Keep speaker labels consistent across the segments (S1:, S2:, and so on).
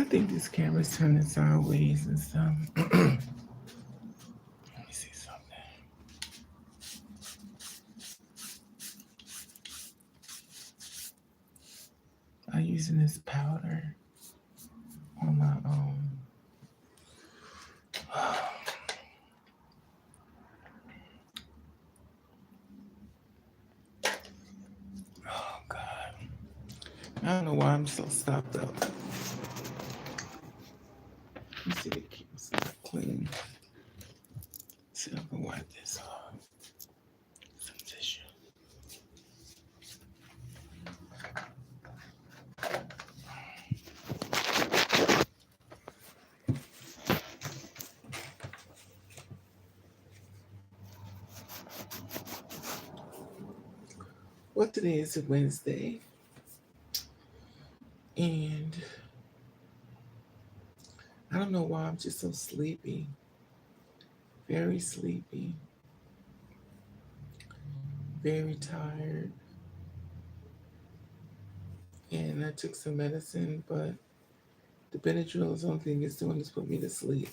S1: think this camera's turning sideways and stuff. Let me see something. I'm using this powder on my oh God. I don't know why I'm so stopped up. Let me see the camera's not clean. See if I can wipe this off. Some tissue. What today is a Wednesday, and I don't know why I'm just so sleepy. Very sleepy. Very tired. And I took some medicine, but the Benadryl is the only thing it's doing is put me to sleep.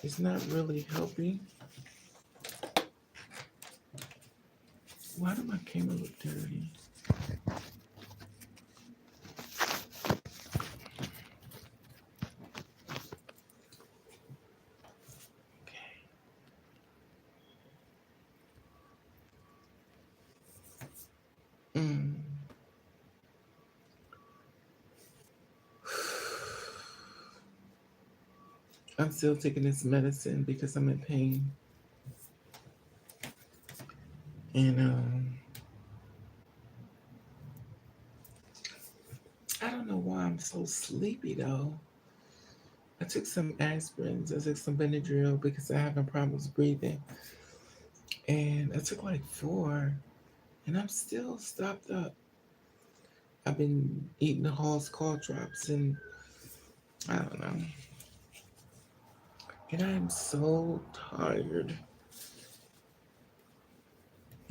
S1: It's not really helping. Why does my camera look dirty? Mm. I'm still taking this medicine because I'm in pain. And I don't know why I'm so sleepy though. I took some aspirins, I took some Benadryl because I'm having problems breathing. And I took like 4, and I'm still stopped up. I've been eating the Hall's cough drops, and I don't know. And I'm so tired.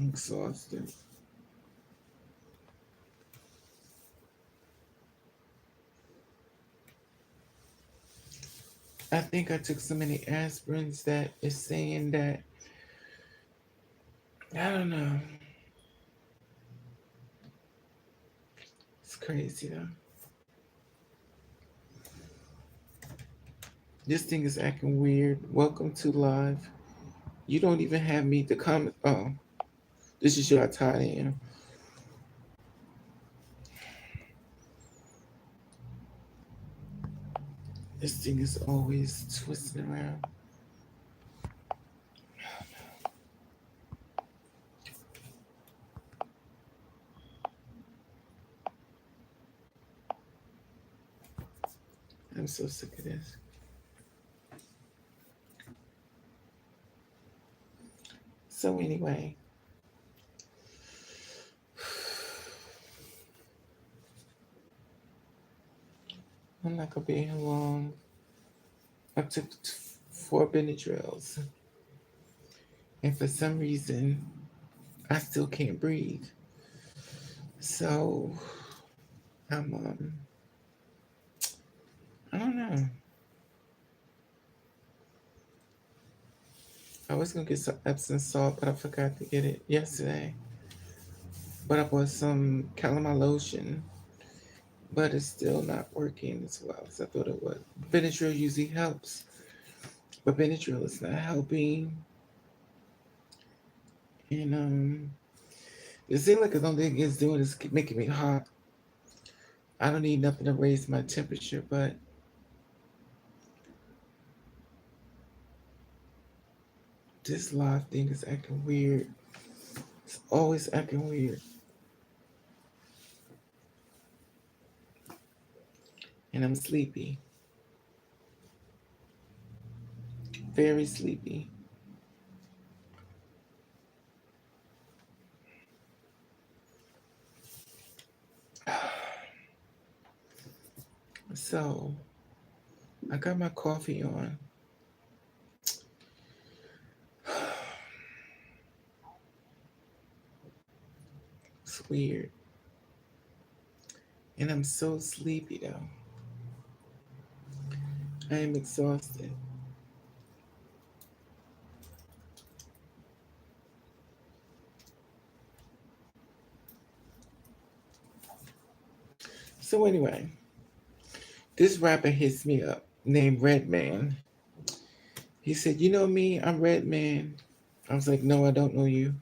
S1: I'm exhausted. I think I took so many aspirins that it's saying that, I don't know. It's crazy though. This thing is acting weird. Welcome to live. You don't even have me to comment. Oh, this is your tied in. This thing is always twisting around. I'm so sick of this. So anyway, I'm not gonna be here long. I took 4 Benadryls, and for some reason, I still can't breathe. So I don't know. I was gonna get some Epsom salt, but I forgot to get it yesterday. But I bought some calamine lotion, but it's still not working as well as I thought it would. Benadryl usually helps, but Benadryl is not helping. And it seems like the only thing it's doing is making me hot. I don't need nothing to raise my temperature, but this live thing is acting weird. It's always acting weird. And I'm sleepy. Very sleepy. So I got my coffee on. It's weird. And I'm so sleepy though. I am exhausted. So anyway, this rapper hits me up named Redman. He said, "You know me? I'm Redman." I was like, "No, I don't know you."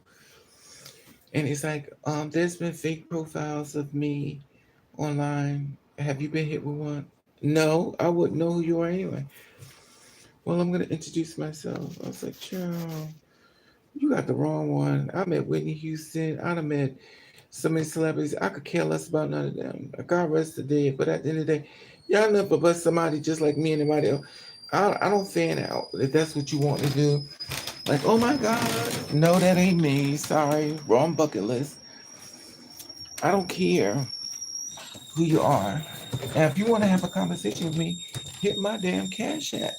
S1: And it's like, there's been fake profiles of me online. Have you been hit with one? No, I wouldn't know who you are anyway. Well, I'm gonna introduce myself. I was like, "Child, you got the wrong one. I met Whitney Houston. I done met so many celebrities. I could care less about none of them. God rest the dead. But at the end of the day, y'all never but somebody just like me and anybody else. I don't fan out if that's what you want to do. Like, oh my God, no, that ain't me. Sorry, wrong bucket list. I don't care who you are. And if you want to have a conversation with me, hit my damn cash app.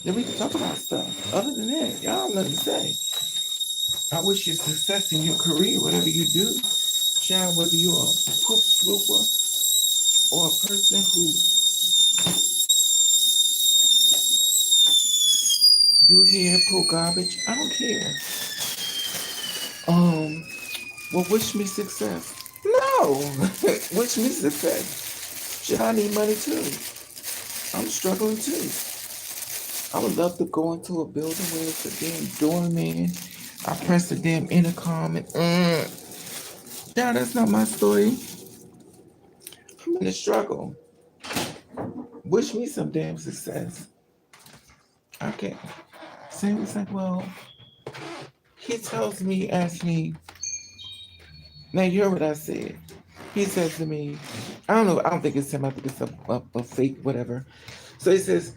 S1: Then we can talk about stuff. Other than that, y'all have nothing to say. I wish you success in your career, whatever you do. Child, whether you're a poop scooper or a person who do hair, pull garbage, I don't care. Um, well, wish me success. No, wish me success. Shit, I need money too. I'm struggling too. I would love to go into a building where it's a damn doorman. I press the damn intercom and yeah, that's not my story. I'm in a struggle. Wish me some damn success. Okay. So he was like, well, he tells me, asks me, now you heard what I said. He says to me, I don't know, I don't think it's him, I think it's a fake, whatever. So he says,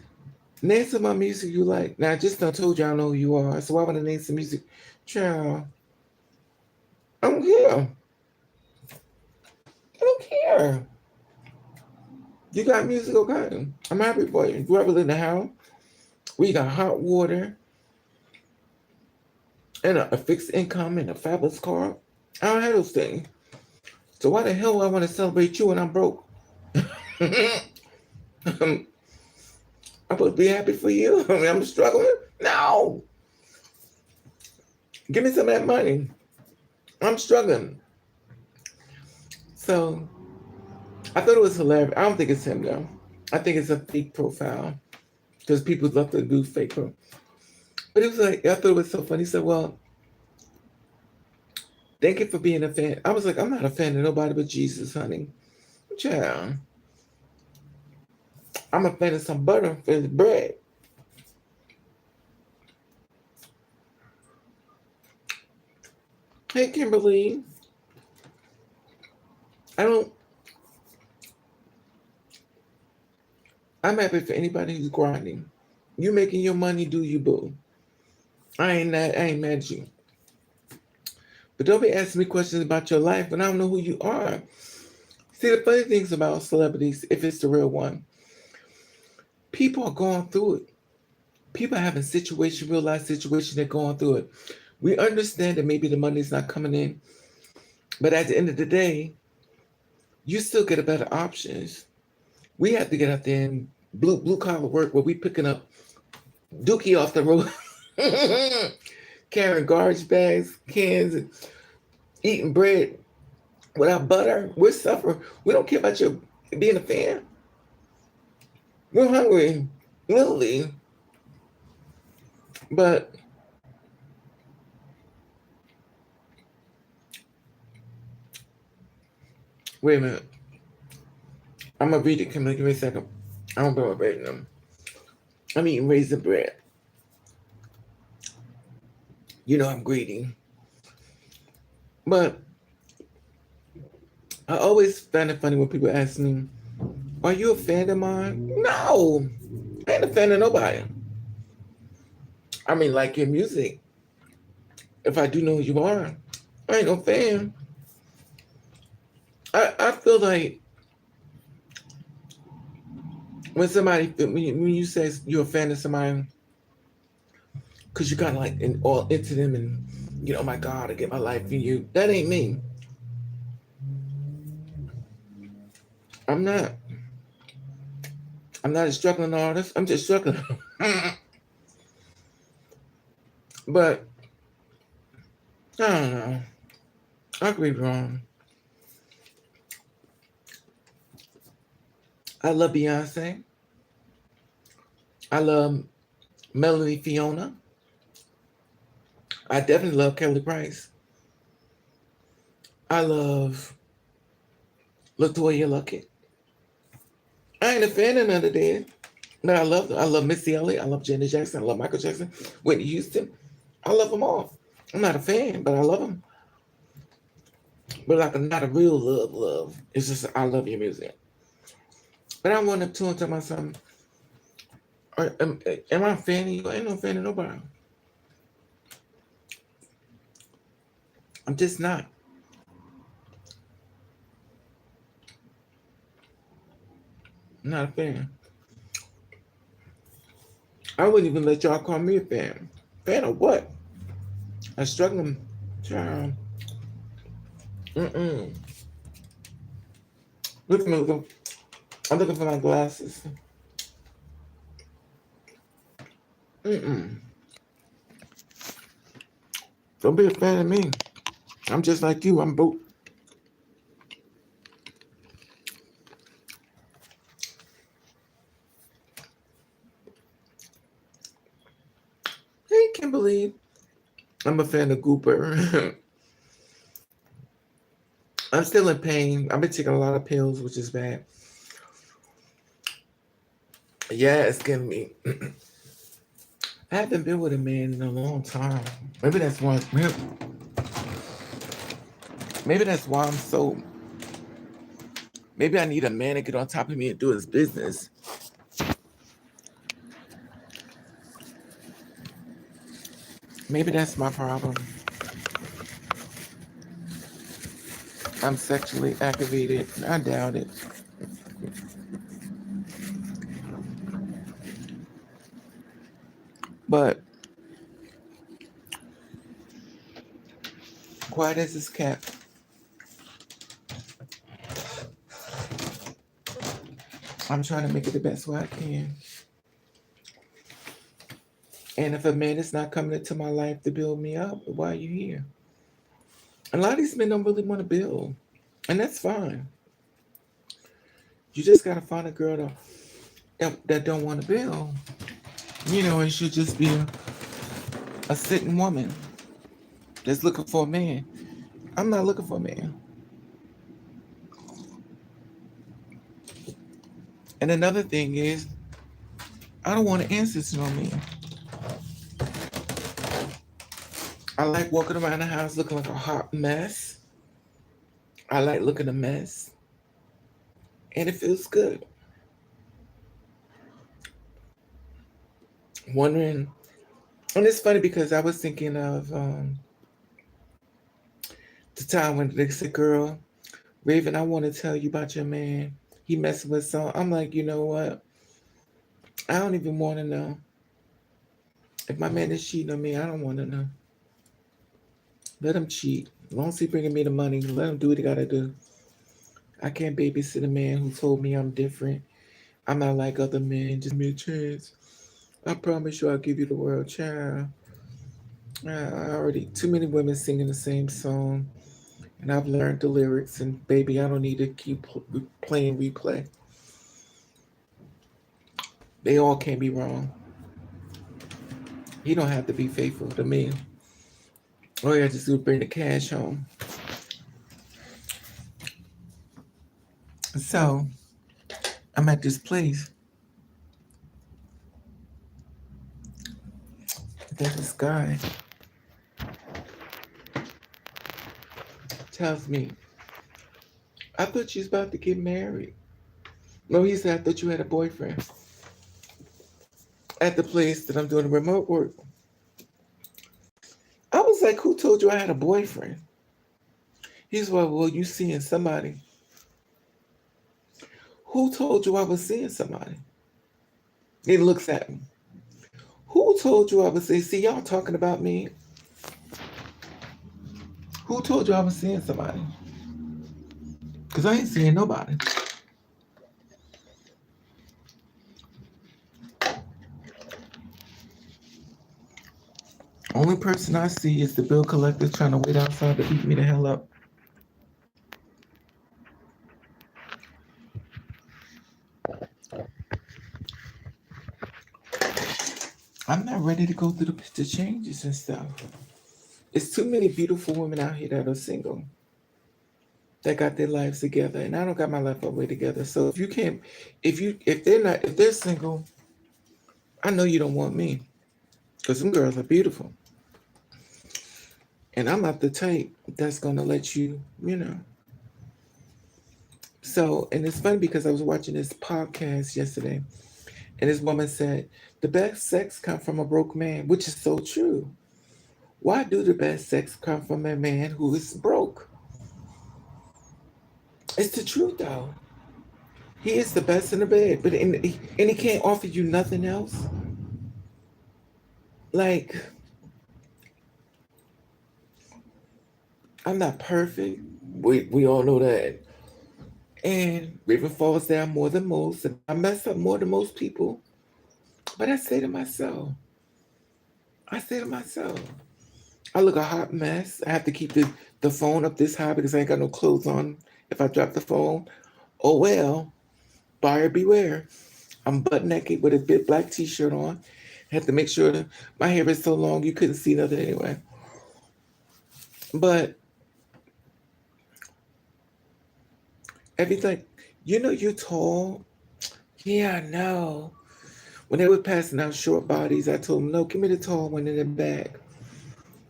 S1: name some of my music you like. Now I just done told you I don't know who you are, so why would I name some music? Child, I don't care. I don't care. You got music, okay? I'm happy for you. You ever live in a house where you got hot water and a fixed income and a fabulous car? I don't have those things. So why the hell would I want to celebrate you when I'm broke? I'm supposed to be happy for you. I mean, I'm struggling. No, give me some of that money. I'm struggling. So I thought it was hilarious. I don't think it's him though. I think it's a fake profile because people love to do fake profile. But it was like I thought it was so funny. He said, "Well, thank you for being a fan." I was like, "I'm not a fan of nobody but Jesus, honey. Child, I'm a fan of some butter for his bread." Hey, Kimberly, I don't. I'm happy for anybody who's grinding. You making your money, do you, boo? I ain't mad at you. But don't be asking me questions about your life when I don't know who you are. See, the funny things about celebrities, if it's the real one, people are going through it. People are having situation, real life situation, they're going through it. We understand that maybe the money's not coming in, but at the end of the day, you still get a better options. We have to get out there and blue collar work where we picking up dookie off the road, carrying garbage bags, cans, and eating bread without butter. We're suffering. We don't care about you being a fan. We're hungry, literally. But wait a minute. I'm gonna read it. Come on, give me a second. I don't know about reading them. I'm eating raisin bread. You know I'm greedy. But I always find it funny when people ask me, "Are you a fan of mine?" No, I ain't a fan of nobody. I mean, like your music. If I do know who you are, I ain't no fan. I feel like when somebody when you say you're a fan of somebody because you kind of like all into them and oh my God, I get my life in you. That ain't me. I'm not. I'm not a struggling artist. I'm just struggling. But I don't know. I could be wrong. I love Beyonce. I love Melody Fiona. I definitely love Kelly Price. I love Latoya Luckett. I ain't a fan of none of that. But I love Missy Elliott. I love Janet Jackson. I love Michael Jackson. Whitney Houston. I love them all. I'm not a fan, but I love them. But like not a real love. It's just I love your music. But I went up to him and tell myself, am I a fan of you? I ain't no fan of nobody. I'm just not. I'm not a fan. I wouldn't even let y'all call me a fan. Fan of what? I'm struggling. Child. Mm-mm. Look at me. I'm looking for my glasses. Mm-mm. Don't be a fan of me. I'm just like you. I'm both. Hey, Kimberly. I'm a fan of Gooper. I'm still in pain. I've been taking a lot of pills, which is bad. Yeah, it's getting me. I haven't been with a man in a long time. Maybe that's why. Maybe that's why I'm so. Maybe I need a man to get on top of me and do his business. Maybe that's my problem. I'm sexually activated. I doubt it. But quiet as this cat. I'm trying to make it the best way I can. And if a man is not coming into my life to build me up, why are you here? A lot of these men don't really want to build. And that's fine. You just gotta find a girl that don't want to build. You know, it should just be a sitting woman that's looking for a man. I'm not looking for a man. And another thing is, I don't want to answer to no man. I like walking around the house looking like a hot mess. I like looking a mess. And it feels good. Wondering, and it's funny because I was thinking of the time when they said, girl, Raven, I want to tell you about your man. He messing with some. I'm like, you know what? I don't even want to know. If my man is cheating on me, I don't want to know. Let him cheat. As long as he bringing me the money, let him do what he got to do. I can't babysit a man who told me I'm different. I'm not like other men. Just give me a chance. I promise you I'll give you the world, child. I already, too many women singing the same song. And I've learned the lyrics. And baby, I don't need to keep playing replay. They all can't be wrong. He don't have to be faithful to me. All you have to do is bring the cash home. So I'm at this place that this guy tells me, I thought you was about to get married. No, he said, I thought you had a boyfriend. At the place that I'm doing remote work. I was like, who told you I had a boyfriend? He's like, well, you seeing somebody. Who told you I was seeing somebody? He looks at me. Who told you I was seeing? See, y'all talking about me. Who told you I was seeing somebody? Because I ain't seeing nobody. only person I see is the bill collector trying to wait outside to beat me the hell up. I'm not ready to go through the changes and stuff. It's too many beautiful women out here that are single, that got their lives together, and I don't got my life all the way together. So if you can't, if they're single, I know you don't want me, because some girls are beautiful, and I'm not the type that's gonna let you. So, and it's funny because I was watching this podcast yesterday, and this woman said the best sex come from a broke man, which is so true. Why do the best sex come from a man who is broke? It's the truth, though. He is the best in the bed, but and he can't offer you nothing else. Like, I'm not perfect. We all know that. And Raven falls down more than most, and I mess up more than most people. But I say to myself, I look a hot mess. I have to keep the phone up this high because I ain't got no clothes on. If I drop the phone, oh well, buyer beware. I'm butt naked with a big black t-shirt on. Have to make sure that my hair is so long you couldn't see nothing anyway. But everything, you're tall. Yeah, I know. When they were passing out short bodies, I told them, no, give me the tall one in the back.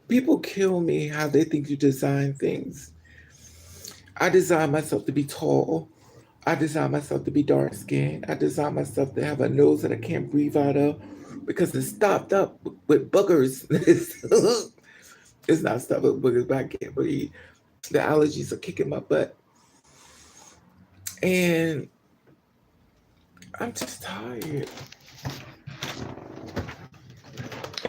S1: People kill me how they think you design things. I design myself to be tall. I design myself to be dark skinned. I design myself to have a nose that I can't breathe out of because it's stopped up with boogers. It's not stopped with boogers, but I can't breathe. The allergies are kicking my butt. And I'm just tired.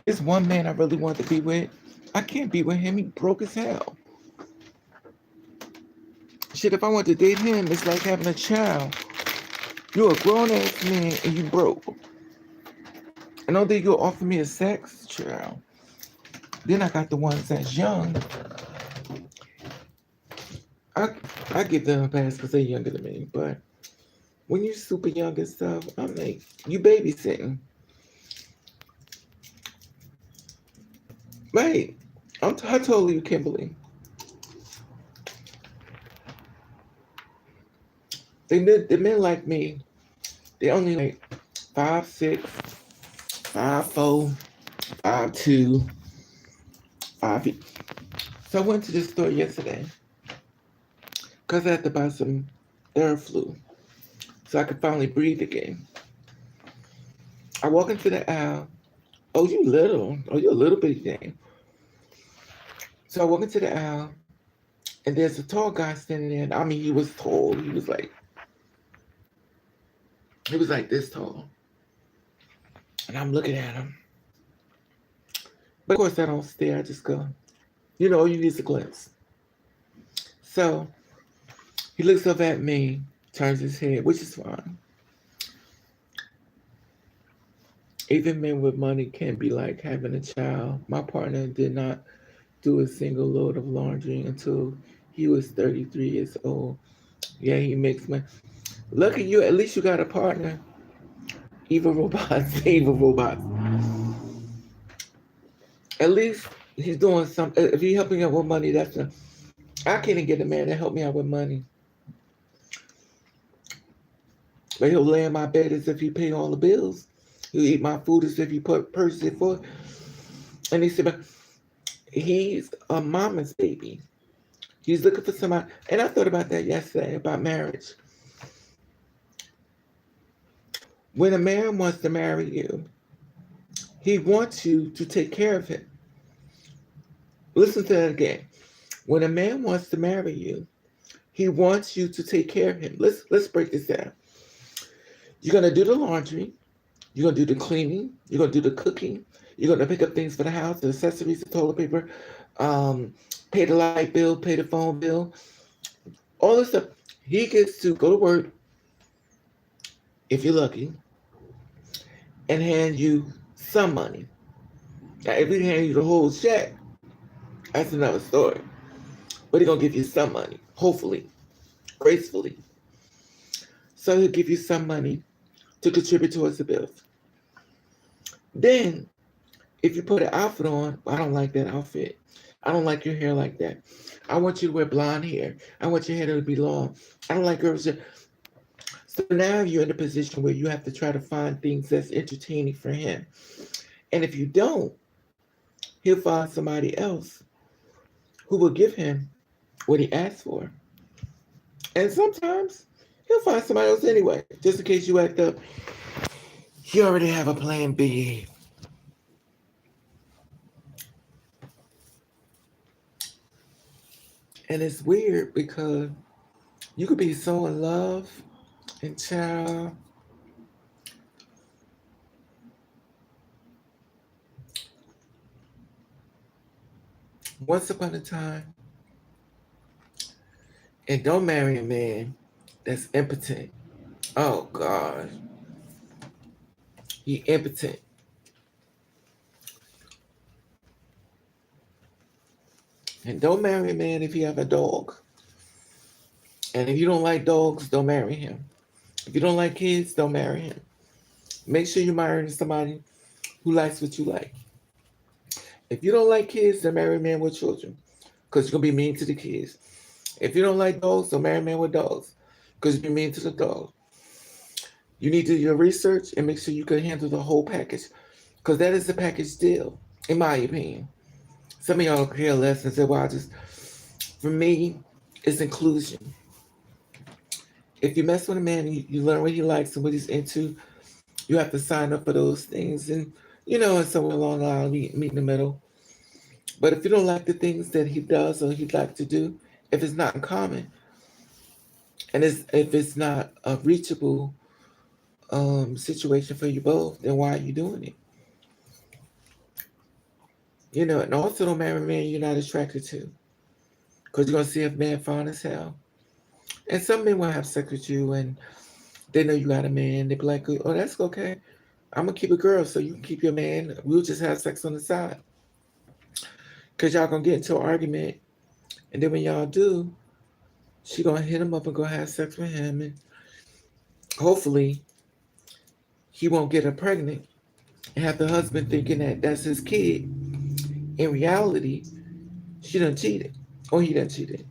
S1: It's one man I really want to be with. I can't be with him. He broke as hell. Shit, if I want to date him, it's like having a child. You're a grown ass man and you broke. I know that you'll offer me a sex child. Then I got the ones that's young. I I give them a pass because they're younger than me. But when you're super young and stuff, I'm like, you babysitting. Right. I told you, Kimberly. The men like me, they only like 5'6", 5'4", 5'2", 5 feet. So I went to the store yesterday because I had to buy some Theraflu so I could finally breathe again. I walk into the aisle. Oh, you little. Oh, you're a little bitty thing. So I walk into the aisle, and there's a tall guy standing there. And I mean, he was tall. He was like this tall. And I'm looking at him. But of course, I don't stare. I just go, you need a glimpse. So he looks up at me, turns his head, which is fine. Even men with money can be like having a child. My partner did not do a single load of laundry until he was 33 years old. Yeah, he makes money. Look at you. At least you got a partner. Evil robots. Evil robots. At least he's doing something. If he's helping out with money, I can't even get a man to help me out with money. But he'll lay in my bed as if he pay all the bills. He'll eat my food as if he purchased it for. And he said, but he's a mama's baby. He's looking for somebody. And I thought about that yesterday, about marriage. When a man wants to marry you, he wants you to take care of him. Listen to that again. When a man wants to marry you, he wants you to take care of him. Let's break this down. You're gonna do the laundry, you're gonna do the cleaning, you're gonna do the cooking, you're gonna pick up things for the house, the accessories, the toilet paper, pay the light bill, pay the phone bill, all this stuff. He gets to go to work, if you're lucky, and hand you some money. Now, if he hand you the whole check, that's another story. But he's gonna give you some money, hopefully, gracefully. So he'll give you some money to contribute towards the bills. Then, if you put an outfit on, I don't like that outfit. I don't like your hair like that. I want you to wear blonde hair. I want your hair to be long. I don't like girls. So now you're in a position where you have to try to find things that's entertaining for him. And if you don't, he'll find somebody else who will give him what he asked for. And sometimes he'll find somebody else anyway, just in case you act up. You already have a plan B. And it's weird because you could be so in love and child. Once upon a time, and don't marry a man that's impotent. Oh God, he impotent. And don't marry a man if you have a dog. And if you don't like dogs, don't marry him. If you don't like kids, don't marry him. Make sure you're marrying somebody who likes what you like. If you don't like kids, then marry a man with children, because you're gonna be mean to the kids. If you don't like dogs, then marry a man with dogs, because you're mean to the dog. You need to do your research and make sure you can handle the whole package, because that is the package deal, in my opinion. Some of y'all care less and say, "Well, for me, it's inclusion." If you mess with a man and you learn what he likes and what he's into, you have to sign up for those things, and and somewhere along the line, meet in the middle. But if you don't like the things that he does or he'd like to do, if it's not in common, and if it's not a reachable situation for you both, then why are you doing it? And also don't marry a man you're not attracted to, because you're gonna see if man fine as hell. And some men will have sex with you, and they know you got a man. They be like, "Oh, that's okay. I'm gonna keep a girl, so you can keep your man. We'll just have sex on the side." Cause y'all gonna get into an argument, and then when y'all do, she gonna hit him up and go have sex with him, and hopefully he won't get her pregnant and have the husband thinking that that's his kid. In reality, she done cheated, or he done cheated.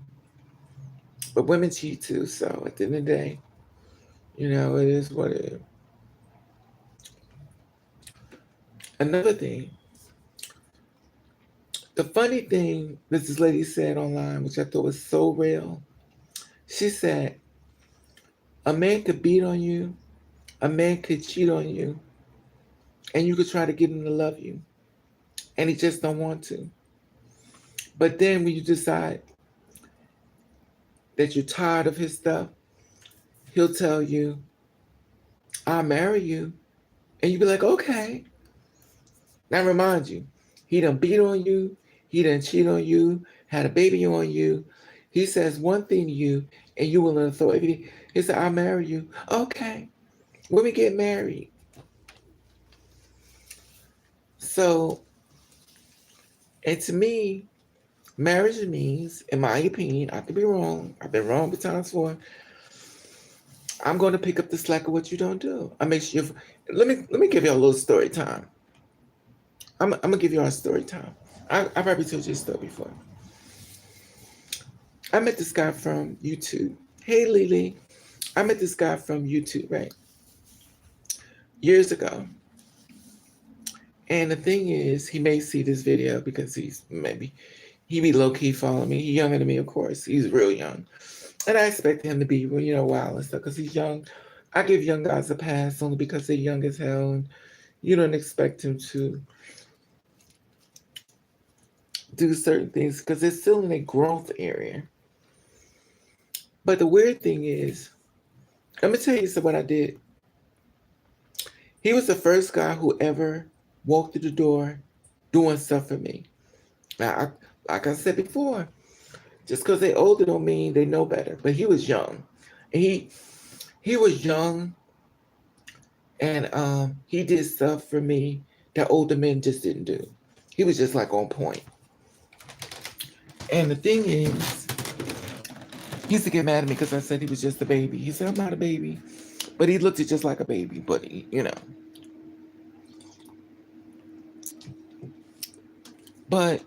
S1: But women cheat too, so at the end of the day, it is what it is. Another thing, the funny thing this lady said online, which I thought was so real, she said, a man could beat on you, a man could cheat on you, and you could try to get him to love you, and he just don't want to. But then when you decide that you're tired of his stuff, he'll tell you, "I'll marry you." And you be like, "Okay." Now remind you, he done beat on you, he done cheat on you, had a baby on you. He says one thing to you, and you willing to throw everything. He said, "I'll marry you." Okay. When we get married. So, and to me, marriage means, in my opinion, I could be wrong. I've been wrong times before. I'm going to pick up the slack of what you don't do. I make sure. Let me give you a little story time. I'm gonna give you our story time. I probably told you this story before. I met this guy from YouTube. Hey, Lily. I met this guy from YouTube, right? Years ago. And the thing is, he may see this video because he be low-key following me. He's younger than me, of course. He's real young. And I expect him to be, wild and stuff because he's young. I give young guys a pass only because they're young as hell. And you don't expect him to do certain things because they're still in a growth area. But the weird thing is, let me tell you what I did. He was the first guy who ever walked through the door doing stuff for me. Now, like I said before, just because they're older don't mean they know better. But he was young. And he was young, and he did stuff for me that older men just didn't do. He was just like on point. And the thing is, he used to get mad at me because I said he was just a baby. He said, I'm not a baby. But he looked just like a baby, but he. But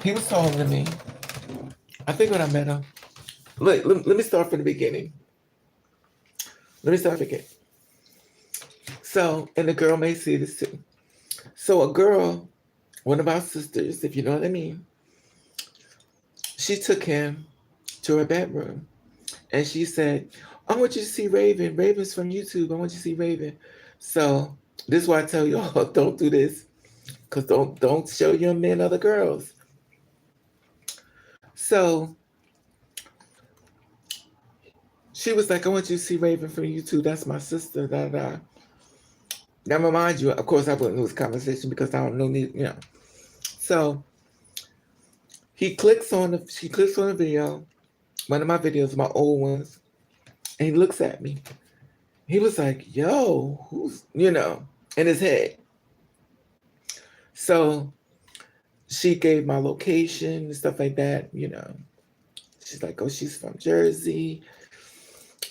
S1: he was talking to me. I think when I met him, let me start from the beginning. Let me start again. So, and the girl may see this too. So a girl, one of our sisters, if you know what I mean, she took him to her bedroom and she said, I want you to see Raven. Raven's from YouTube. I want you to see Raven. So this is why I tell y'all, don't do this. Because don't show your men other girls. So she was like, I want you to see Raven from YouTube. That's my sister. Da, da. Now, remind you, of course, I wouldn't lose conversation because I don't know, So she clicks on the video, one of my videos, my old ones, and he looks at me. He was like, yo, who's, in his head. So she gave my location and stuff like that, She's like, oh, she's from Jersey.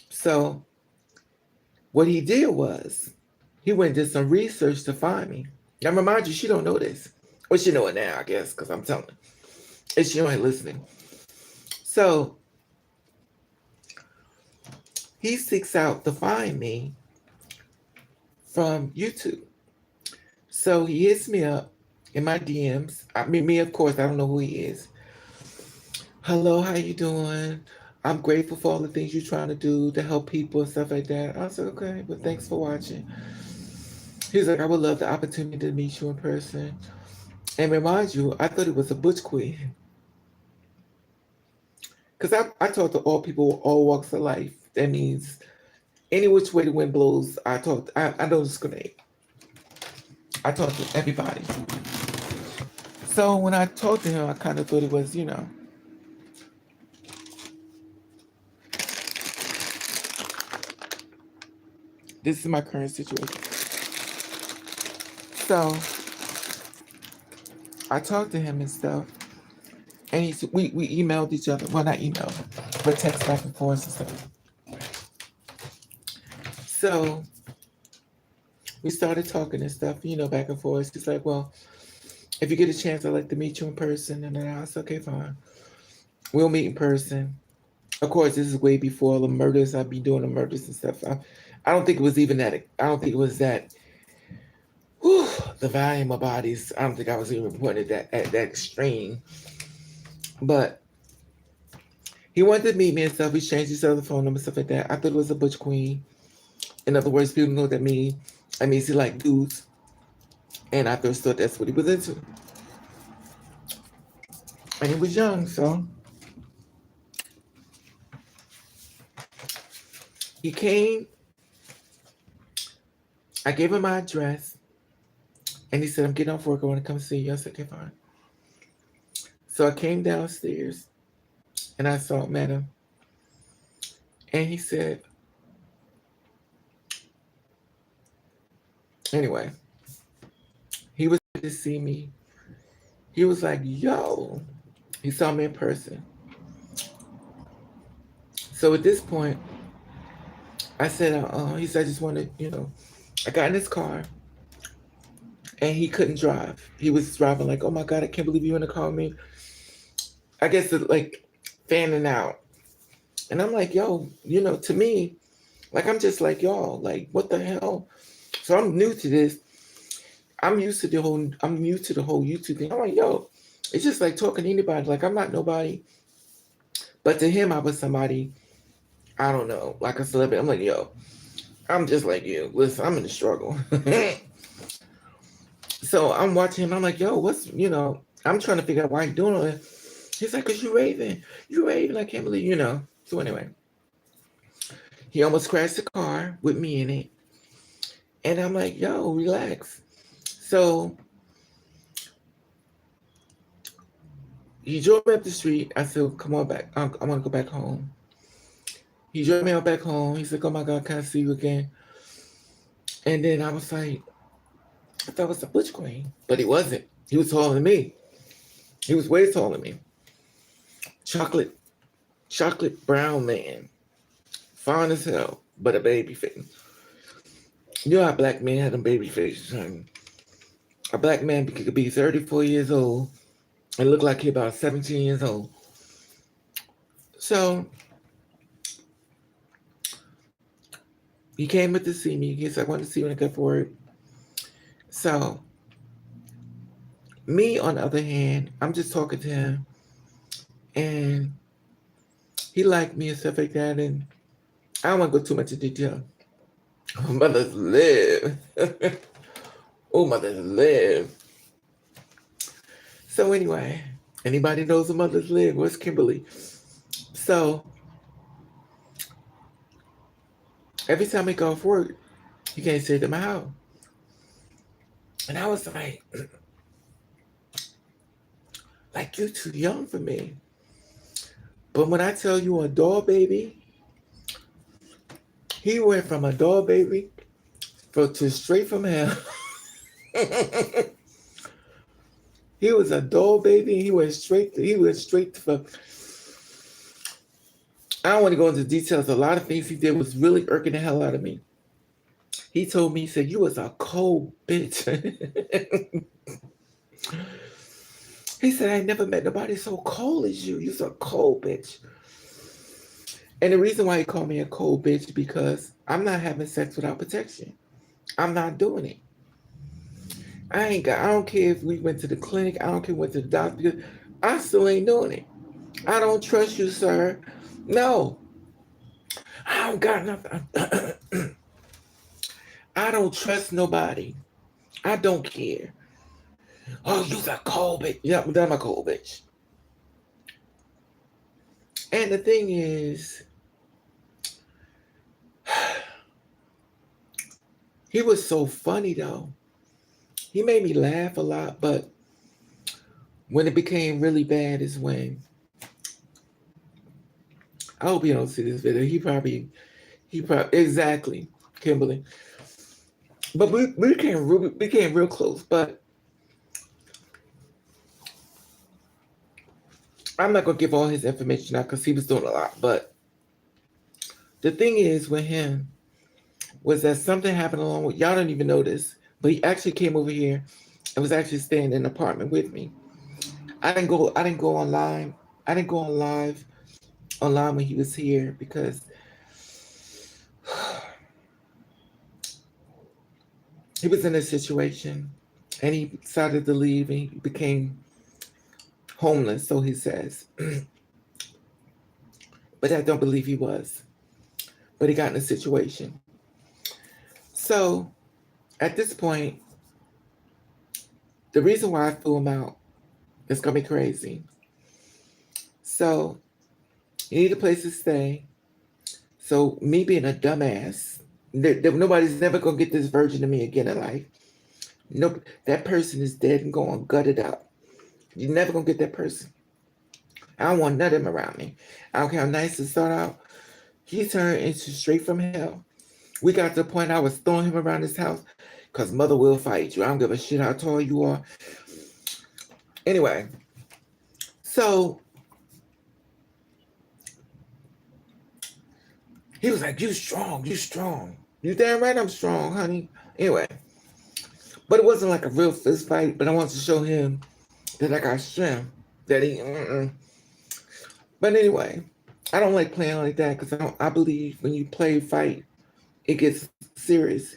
S1: So what he did was he went and did some research to find me. Now, remind you, she don't know this. Well, she know it now, I guess, because I'm telling her. And she ain't listening. So he seeks out to find me from YouTube. So he hits me up in my DMs. I mean, me, of course, I don't know who he is. Hello, how you doing? I'm grateful for all the things you're trying to do to help people and stuff like that. I was like, okay, but thanks for watching. He's like, I would love the opportunity to meet you in person. And remind you, I thought it was a butch queen. Because I talk to all people, all walks of life. That means any which way the wind blows, I don't discriminate. I talk to everybody. So when I talked to him, I kind of thought it was, this is my current situation. So I talked to him and stuff. And we emailed each other. Well, not emailed, but text back and forth and stuff. So we started talking and stuff, back and forth. He's like, well, if you get a chance, I'd like to meet you in person. And then I was okay, fine. We'll meet in person. Of course, this is way before the murders. I'd be doing the murders and stuff. I don't think it was even that. I don't think it was that. Whew, the volume of bodies. I don't think I was even putting it at that extreme. But he wanted to meet me and stuff. We changed each other's phone number, stuff like that. I thought it was a butch queen. In other words, people know what that means. I mean, he like dudes. And I first thought that's what he was into. And he was young, so he came. I gave him my address. And he said, I'm getting off work. I want to come see you. I said, okay, fine. So I came downstairs. And I met him. And he said, anyway, he was to see me. He was like, yo. He saw me in person. So at this point, I said, he said, I just wanted, I got in his car. And he couldn't drive. He was driving like, oh my God, I can't believe you're in the car with me. I guess like fanning out. And I'm like, yo, to me, like, I'm just like y'all, like, what the hell? So I'm new to this. I'm new to the whole YouTube thing. I'm like, yo, it's just like talking to anybody. Like, I'm not nobody. But to him, I was somebody, I don't know, like a celebrity. I'm like, yo, I'm just like you. Listen, I'm in the struggle. So I'm watching him. I'm like, yo, I'm trying to figure out why he's doing it. He's like, because you're raving. You're raving. I can't believe, So anyway, he almost crashed the car with me in it. And I'm like, yo, relax. So he drove me up the street. I said, come on back. I want to go back home. He drove me out back home. He's like, oh my God, can I see you again? And then I was like, I thought I was a butch queen, but he wasn't. He was taller than me. He was way taller than me. Chocolate, chocolate brown man, fine as hell, but a baby face. You know how black men have them baby faces, honey. A black man could be 34 years old and look like he about 17 years old. So he came up to see me. He said, I wanted to see you when I got for work. So me, on the other hand, I'm just talking to him, and he liked me and stuff like that. And I don't want to go too much into detail. Mothers live. Oh, mothers live. So anyway, anybody knows who mothers live? Where's Kimberly? So every time he go off work, he can't stay at my house. And I was like you're too young for me. But when I tell you a doll baby, he went from a doll baby to straight from hell. He was a doll baby, and he went straight to. I don't want to go into details. A lot of things he did was really irking the hell out of me. He told me, he said, you was a cold bitch. He said, I never met nobody so cold as you. You's a cold bitch. And the reason why he called me a cold bitch, because I'm not having sex without protection. I'm not doing it. I don't care if we went to the clinic. I don't care if we went to the doctor. I still ain't doing it. I don't trust you, sir. No. I don't got nothing. I don't trust nobody. I don't care. Oh, you's a cold bitch. Yeah, I'm a cold bitch. And the thing is, he was so funny though. He made me laugh a lot, but when it became really bad is when, I hope you don't see this video. He probably, exactly, Kimberly. But we became real close, but I'm not going to give all his information out because he was doing a lot. But the thing is with him was that something happened along with, y'all don't even know this, but he actually came over here and was actually staying in an apartment with me. I didn't go online. I didn't go on live online when he was here because he was in a situation and he decided to leave and he became homeless, so he says. But I don't believe he was. But he got in a situation. So at this point, the reason why I threw him out is going to be crazy. So you need a place to stay. So me being a dumbass, nobody's never going to get this version of me again in life. Nope, that person is dead and gone, gutted up. You're never going to get that person. I don't want none of them around me. I don't care how nice to start out. He turned into straight from hell. We got to the point I was throwing him around his house because mother will fight you. I don't give a shit how tall you are. Anyway, so he was like, you strong. You damn right I'm strong, honey. Anyway, but it wasn't like a real fist fight, but I wanted to show him that I got strength. That he, But anyway, I don't like playing like that because I believe when you play fight, it gets serious.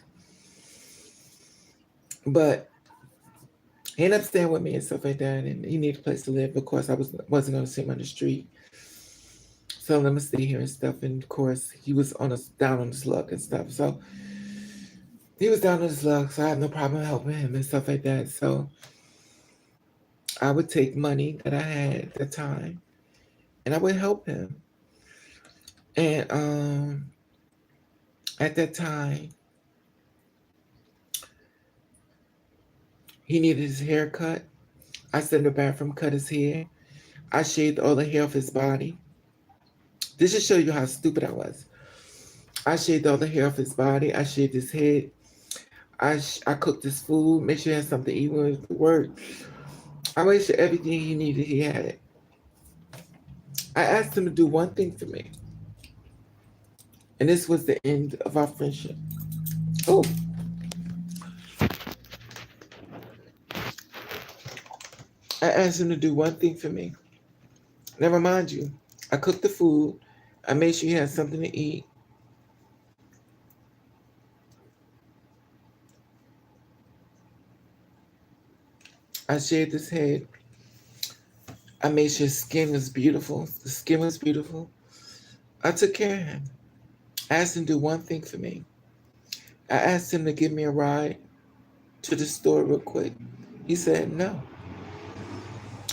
S1: But he ended up staying with me and stuff like that, and he needed a place to live. Of course, I wasn't going to see him on the street. So let me stay here and stuff. And of course, he was down on his luck and stuff. So he was down on his luck, so I had no problem helping him and stuff like that. So I would take money that I had at the time, and I would help him. And at that time, he needed his hair cut. I sat in the bathroom, cut his hair. I shaved all the hair off his body. This just show you how stupid I was. I shaved all the hair off his body. I shaved his head. I cooked this food, make sure he had something to eat when he went to work. I made sure everything he needed, he had it. I asked him to do one thing for me, and this was the end of our friendship. Oh, I asked him to do one thing for me. Never mind you. I cooked the food. I made sure he had something to eat. I shaved his head. I made sure his skin was beautiful. The skin was beautiful. I took care of him. I asked him to do one thing for me. I asked him to give me a ride to the store real quick. He said no.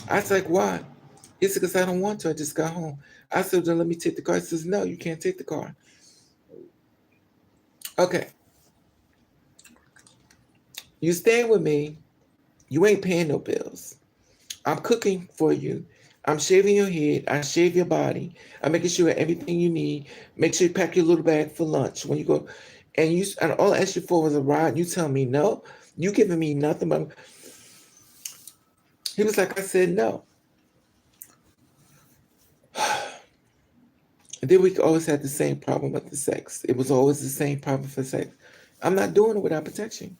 S1: I was like, why? He said, because I don't want to. I just got home. I said, then let me take the car. He says, no, you can't take the car. Okay, you staying with me. You ain't paying no bills. I'm cooking for you. I'm shaving your head. I shave your body. I'm making sure everything you need. Make sure you pack your little bag for lunch when you go. And all I asked you for was a ride. You tell me no. You giving me nothing but. He was like, I said no. And then we always had the same problem with the sex. It was always the same problem for sex. I'm not doing it without protection.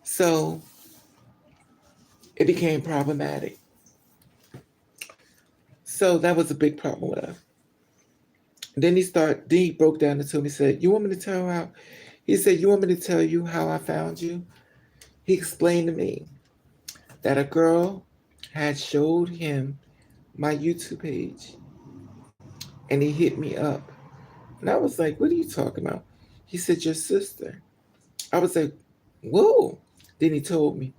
S1: So it became problematic. So that was a big problem with us. Then he broke down and told me, said, you want me to tell how? He said, you want me to tell you how I found you? He explained to me that a girl had showed him my YouTube page and he hit me up. And I was like, what are you talking about? He said, your sister. I was like, whoa. Then he told me.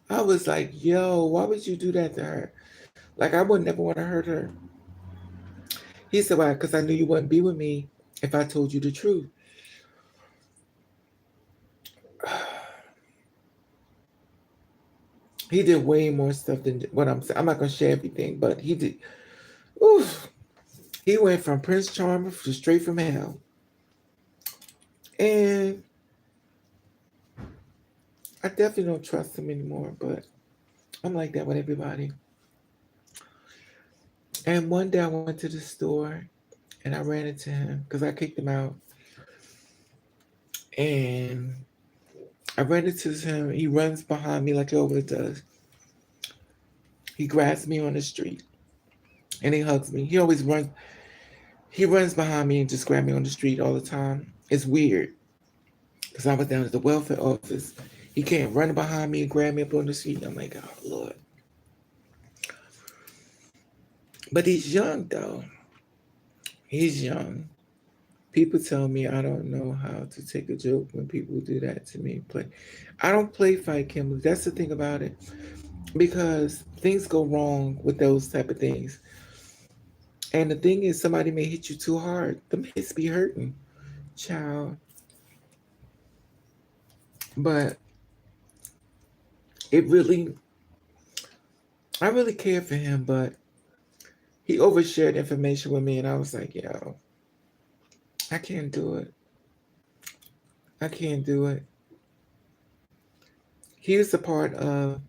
S1: I was like, yo, why would you do that to her? Like, I would never want to hurt her. He said, why? Because I knew you wouldn't be with me if I told you the truth. He did way more stuff than what I'm saying. I'm not going to share everything, but he did. Oof. He went from Prince Charming to straight from hell. And I definitely don't trust him anymore, but I'm like that with everybody. And one day I went to the store and I ran into him because I kicked him out. And I ran into him. He runs behind me like he always does. He grabs me on the street and he hugs me. He always runs. He runs behind me and just grabs me on the street all the time. It's weird because I was down at the welfare office. He can't run behind me and grab me up on the street. I'm like, oh Lord. But he's young though. He's young. People tell me I don't know how to take a joke when people do that to me. I don't play fight, Kimberly. That's the thing about it. Because things go wrong with those type of things. And the thing is, somebody may hit you too hard. Them hits be hurting, child. But it really, I really care for him. But he overshared information with me, and I was like, yo, I can't do it. I can't do it. He was a part of.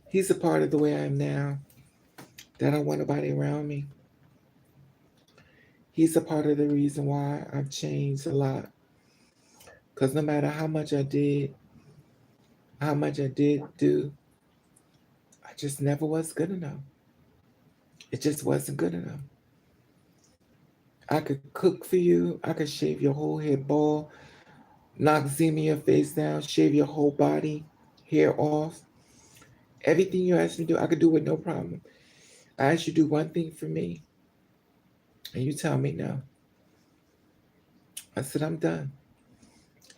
S1: He's a part of the way I am now. That I don't want nobody around me. He's a part of the reason why I've changed a lot. Because no matter how much I did do, I just never was good enough. It just wasn't good enough. I could cook for you. I could shave your whole head bald, knock seam in your face down, shave your whole body, hair off. Everything you ask me to do, I could do with no problem. I ask you to do one thing for me, and you tell me no. I said, I'm done.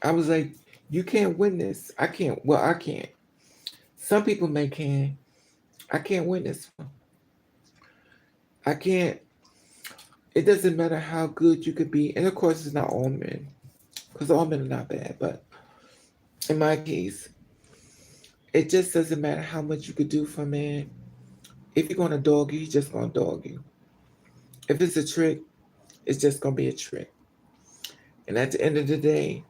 S1: I was like, you can't win this. I can't. Well, I can't. Some people may can. I can't win this one. I can't. It doesn't matter how good you could be. And of course, it's not all men, because all men are not bad. But in my case, it just doesn't matter how much you could do for a man. If you're going to dog you, he's just going to dog you. If it's a trick, it's just going to be a trick. And at the end of the day,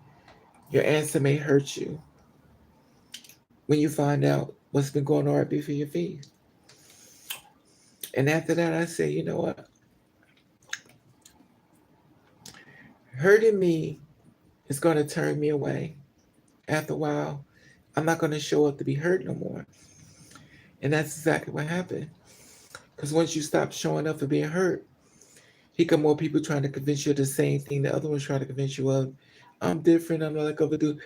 S1: Your answer may hurt you when you find out what's been going on right before your feet. And after that, I say, you know what? Hurting me is going to turn me away. After a while, I'm not going to show up to be hurt no more. And that's exactly what happened. Because once you stop showing up for being hurt, here come more people trying to convince you of the same thing the other one's trying to convince you of. I'm different. I'm not like other dude.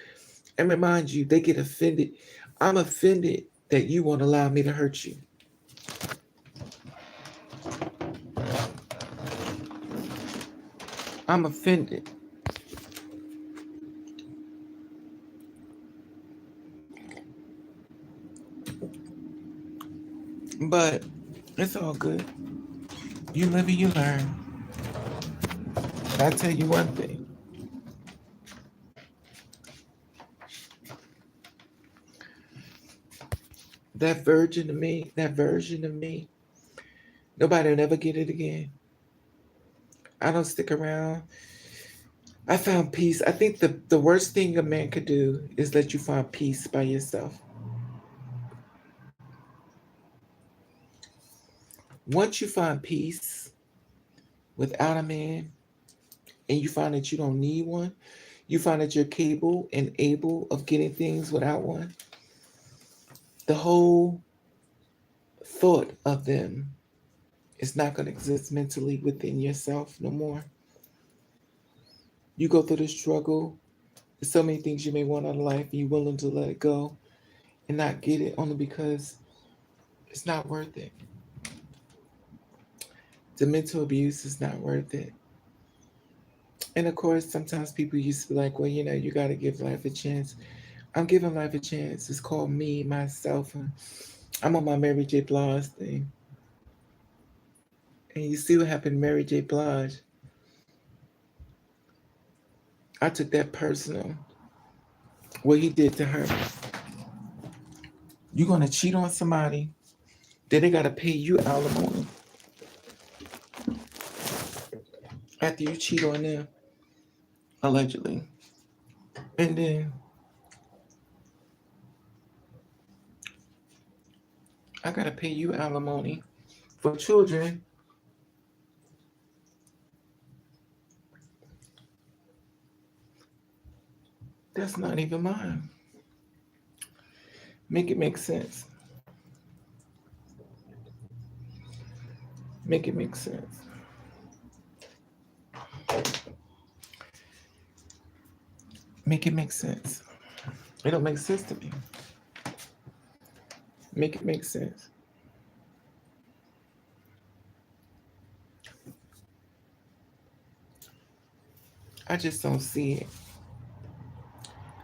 S1: And remind you, they get offended. I'm offended that you won't allow me to hurt you. I'm offended. But it's all good. You live and you learn. I tell you one thing. That version of me, nobody will ever get it again. I don't stick around. I found peace. I think the worst thing a man could do is let you find peace by yourself. Once you find peace without a man and you find that you don't need one, you find that you're capable and able of getting things without one, the whole thought of them is not going to exist mentally within yourself no more. You go through the struggle. There's so many things you may want out of life, and you're willing to let it go and not get it only because it's not worth it. The mental abuse is not worth it. And of course, sometimes people used to be like, well, you got to give life a chance. I'm giving life a chance. It's called me, myself. And I'm on my Mary J. Blige thing. And you see what happened to Mary J. Blige. I took that personal. What he did to her. You're going to cheat on somebody, then they got to pay you alimony after you cheat on them, allegedly. And then I got to pay you alimony for children that's not even mine. Make it make sense. Make it make sense. Make it make sense. It don't make sense to me. Make it make sense. I just don't see it.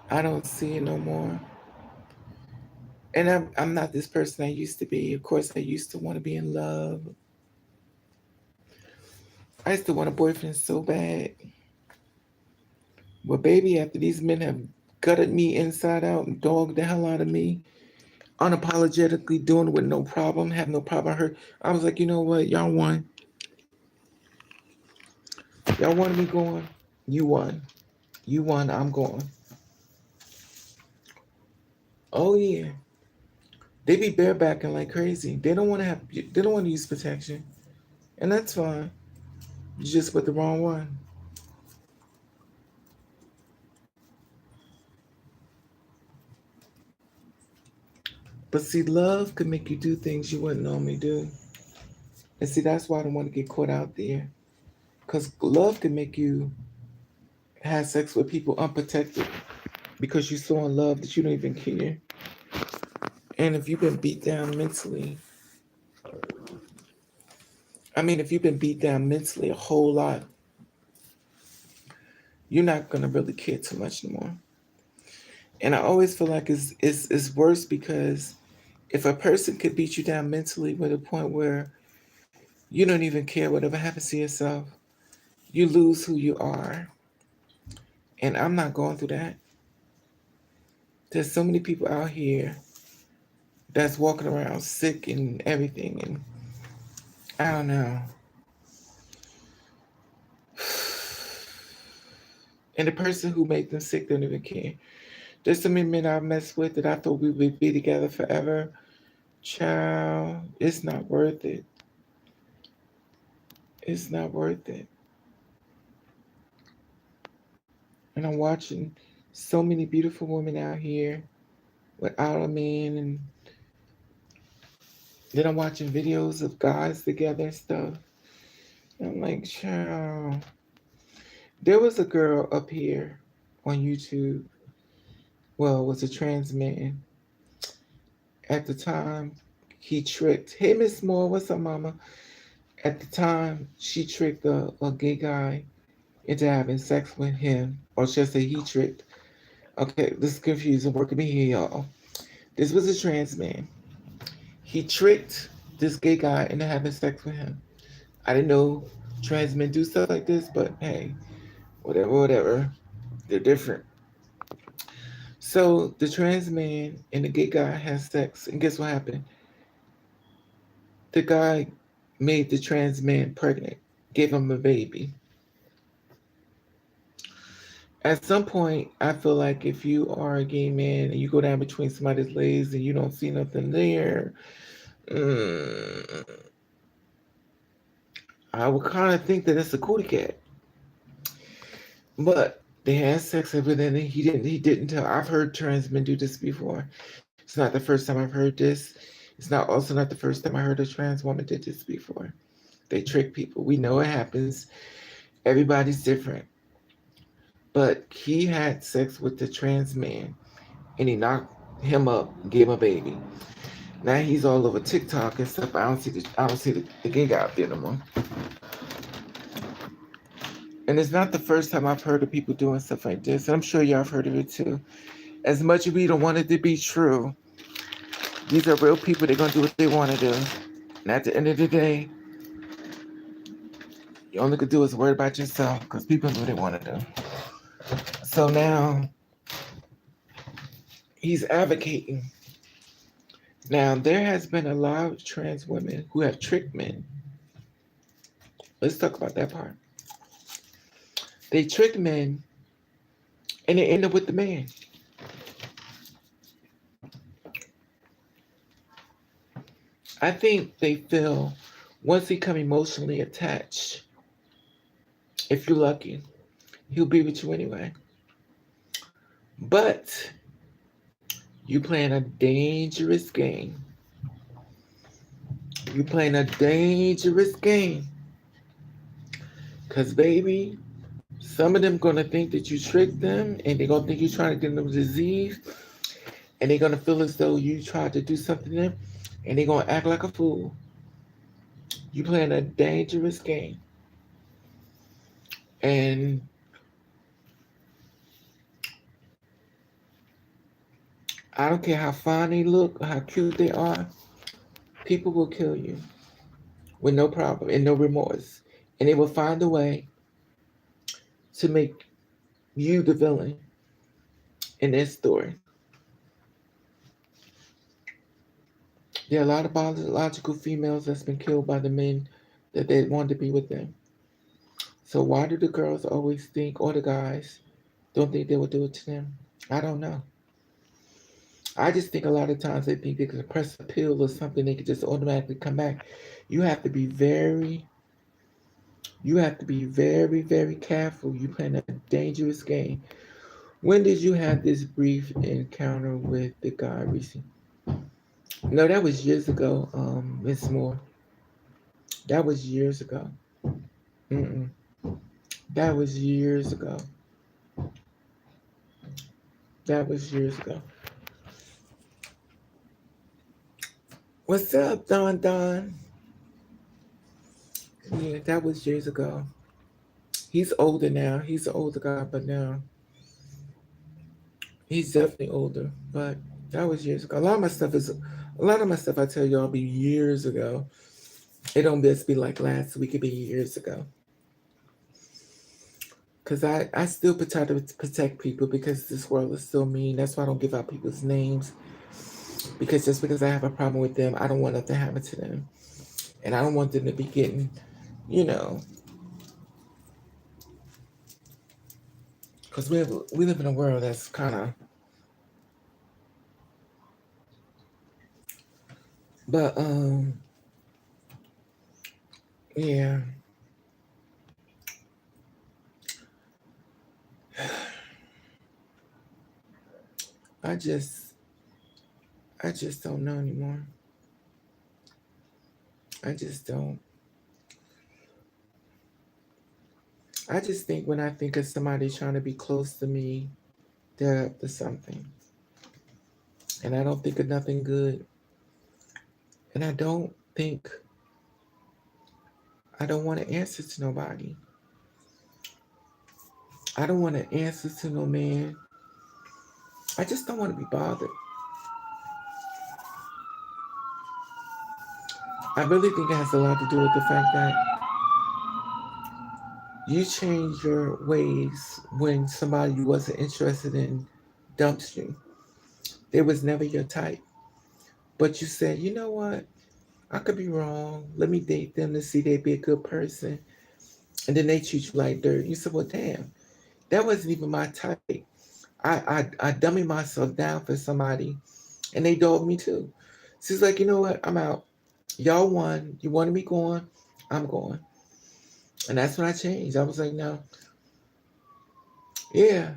S1: I don't see it no more. And I'm not this person I used to be. Of course, I used to want to be in love. I used to want a boyfriend so bad. Well, baby, after these men have gutted me inside out and dogged the hell out of me, unapologetically doing it with no problem, have no problem hurt, I was like, you know what? Y'all won. Y'all wanted me going. You won. You won. I'm going. Oh yeah. They be barebacking like crazy. They don't want to have. They don't want to use protection, and that's fine. You just with the wrong one. But see, love could make you do things you wouldn't normally do. And see, that's why I don't want to get caught out there. Because love can make you have sex with people unprotected because you're so in love that you don't even care. And if you've been beat down mentally, if you've been beat down mentally a whole lot, you're not going to really care too much anymore. And I always feel like it's worse because if a person could beat you down mentally to the point where you don't even care whatever happens to yourself, you lose who you are. And I'm not going through that. There's so many people out here that's walking around sick and everything. And I don't know. And the person who made them sick don't even care. There's so many men I've messed with that I thought we would be together forever. Child, it's not worth it. It's not worth it. And I'm watching so many beautiful women out here without a man, and then I'm watching videos of guys together and stuff. And I'm like, child. There was a girl up here on YouTube. Well, it was a trans man. At the time, he tricked. Hey, Miss Moore, what's up, mama? At the time, she tricked a gay guy into having sex with him. Or should I say he tricked. Okay, this is confusing. Work with me here, y'all. This was a trans man. He tricked this gay guy into having sex with him. I didn't know trans men do stuff like this, but hey, whatever, whatever. They're different. So the trans man and the gay guy had sex, and guess what happened? The guy made the trans man pregnant, gave him a baby. At some point, I feel like if you are a gay man and you go down between somebody's legs and you don't see nothing there, mm, I would kind of think that it's a cootie cat. But they had sex with him, and he didn't tell. I've heard trans men do this before. It's not the first time I've heard this. It's not the first time I heard a trans woman did this before. They trick people. We know it happens. Everybody's different. But he had sex with the trans man, and he knocked him up, gave him a baby. Now he's all over TikTok and stuff. I don't see the gay guy out there no more. And it's not the first time I've heard of people doing stuff like this. And I'm sure y'all have heard of it too. As much as we don't want it to be true, these are real people. They're gonna do what they want to do. And at the end of the day, you only could do is worry about yourself because people do what they want to do. So now he's advocating. Now there has been a lot of trans women who have tricked men. Let's talk about that part. They trick men and they end up with the man. I think they feel once he come emotionally attached, if you're lucky, he'll be with you anyway. But you playing a dangerous game. You playing a dangerous game. Cause baby, some of them gonna think that you tricked them, and they're gonna think you're trying to get them disease, and they're gonna feel as though you tried to do something to them, and they're gonna act like a fool. You playing a dangerous game. And I don't care how fine they look or how cute they are, people will kill you with no problem and no remorse. And they will find a way to make you the villain in their story. There are a lot of biological females that's been killed by the men that they wanted to be with them. So why do the girls always think, or the guys, don't think they will do it to them? I don't know. I just think a lot of times they think they can press a pill or something, they can just automatically come back. You have to be very, you have to be very, very careful. You're playing a dangerous game. When did you have this brief encounter with the guy recently? No, that was years ago, Miss Moore. That was years ago. Mm-mm. That was years ago. That was years ago. What's up, Don Don? Yeah, that was years ago. He's older now. He's an older guy, but now he's definitely older. But that was years ago. A lot of my stuff I tell y'all be years ago. It don't just be like last week. It be years ago. Cause I still try to protect people because this world is still mean. That's why I don't give out people's names. Because just because I have a problem with them, I don't want nothing to happen to them. And I don't want them to be getting, you know, Because we live in a world that's kind of, but yeah, I just I just don't know anymore. I just don't. I just think when I think of somebody trying to be close to me, they're up to something, and I don't think of nothing good, and I don't want to answer to nobody. I don't want to answer to no man. I just don't want to be bothered. I really think it has a lot to do with the fact that you change your ways when somebody you wasn't interested in dumps you. They was never your type. But you said, you know what? I could be wrong. Let me date them to see they be a good person. And then they treat you like dirt. You said, well, damn, that wasn't even my type. I dummy myself down for somebody and they dog me too. She's like, you know what? I'm out. Y'all won. You wanted me going. I'm going. And that's when I changed. I was like, no, yeah.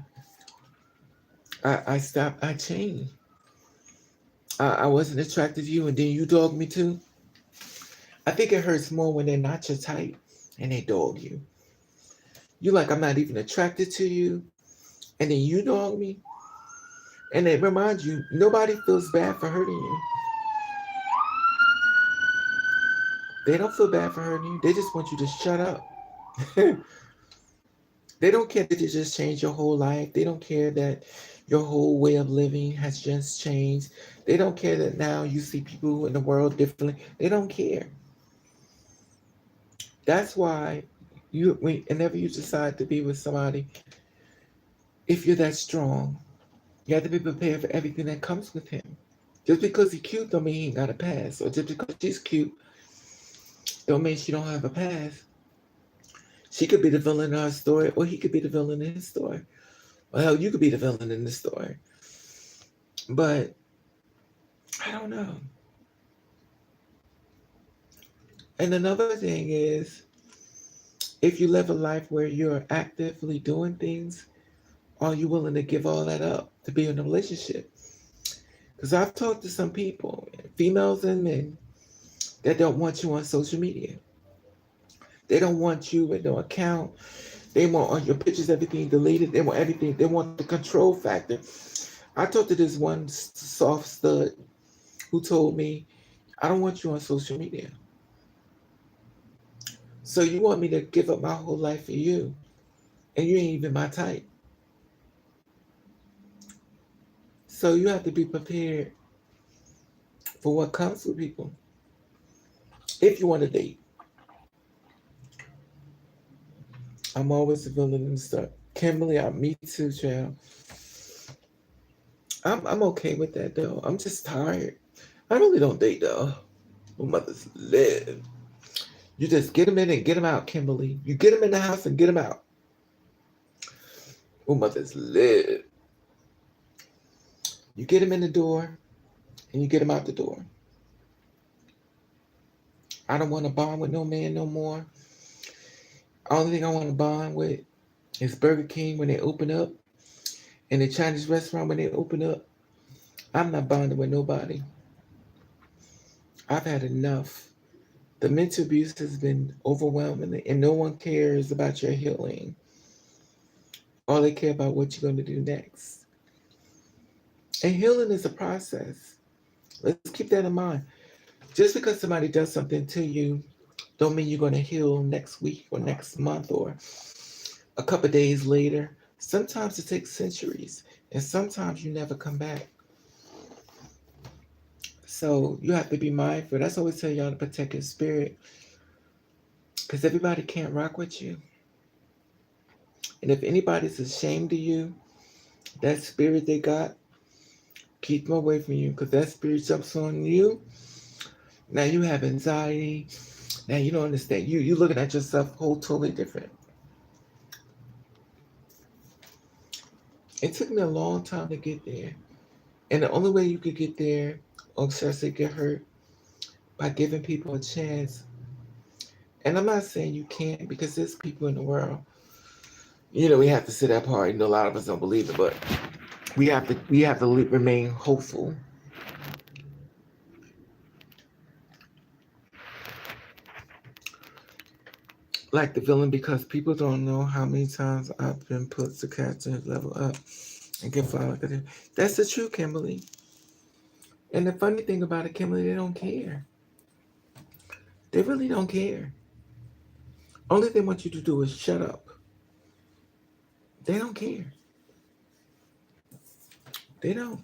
S1: I stopped. I changed. I wasn't attracted to you and then you dog me too. I think it hurts more when they're not your type and they dog you. You like, I'm not even attracted to you. And then you dog me. And it reminds you, nobody feels bad for hurting you. They don't feel bad for hurting you. They just want you to shut up. They don't care that you just changed your whole life. They don't care that your whole way of living has just changed. They don't care that now you see people in the world differently. They don't care. That's why whenever you decide to be with somebody, if you're that strong, you have to be prepared for everything that comes with him. Just because he's cute don't mean he ain't got a past. Or just because she's cute don't mean she don't have a past. She could be the villain in her story, or he could be the villain in his story. Or hell, you could be the villain in the story. But I don't know. And another thing is, if you live a life where you're actively doing things, are you willing to give all that up to be in a relationship? Because I've talked to some people, females and men, that don't want you on social media. They don't want you with no account. They want all your pictures, everything deleted. They want everything. They want the control factor. I talked to this one soft stud who told me, I don't want you on social media. So you want me to give up my whole life for you, and you ain't even my type. So you have to be prepared for what comes with people if you want to date. I'm always a villain and stuff. Kimberly, me too, child. I'm okay with that though. I'm just tired. I really don't date though. My mothers live. You just get them in and get them out, Kimberly. You get them in the house and get them out. Oh, mothers live. You get them in the door and you get them out the door. I don't want to bond with no man no more. Only thing I want to bond with is Burger King when they open up and the Chinese restaurant when they open up. I'm not bonding with nobody. I've had enough. The mental abuse has been overwhelming and no one cares about your healing. All they care about what you're going to do next. And healing is a process. Let's keep that in mind. Just because somebody does something to you, don't mean you're going to heal next week or next month or a couple days later. Sometimes it takes centuries, and sometimes you never come back. So you have to be mindful. That's always tell y'all to protect your spirit, because everybody can't rock with you. And if anybody's ashamed of you, that spirit they got, keep them away from you, because that spirit jumps on you. Now you have anxiety. Now you don't understand. You looking at yourself whole totally different. It took me a long time to get there. And the only way you could get there, or especially get hurt, by giving people a chance. And I'm not saying you can't, because there's people in the world. We have to sit that part. A lot of us don't believe it, but we have to remain hopeful. Like the villain, because people don't know how many times I've been put to catch and level up and get fly like that. That's the truth, Kimberly. And the funny thing about it, Kimberly, they don't care. They really don't care. Only they want you to do is shut up. They don't care. They don't.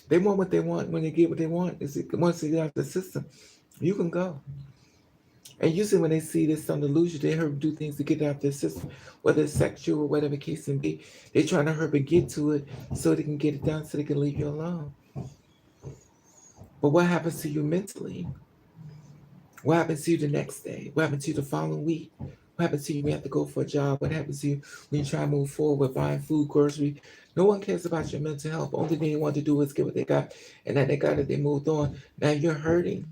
S1: They want what they want. When they get what they want, once they get out the system, you can go. And usually when they see this on the illusion, they hurt do things to get out their system, whether it's sexual or whatever case may be. They're trying to hurt and get to it so they can get it done so they can leave you alone. But what happens to you mentally? What happens to you the next day? What happens to you the following week? What happens to you when you have to go for a job? What happens to you when you try to move forward with buying food, grocery? No one cares about your mental health. Only thing they want to do is get what they got. And that they got it, they moved on. Now you're hurting.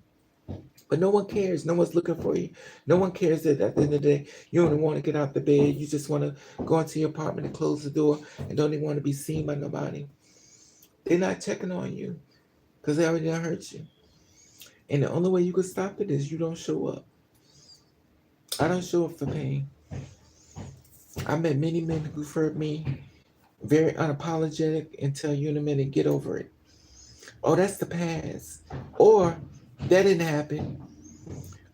S1: But no one cares. No one's looking for you. No one cares that at the end of the day, you don't want to get out the bed. You just want to go into your apartment and close the door and don't even want to be seen by nobody. They're not checking on you because they already done hurt you. And the only way you can stop it is you don't show up. I don't show up for pain. I met many men who've hurt me, very unapologetic, and tell you in a minute, get over it. Oh, that's the past. Or that didn't happen.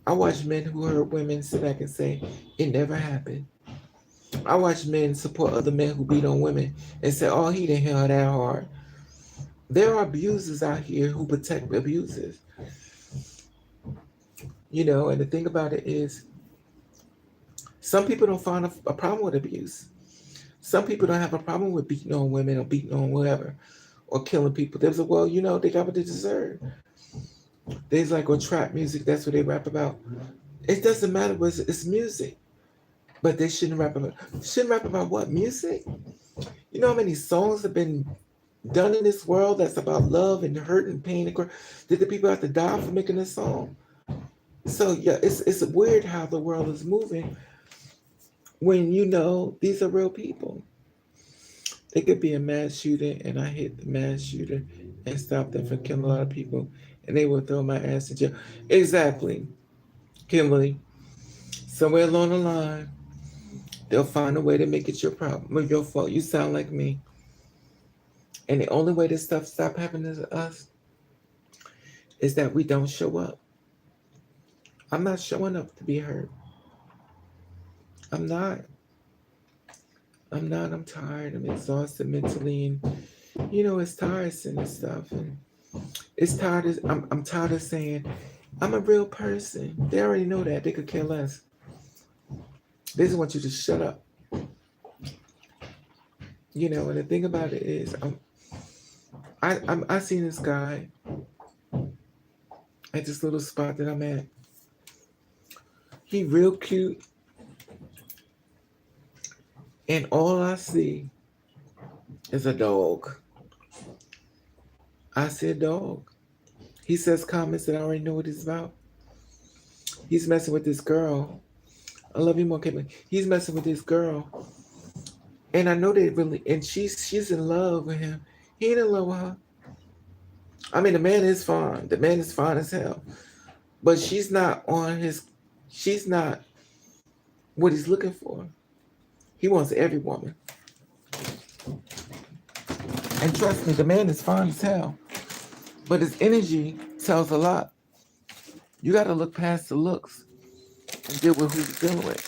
S1: I watch men who hurt women sit back and say, it never happened. I watch men support other men who beat on women and say, oh, he didn't hit her that hard. There are abusers out here who protect abusers. And the thing about it is, some people don't find a problem with abuse. Some people don't have a problem with beating on women or beating on whoever or killing people. There's they got what they deserve. There's like on trap music, that's what they rap about. It doesn't matter what it's music. But they shouldn't rap about what? Music? You know how many songs have been done in this world that's about love and hurt and pain and did the people have to die for making this song? So yeah, it's weird how the world is moving when these are real people. It could be a mass shooter and I hit the mass shooter and stop them from killing a lot of people and they will throw my ass in jail. Exactly. Kimberly, somewhere along the line, they'll find a way to make it your problem or your fault. You sound like me. And the only way this stuff stop happening to us is that we don't show up. I'm not showing up to be hurt. I'm not. I'm tired. I'm exhausted mentally, and it's tiresome and stuff. And it's tired. I'm tired of saying I'm a real person. They already know that. They could care less. They just want you to shut up. And the thing about it is, I seen this guy at this little spot that I'm at. He real cute. And all I see is a dog. I see a dog. He says comments that I already know what he's about. He's messing with this girl. I love you more, Caitlin. He's messing with this girl. And I know they really, and she's in love with him. He ain't in love with her. I mean, the man is fine. The man is fine as hell. But she's not what he's looking for. He wants every woman. And trust me, the man is fine as hell. But his energy tells a lot. You got to look past the looks and deal with who you're dealing with.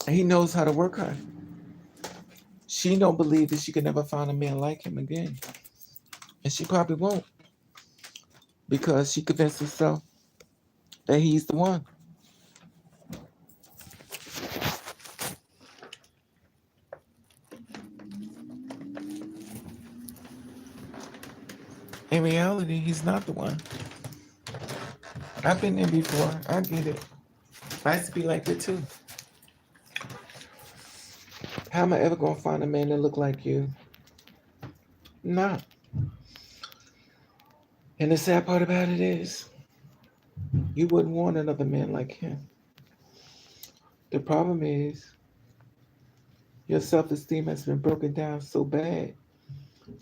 S1: And he knows how to work her. She don't believe that she can never find a man like him again. And she probably won't. Because she convinced herself that he's the one. In reality, he's not the one. I've been there before. I get it. I used to be like that too. How am I ever gonna find a man that look like you? Nah. And the sad part about it is, you wouldn't want another man like him. The problem is, your self-esteem has been broken down so bad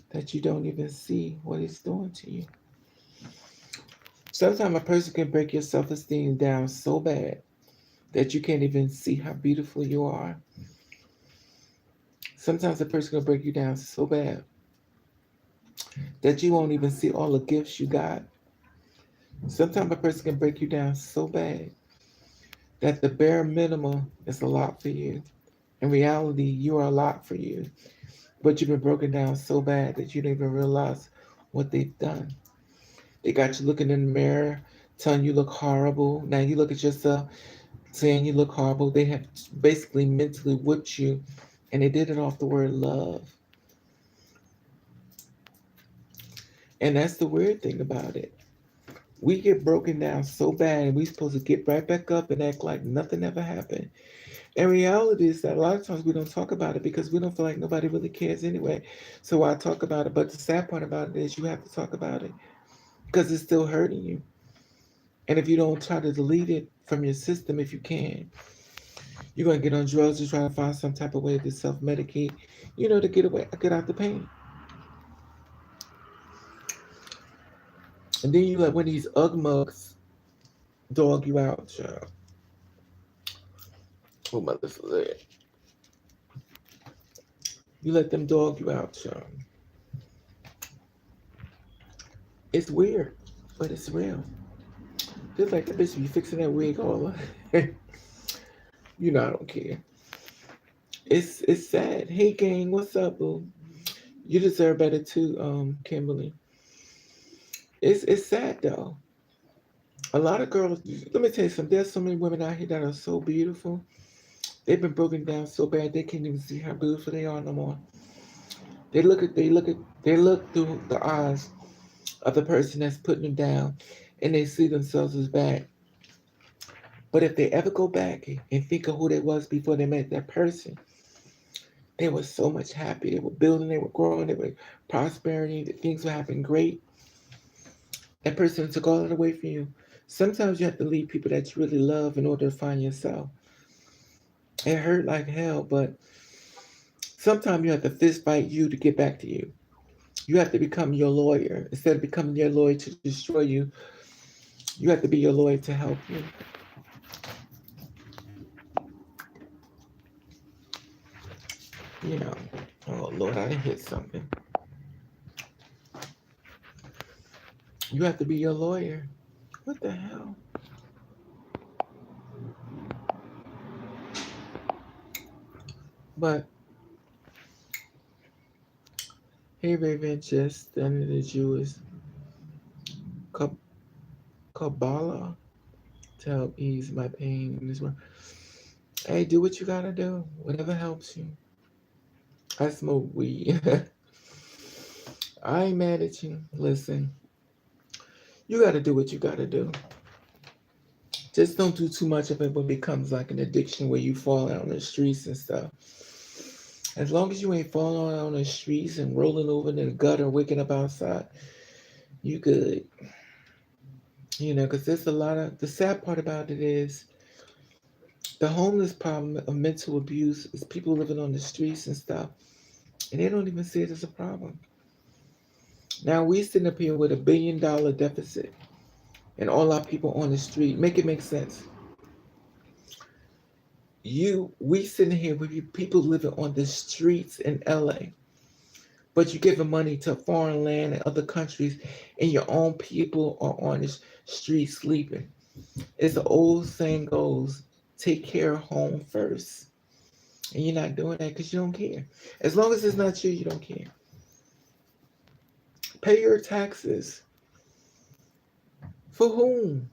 S1: that you don't even see what he's doing to you. Sometimes a person can break your self-esteem down so bad that you can't even see how beautiful you are. Sometimes a person can break you down so bad that you won't even see all the gifts you got. Sometimes a person can break you down so bad that the bare minimum is a lot for you. In reality, you are a lot for you, but you've been broken down so bad that you don't even realize what they've done. They got you looking in the mirror, telling you look horrible. Now you look at yourself, saying you look horrible. They have basically mentally whipped you, and they did it off the word love. And that's the weird thing about it. We get broken down so bad, and we supposed to get right back up and act like nothing ever happened. And reality is that a lot of times we don't talk about it because we don't feel like nobody really cares anyway. So I talk about it. But the sad part about it is you have to talk about it because it's still hurting you. And if you don't try to delete it from your system, if you can, you're gonna get on drugs to try to find some type of way to self-medicate, to get out the pain. And then you let one of these ugg mugs dog you out, child. Oh, mother said. You let them dog you out, child. It's weird, but it's real. Just like the bitch be fixing that wig all up. I don't care. It's sad. Hey gang, what's up, boo? You deserve better too, Kimberly. It's sad though. A lot of girls. Let me tell you something. There's so many women out here that are so beautiful. They've been broken down so bad they can't even see how beautiful they are no more. They look through the eyes of the person that's putting them down, and they see themselves as bad. But if they ever go back and think of who they was before they met that person, they were so much happy. They were building, they were growing, they were prosperity, things were happening great. That person took all that away from you. Sometimes you have to leave people that you really love in order to find yourself. It hurt like hell, but sometimes you have to fist fight you to get back to you. You have to become your lawyer. Instead of becoming your lawyer to destroy you, you have to be your lawyer to help you. You know, oh Lord, I didn't hit something. You have to be your lawyer. What the hell? But hey, Raven, just under the Jewish Kabbalah to help ease my pain in this world. Hey, do what you gotta do. Whatever helps you. I smoke weed. I ain't mad at you. Listen, you gotta do what you gotta do. Just don't do too much of it when it becomes like an addiction where you fall out on the streets and stuff. As long as you ain't falling out on the streets and rolling over in the gutter, waking up outside, you good. Because there's a lot of the sad part about it is the homeless problem of mental abuse is people living on the streets and stuff, and they don't even see it as a problem. Now we sitting up here with $1 billion deficit, and all our people on the street. Make it make sense. We sitting here with people living on the streets in LA, but you're giving money to foreign land and other countries, and your own people are on the street sleeping. It's the old saying goes, take care of home first. And you're not doing that because you don't care. As long as it's not you, you don't care. Pay your taxes. For whom?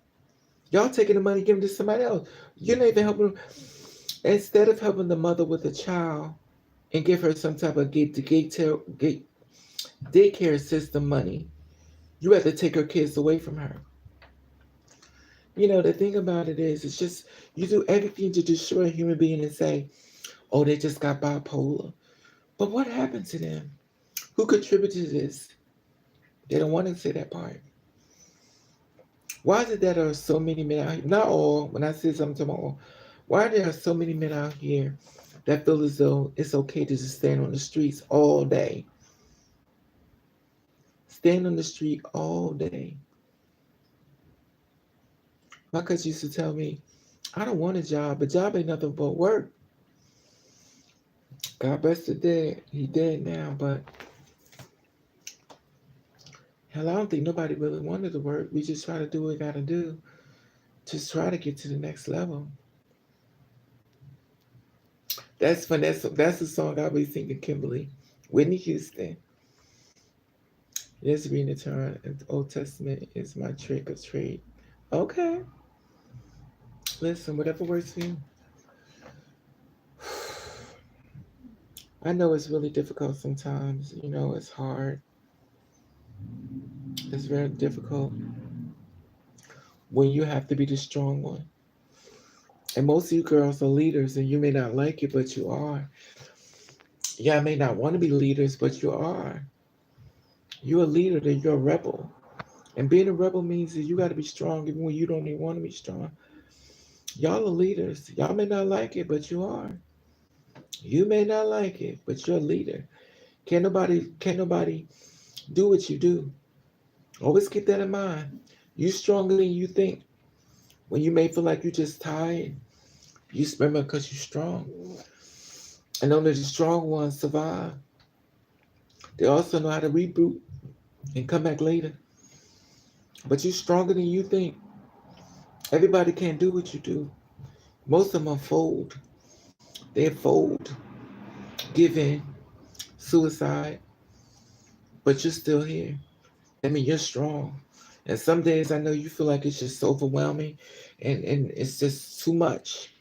S1: Y'all taking the money, giving it to somebody else. You're not even helping them. Instead of helping the mother with a child and give her some type of daycare system money, you have to take her kids away from her. The thing about it is, it's just you do everything to destroy a human being and say, Oh, they just got bipolar. But what happened to them? Who contributed to this? They don't want to say that part. Why is it that there are so many men out here? Not all. When I say something to my all, why are there so many men out here that feel as though it's okay to just stand on the streets all day? Stand on the street all day. My cousin used to tell me, I don't want a job. A job ain't nothing but work. God bless the dead. He dead now, but hell, I don't think nobody really wanted to work. We just try to do what we gotta do. Just try to get to the next level. That's fun. That's the song I'll be singing, Kimberly. Whitney Houston. Yes, reading the Torah and the Old Testament is my trick or trade. Okay. Listen, whatever works for you. I know it's really difficult sometimes. You know, it's hard. It's very difficult when you have to be the strong one. And most of you girls are leaders, and you may not like it, but you are. Yeah, I may not want to be leaders, but you are. You're a leader, then you're a rebel. And being a rebel means that you got to be strong even when you don't even want to be strong. Y'all are leaders. Y'all may not like it, but you are. You may not like it, but you're a leader. Can't nobody do what you do. Always keep that in mind. You stronger than you think. When you may feel like you're just tired, you remember because you're strong. And only the strong ones survive. They also know how to reboot and come back later. But you're stronger than you think. Everybody can't do what you do. Most of them fold. They fold, give in, suicide, but you're still here. I mean, you're strong. And some days I know you feel like it's just overwhelming and it's just too much.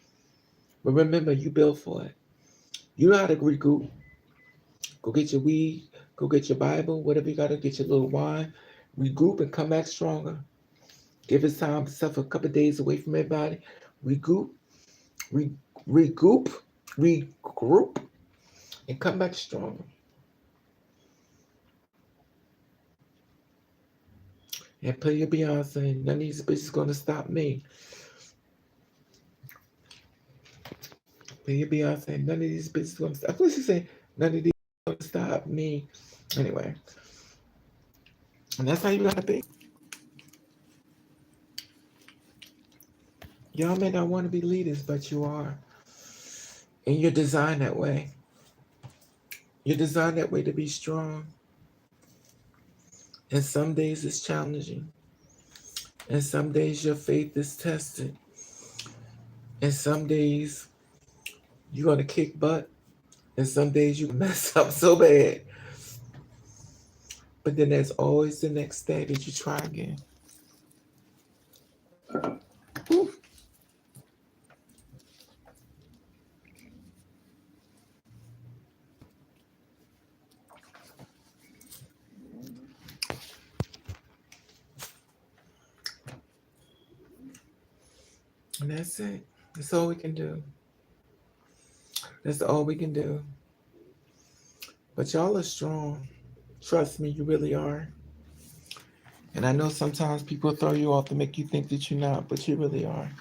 S1: But remember, you built for it. You know how to regroup. Go get your weed, go get your Bible, whatever you got to get your little wine. Regroup and come back stronger. Give yourself a couple of days away from everybody. Regroup, re, regroup, regroup, and come back stronger. And play your Beyonce. None of these bitches gonna stop me. Play your Beyonce. None of these bitches gonna stop. What's she say? None of these gonna stop me. Anyway, and that's how you gotta be. Y'all may not want to be leaders, but you are. And you're designed that way. You're designed that way to be strong. And some days it's challenging. And some days your faith is tested. And some days you're gonna kick butt. And some days you mess up so bad. But then there's always the next day that you try again. Whew. And that's it. That's all we can do. That's all we can do. But y'all are strong. Trust me, you really are. And I know sometimes people throw you off to make you think that you're not, but you really are.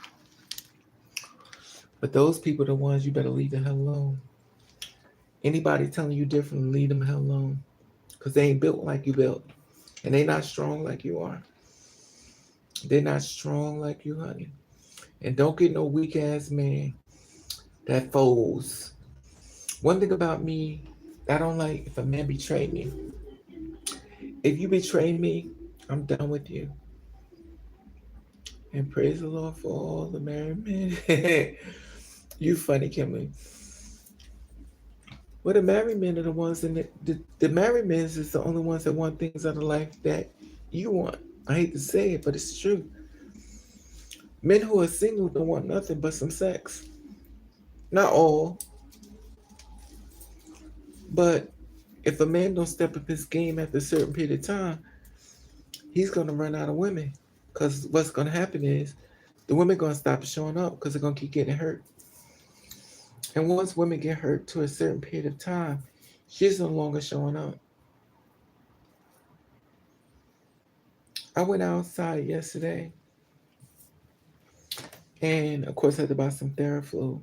S1: But those people are the ones you better leave the hell alone. Anybody telling you different, leave them hell alone. Because they ain't built like you built. And they not strong like you are. They're not strong like you, honey. And don't get no weak ass man that folds. One thing about me, I don't like if a man betray me. If you betray me, I'm done with you. And praise the Lord for all the married men. You funny, Kimberly. Well, the married men are the ones in the married men is the only ones that want things out of life that you want. I hate to say it, but it's true. Men who are single don't want nothing but some sex. Not all, but if a man don't step up his game after a certain period of time, he's gonna run out of women. Cause what's gonna happen is the women gonna stop showing up because they're gonna keep getting hurt. And once women get hurt to a certain period of time, she's no longer showing up. I went outside yesterday, and of course I had to buy some Theraflu,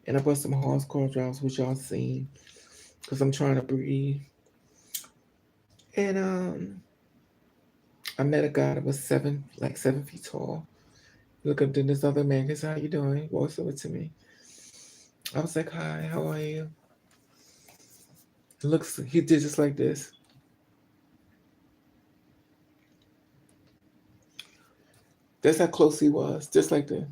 S1: and I bought some hardcore drops, which y'all seen, because I'm trying to breathe. And I met a guy that was 7 feet tall. Look up to this other man, he said, "How you doing?" He walks over to me. I was like, "Hi, how are you?" He did just like this. That's how close he was, just like that.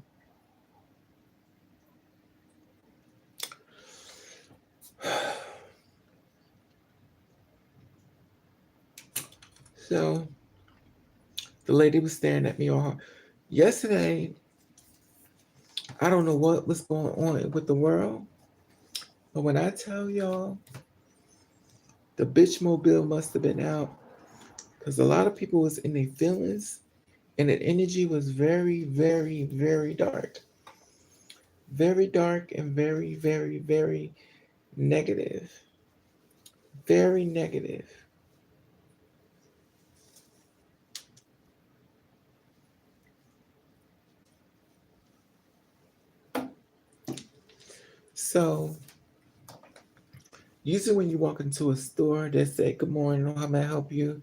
S1: So the lady was staring at me all hard. Yesterday, I don't know what was going on with the world, but when I tell y'all, the bitch mobile must have been out because a lot of people was in their feelings and the energy was very, very, very dark. Very dark and very, very, very negative. Very negative. So usually when you walk into a store, they say, "Good morning, how may I help you?"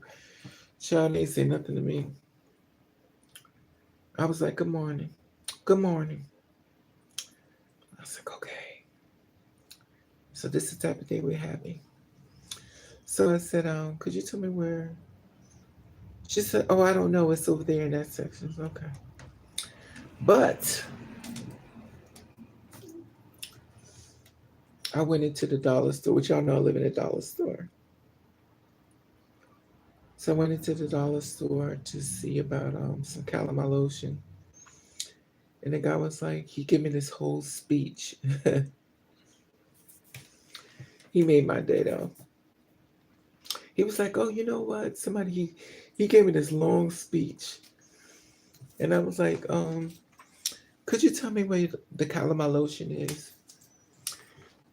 S1: Child ain't say nothing to me. I was like, "Good morning. Good morning." I was like, "Okay. So this is the type of day we're having." So I said, "Could you tell me where?" She said, "Oh, I don't know. It's over there in that section." Okay. But I went into the dollar store, which y'all know I live in a dollar store. So I went into the dollar store to see about some calamine lotion. And the guy was like, he gave me this whole speech. He made my day though. He was like, "Oh, you know what? He gave me this long speech." And I was like, "Could you tell me where the calamine lotion is?"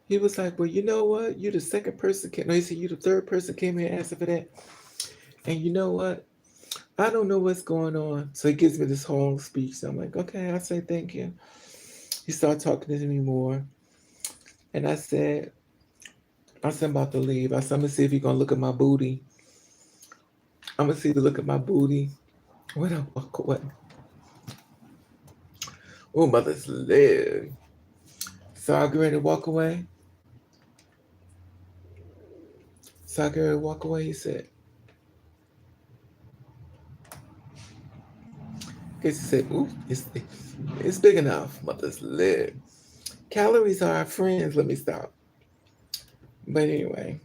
S1: He was like, "Well, you know what? You the second person came. No, he said you the third person came here asking for that. And you know what? I don't know what's going on." So he gives me this whole speech. So I'm like, "Okay." I say, "Thank you." He started talking to me more. And I said, "I'm about to leave." I said, "I'm gonna see if you're gonna look at my booty. I'm gonna see if you look at my booty." What up? What? Oh, mother's live. So I get ready to walk away. So I get ready to walk away. He said, guess he said, "Ooh, it's big enough. Mother's live. Calories are our friends." Let me stop. But anyway,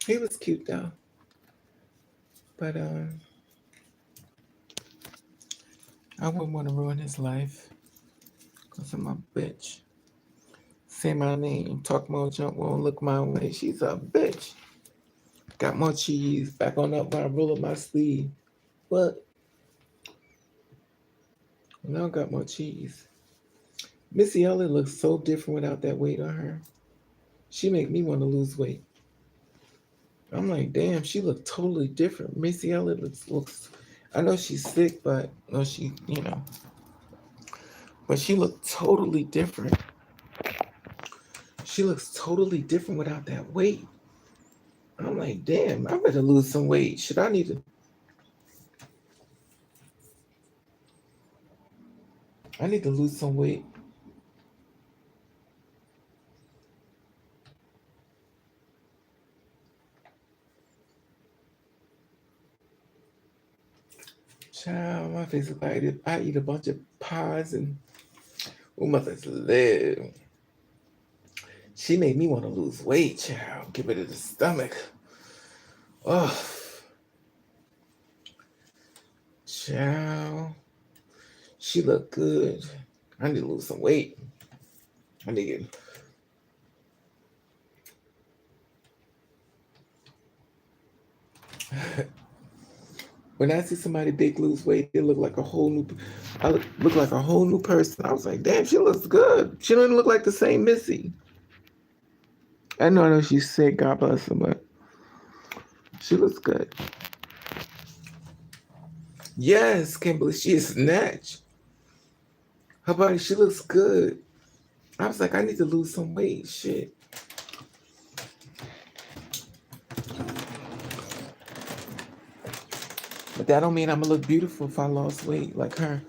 S1: he was cute though. But I wouldn't want to ruin his life because I'm a bitch. Say my name, talk more junk, won't look my way. She's a bitch. Got more cheese, back on up by a roll up my sleeve. But now I got more cheese. Missy Elliott looks so different without that weight on her. She make me want to lose weight. I'm like, damn, she looked totally different. Missy Elliott looks. I know she's sick, but no, but she looked totally different. She looks totally different without that weight. I'm like, damn, I better lose some weight. Should I need to? I need to lose some weight. Child, my face is like I eat a bunch of pies and oh, mother's live. She made me want to lose weight, child. Get rid of the stomach. Oh, child. She looked good. I need to lose some weight. I need to get. When I see somebody big lose weight, they look like a whole new. I look like a whole new person. I was like, damn, she looks good. She don't look like the same Missy. I know she's sick. God bless her, but she looks good. Yes, Kimberly, she is snatched. Her body, she looks good. I was like, I need to lose some weight. Shit. But that don't mean I'm gonna look beautiful if I lost weight like her.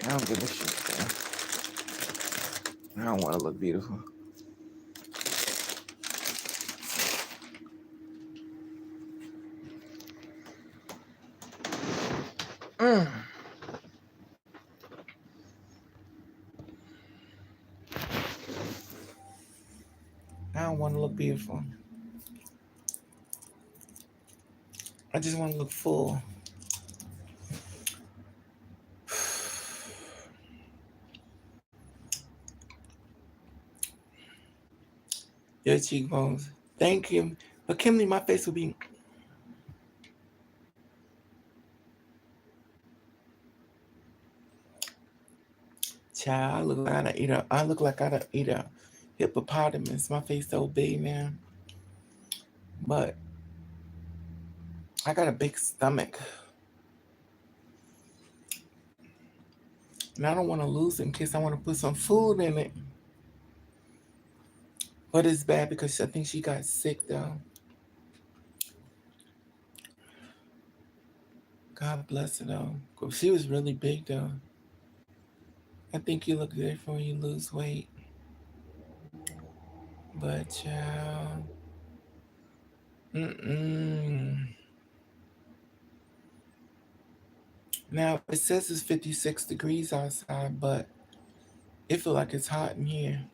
S1: I don't give a shit. Man. I don't want to look beautiful. Mm. I don't want to look beautiful. I just want to look full. Your cheekbones. Thank you. But Kimberly, my face will be. Child, I look like I eat a hippopotamus. My face so big now. But I got a big stomach. And I don't want to lose it in case I want to put some food in it. But it's bad because I think she got sick though. God bless her though. 'Cause she was really big though. I think you look good for when you lose weight. But child. Mm-mm. Now it says it's 56 degrees outside, but it feel like it's hot in here.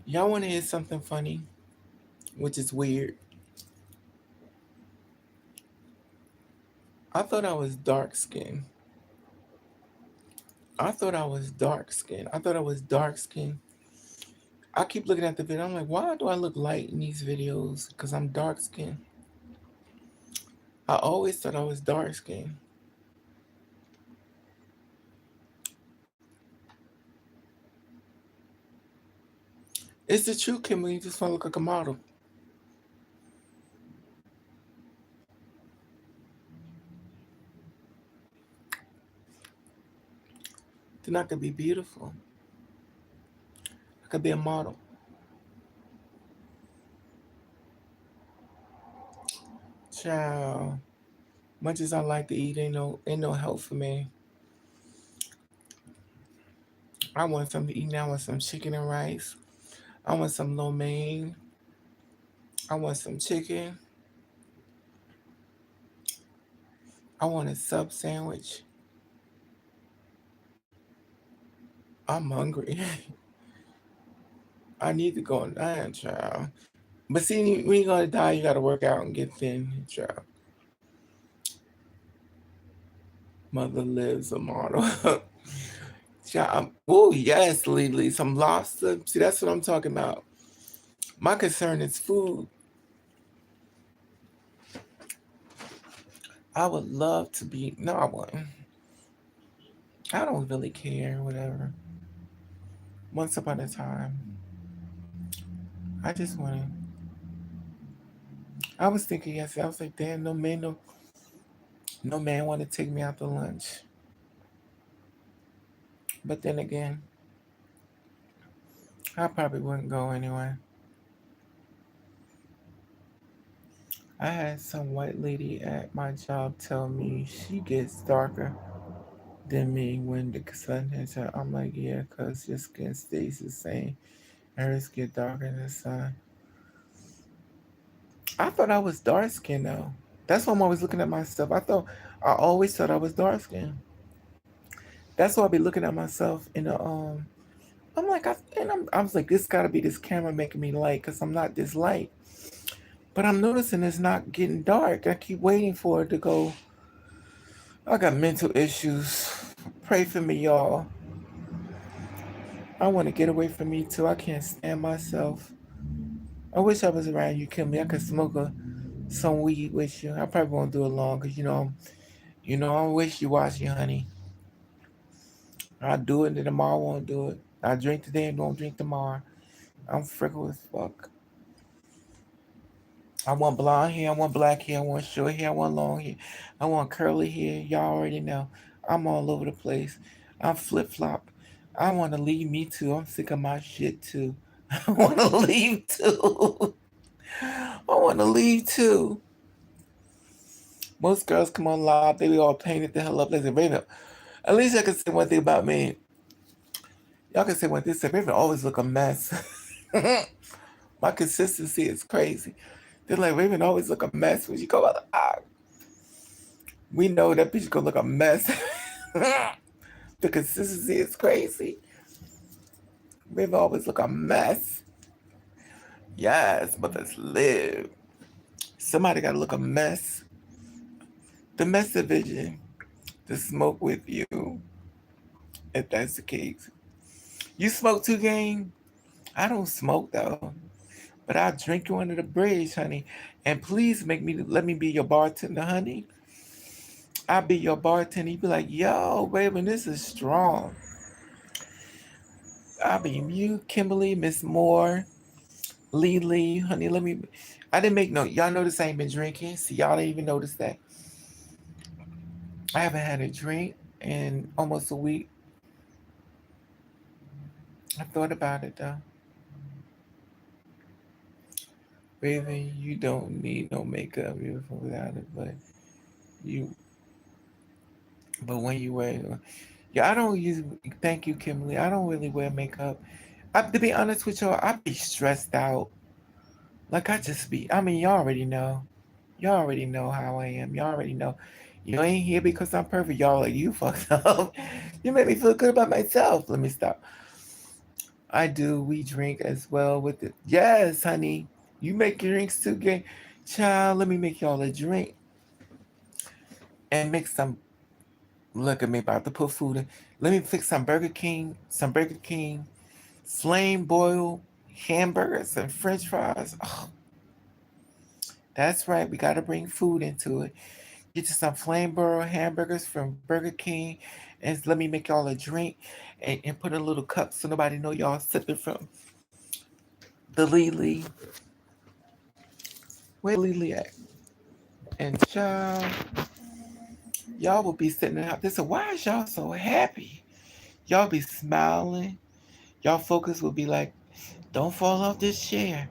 S1: Y'all want to hear something funny, which is weird. I thought I was dark skinned. I thought I was dark skinned. I thought I was dark skinned. I keep looking at the video. I'm like, why do I look light in these videos? Because I'm dark skinned. I always thought I was dark skinned. It's the truth, Kimberly. You just want to look like a model. Then I could be beautiful. I could be a model. Child. Much as I like to eat, ain't no help for me. I want something to eat now. I want some chicken and rice. I want some lo mein. I want some chicken. I want a sub sandwich. I'm hungry. I need to go on diet, child. But see, when you gonna die, you gotta work out and get thin, child. Mother lives a model. Child, oh yes, Lily, some lobster. See, that's what I'm talking about. My concern is food. I would love to be. No, I wouldn't. I don't really care. Whatever. Once upon a time, I just want to. I was thinking yesterday. I was like, damn, no man want to take me out to lunch. But then again, I probably wouldn't go anyway. I had some white lady at my job tell me she gets darker than me when the sun hits her. I'm like, yeah, because your skin stays the same. Hers get darker in the sun. I thought I was dark skinned though. That's why I'm always looking at myself. I always thought I was dark skinned. That's why I be looking at myself in the I'm like I was like, this gotta be this camera making me light because I'm not this light. But I'm noticing it's not getting dark. I keep waiting for it to go. I got mental issues. Pray for me, y'all. I want to get away from me too. I can't stand myself. I wish I was around you, Kimberly. I could smoke some weed with you. I probably won't do it long because I'm wishy-washy, honey. I'll do it and then tomorrow I won't do it. I drink today and don't drink tomorrow. I'm frickle as fuck. I want blonde hair, I want black hair, I want short hair, I want long hair, I want curly hair. Y'all already know. I'm all over the place. I'm flip flop. I want to leave me too. I'm sick of my shit too. I want to leave too. I want to leave too. Most girls come on live, they be all painted the hell up. Like Raven. At least I can say one thing about me. Y'all can say one thing. Raven always look a mess. My consistency is crazy. They're like, Raven always look a mess when you go out the eye. We know that bitch gonna look a mess. The consistency is crazy. Raven always look a mess. Yes, but let's live. Somebody gotta look a mess. The mess division. To smoke with you. If that's the case. You smoke too, gang? I don't smoke though. But I'll drink you under the bridge, honey. And please let me be your bartender, honey. I'll be your bartender. You be like, yo, baby, this is strong. I'll be you, Kimberly, Miss Moore, Lee, honey. I didn't make no. Y'all notice I ain't been drinking. See, y'all didn't even notice that. I haven't had a drink in almost a week. I thought about it though. Baby, you don't need no makeup beautiful without it, you, but when you wear, yeah, I don't use. Thank you, Kimberly. I don't really wear makeup. To be honest with y'all, I be stressed out. Like I just be. I mean, y'all already know. Y'all already know how I am. Y'all already know. You ain't here because I'm perfect. Y'all like you fucked up. You make me feel good about myself. Let me stop. I do. We drink as well with it. Yes, honey. You make your drinks too, gang. Child, let me make y'all a drink and make some. Look at me about to put food in. Let me fix some Burger King flame boiled hamburgers and French fries. Oh, that's right. We gotta bring food into it. Get you some flame broiled hamburgers from Burger King, and let me make y'all a drink, and put a little cup so nobody know y'all sipping from the Lily. Where Lily at? And child, y'all will be sitting there. They said, "Why is y'all so happy?" Y'all be smiling. Y'all focus will be like, "Don't fall off this chair."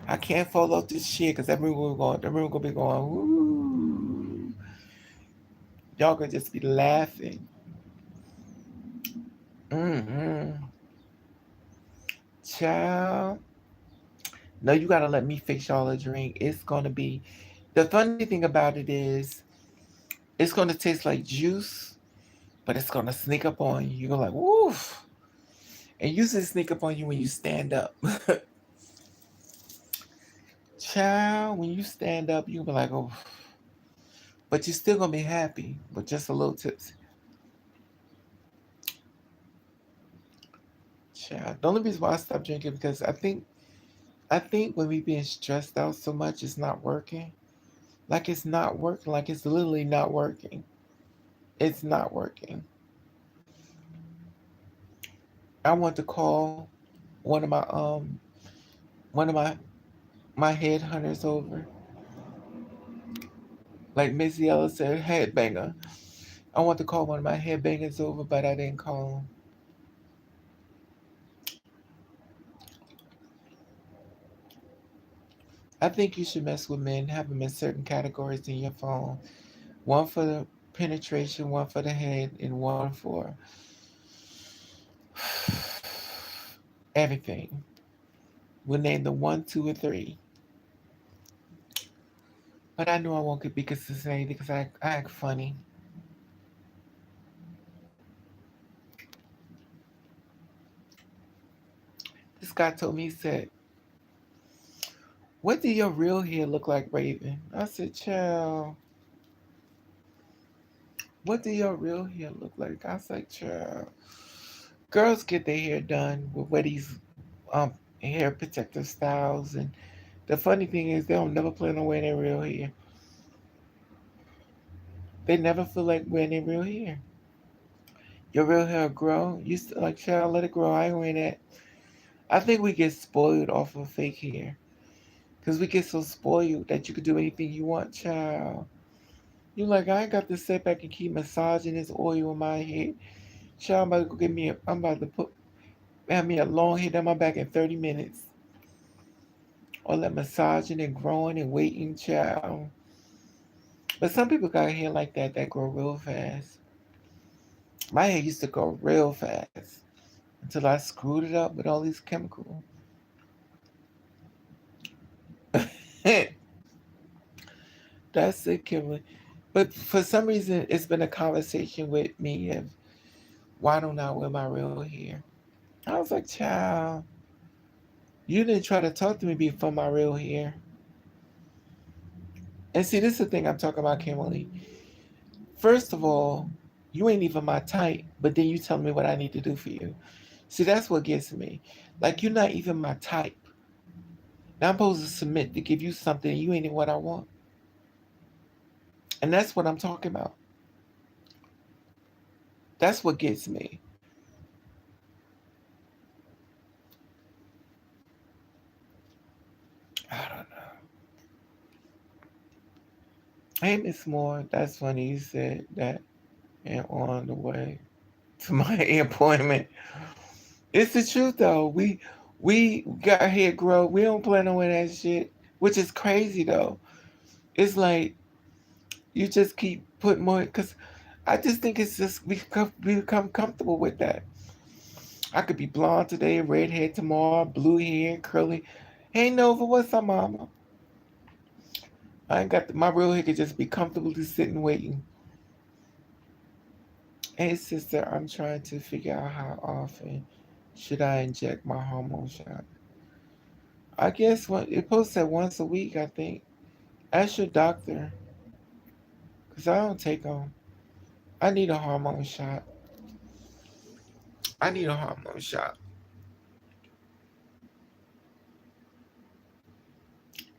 S1: I can't fall off this chair because that room will going. The room gonna be going. Woo! Y'all gonna just be laughing. Mm-hmm. Child. No, you gotta let me fix y'all a drink. It's gonna be. The funny thing about it is, it's gonna taste like juice, but it's gonna sneak up on you. You're like, woof. And usually sneak up on you when you stand up. Child, when you stand up, you'll be like, oh. But you're still gonna be happy, but just a little tipsy. Child. The only reason why I stopped drinking because I think when we being stressed out so much, it's not working. Like it's not working. Like it's literally not working. It's not working. I want to call one of my head hunters over. Like Missy Ellis said, headbanger. I want to call one of my headbangers over, but I didn't call him. I think you should mess with men, have them in certain categories in your phone. One for the penetration, one for the head, and one for everything. We'll name the one, two, or three. But I know I won't be consistent because I act funny. This guy told me, he said, what do your real hair look like, Raven? I said, child, what do your real hair look like? I said, child. Girls get their hair done with these um hair protective styles, and the funny thing is they don't never plan on wearing their real hair. They never feel like wearing their real hair. Your real hair grow. You still like, child, let it grow. I ain't wearing that. I think we get spoiled off of fake hair. Because we get so spoiled that you could do anything you want, child. You like, I ain't got to sit back and keep massaging this oil in my head. Child, I'm about to go get me I'm about to have me a long head down my back in 30 minutes. All that massaging and growing and waiting, child. But some people got hair like that grow real fast. My hair used to grow real fast until I screwed it up with all these chemicals. That's it, Kimberly. But for some reason, it's been a conversation with me of why don't I wear my real hair? I was like, child, you didn't try to talk to me before my real hair. And see, this is the thing I'm talking about, Kimberly. First of all, you ain't even my type, but then you tell me what I need to do for you. See, that's what gets me. Like, you're not even my type. Now I'm supposed to submit to give you something and you ain't even what I want. And that's what I'm talking about. That's what gets me. I don't know. Hey, Miss Moore, that's funny you said that and on the way to my appointment. It's the truth though. We got hair grow. We don't plan on wearing that shit, which is crazy though. It's like you just keep putting more because I just think it's just we become comfortable with that. I could be blonde today, red hair tomorrow, blue hair, curly. Hey Nova, what's up, mama? I ain't got my real hair could just be comfortably sitting waiting. Hey sister, I'm trying to figure out how often should I inject my hormone shot. I guess it posted once a week. I think ask your doctor because I don't take them. I need a hormone shot. I need a hormone shot.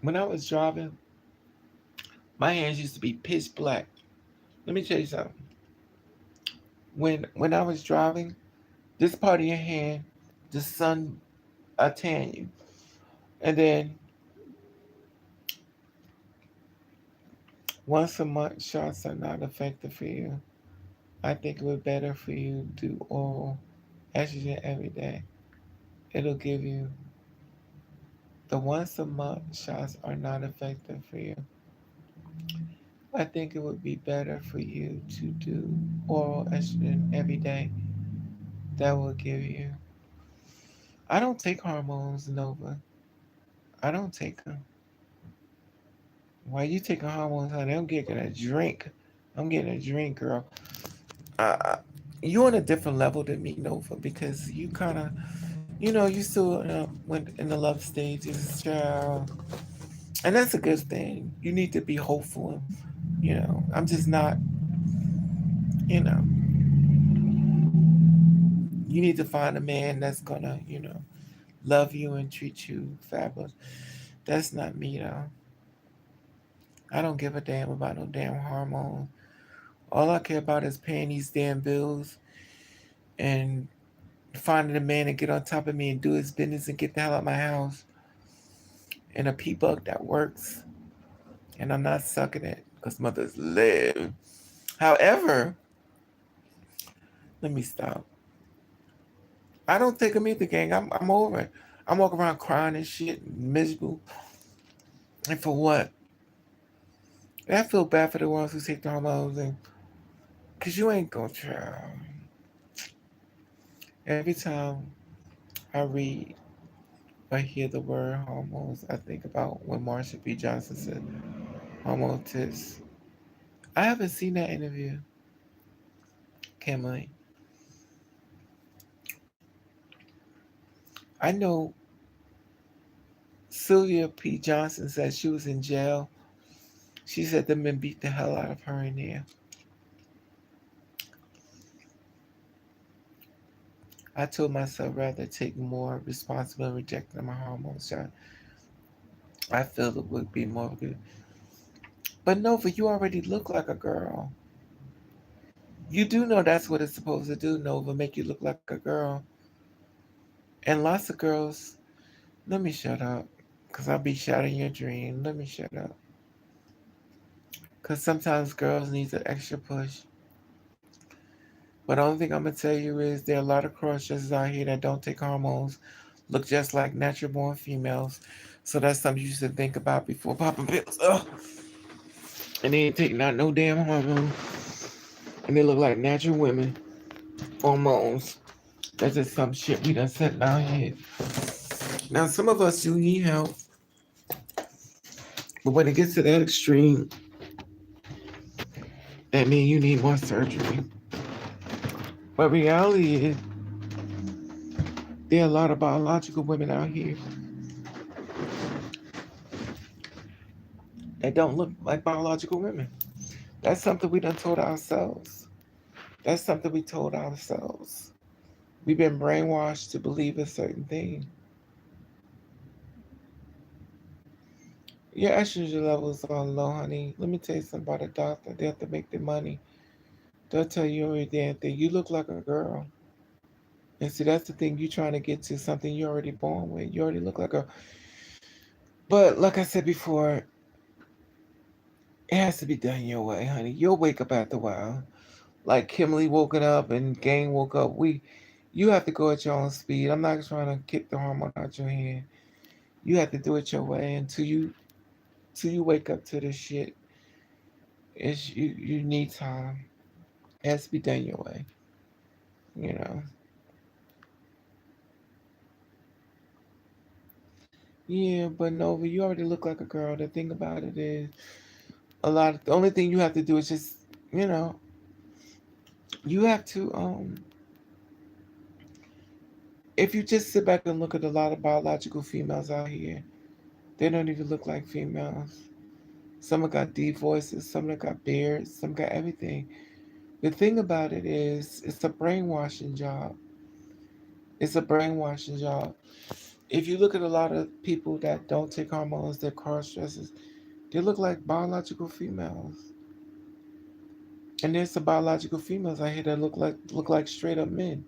S1: When I was driving, my hands used to be pitch black. Let me tell you something. When I was driving, this part of your hand, the sun tan you, and then once a month shots are not effective for you. I think it would be better for you to do oral estrogen every day. It'll give you the once a month shots are not effective for you. I think it would be better for you to do oral estrogen every day. That will give you. I don't take hormones, Nova. I don't take them. Why you taking hormones, honey? I'm getting a drink. I'm getting a drink, girl. Uh, you on a different level than me, Nova, because you kind of, you still went in the love stages, child, and that's a good thing. You need to be hopeful. I'm just not. You know, you need to find a man that's gonna, love you and treat you fabulous. That's not me though. I don't give a damn about no damn hormone. All I care about is paying these damn bills and finding a man to get on top of me and do his business and get the hell out of my house. And a P-Bug that works. And I'm not sucking it because mothers live. However, let me stop. I don't take them either, gang. I'm over it. I'm walking around crying and shit, miserable. And for what? And I feel bad for the ones who take the hormones, and because you ain't gonna try. Every time I read or hear the word hormones, I think about when Marsha P. Johnson said hormone test. I haven't seen that interview, Kimberly. I know Sylvia P. Johnson said she was in jail. She said the men beat the hell out of her in there. I told myself rather take more responsibility rejecting my hormones. I feel it would be more good. But Nova, you already look like a girl. You do know that's what it's supposed to do, Nova, make you look like a girl. And lots of girls, let me shut up, because I'll be shattering your dream. Let me shut up. Because sometimes girls need an extra push. But the only thing I'm going to tell you is there are a lot of cross dressers out here that don't take hormones, look just like natural born females. So that's something you should think about before popping pills. Ugh. And they ain't taking out no damn hormone. And they look like natural women. Hormones. That's just some shit we done set in our head. Now, some of us do need help. But when it gets to that extreme, that means you need more surgery. But reality is, there are a lot of biological women out here that don't look like biological women. That's something we done told ourselves. That's something we told ourselves. We've been brainwashed to believe a certain thing. Your estrogen levels are low, honey. Let me tell you something about a doctor. They have to make their money. They'll tell you every damn thing. You look like a girl. And see, that's the thing you're trying to get to, something you're already born with. You already look like a. But like I said before, it has to be done your way, honey. You'll wake up after a while. Like Kimberly woken up and Gang woke up. You have to go at your own speed. I'm not trying to kick the hormone out your hand. You have to do it your way until you wake up to this shit. You need time. It has to be done your way. You know. Yeah, but Nova, you already look like a girl. The thing about it is, the only thing you have to do is just, you know, you have to if you just sit back and look at a lot of biological females out here, they don't even look like females. Some have got deep voices, some have got beards, some got everything. The thing about it is, it's a brainwashing job. It's a brainwashing job. If you look at a lot of people that don't take hormones, they're cross dressers, they look like biological females. And there's some biological females out here that look like straight up men.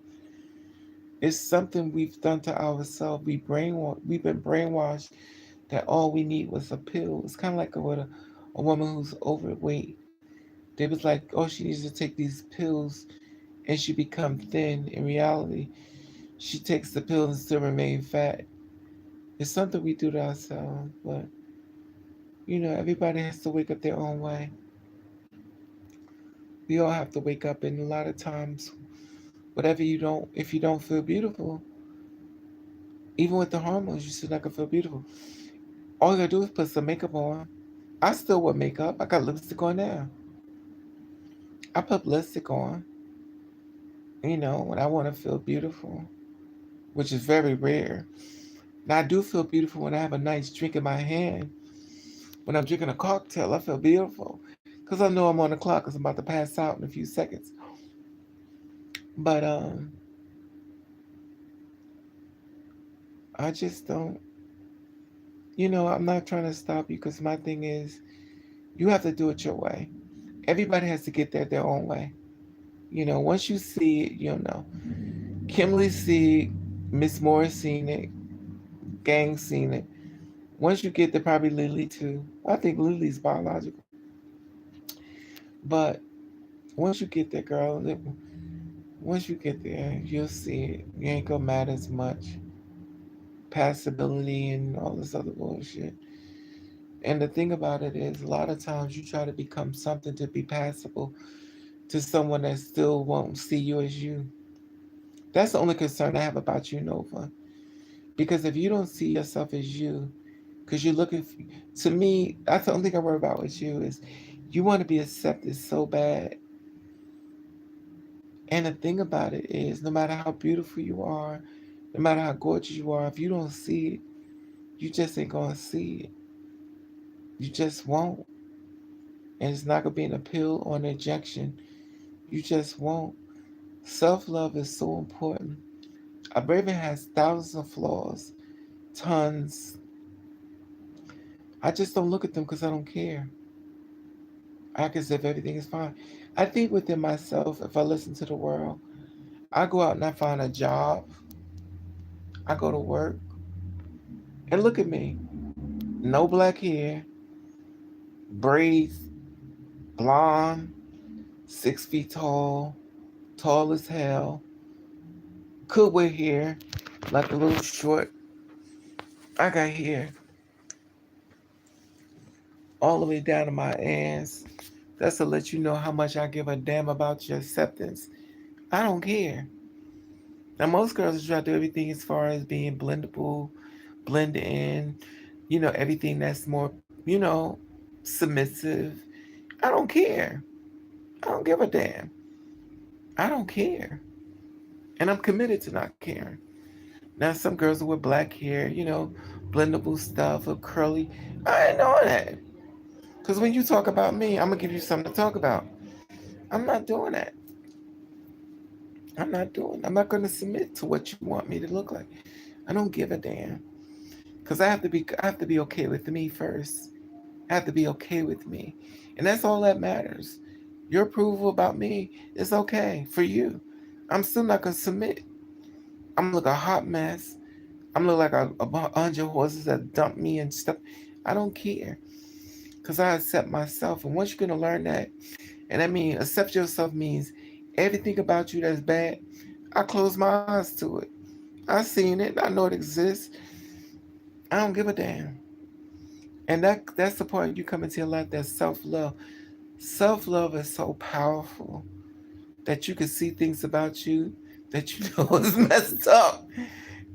S1: It's something we've done to ourselves. We've been brainwashed that all we need was a pill. It's kind of like with a woman who's overweight. They was like, oh, she needs to take these pills and she become thin. In reality, she takes the pill and still remain fat. It's something we do to ourselves, but everybody has to wake up their own way. We all have to wake up, and a lot of times, if you don't feel beautiful, even with the hormones, you still not gonna feel beautiful. All you gotta do is put some makeup on. I still wear makeup. I got lipstick on now. I put lipstick on, when I want to feel beautiful, which is very rare. Now I do feel beautiful when I have a nice drink in my hand. When I'm drinking a cocktail, I feel beautiful because I know I'm on the clock because I'm about to pass out in a few seconds. But I just don't. I'm not trying to stop you because my thing is you have to do it your way. Everybody has to get there their own way. Once you see it, you'll know. Kimberly see it, Miss Morris seen it, Gang seen it. Once you get there, probably Lily too. I think Lily's biological. But once you get there, girl, once you get there, you'll see it. You ain't gonna matter as much. Passability and all this other bullshit. And the thing about it is, a lot of times you try to become something to be passable to someone that still won't see you as you. That's the only concern I have about you, Nova. Because if you don't see yourself as you, because you're looking to me, that's the only thing I worry about with you is you want to be accepted so bad. And the thing about it is, no matter how beautiful you are, no matter how gorgeous you are, if you don't see it, you just ain't gonna see it. You just won't. And it's not gonna be an pill or an injection. You just won't. Self love is so important. A Raven has thousands of flaws, tons. I just don't look at them because I don't care. I act as if everything is fine. I think within myself, if I listen to the world, I go out and I find a job, I go to work, and look at me. No black hair, braids, blonde, 6 feet tall, tall as hell, could wear hair, like a little short. I got hair all the way down to my ass. That's to let you know how much I give a damn about your acceptance. I don't care. Now, most girls try to do everything as far as being blendable, blend in, everything that's more, submissive. I don't care. I don't give a damn. I don't care. And I'm committed to not caring. Now, some girls with black hair, blendable stuff or curly. I ain't knowing that. Because when you talk about me, I'm going to give you something to talk about. I'm not doing that. I'm not going to submit to what you want me to look like. I don't give a damn. Because I have to be okay with me first. I have to be okay with me. And that's all that matters. Your approval about me is okay for you. I'm still not going to submit. I'm going to look a hot mess. I'm going to look like a 100 horses that dump me and stuff. I don't care. Because I accept myself. And once you're going to learn that, and I mean, accept yourself means everything about you that's bad, I close my eyes to it. I've seen it. I know it exists. I don't give a damn. And that's the point you come into your life, that's self-love. Self-love is so powerful that you can see things about you that you know is messed up.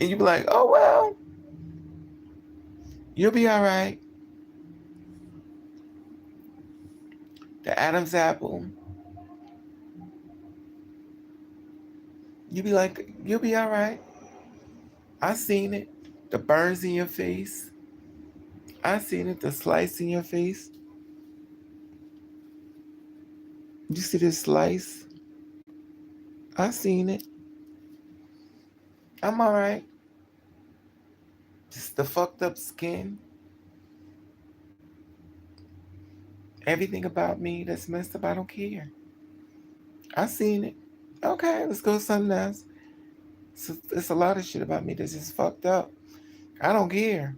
S1: And you be like, oh well, you'll be all right. The Adam's apple. You be like, you'll be all right. I seen it. The burns in your face. I seen it. The slice in your face. You see this slice? I seen it. I'm all right. Just the fucked up skin. Everything about me that's messed up, I don't care. I seen it. Okay, let's go to something else. It's a lot of shit about me that's just fucked up. I don't care.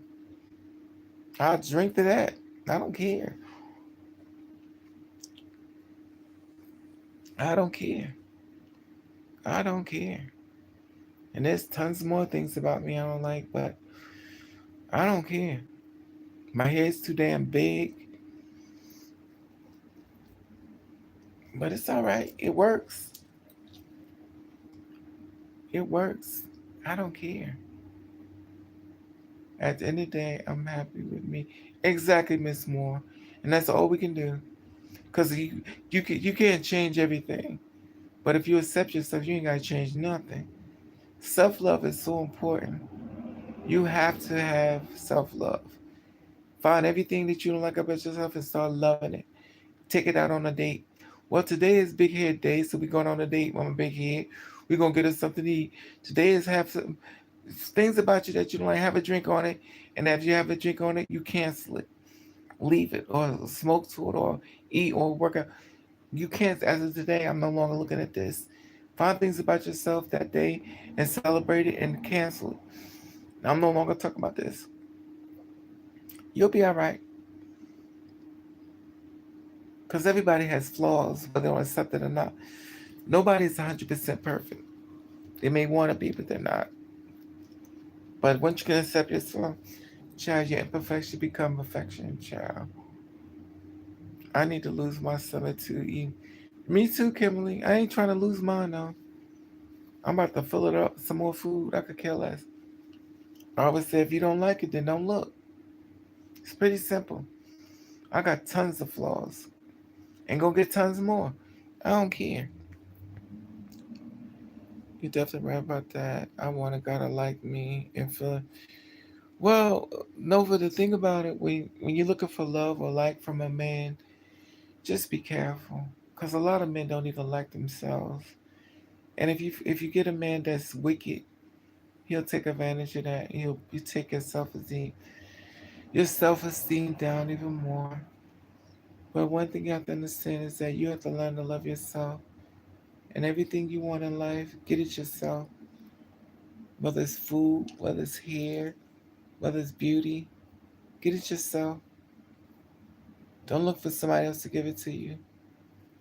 S1: I'll drink to that. I don't care. I don't care. I don't care. And there's tons more things about me I don't like, but I don't care. My head's too damn big, but it's all right. It works. It works. I don't care. At the end of the day, I'm happy with me. Exactly, Miss Moore. And that's all we can do. Because you can't change everything. But if you accept yourself, you ain't got to change nothing. Self love is so important. You have to have self love. Find everything that you don't like about yourself and start loving it. Take it out on a date. Well, today is Big Head Day, so we're going on a date with my big head. We're going to get us something to eat. Today is have some things about you that you don't like. Have a drink on it. And after you have a drink on it, you cancel it. Leave it or smoke to it or eat or work out. You can't, as of today, I'm no longer looking at this. Find things about yourself that day and celebrate it and cancel it. I'm no longer talking about this. You'll be all right. Because everybody has flaws, whether they accept it or not. Nobody's 100% perfect. They may want to be, but they're not. But once you can accept yourself, child, your imperfection become perfection, child. I need to lose my stomach too. Me too, Kimberly. I ain't trying to lose mine though. I'm about to fill it up with some more food. I could care less. I always say if you don't like it, then don't look. It's pretty simple. I got tons of flaws. And go get tons more. I don't care. You're definitely right about that. I want a guy to like me and feel. Well, Nova, the thing about it, when you're looking for love or like from a man, just be careful. Because a lot of men don't even like themselves. And if you get a man that's wicked, He'll take advantage of that. He'll you take your self esteem down even more. But one thing you have to understand is that you have to learn to love yourself. And everything you want in life, get it yourself. Whether it's food, whether it's hair, whether it's beauty, get it yourself. Don't look for somebody else to give it to you.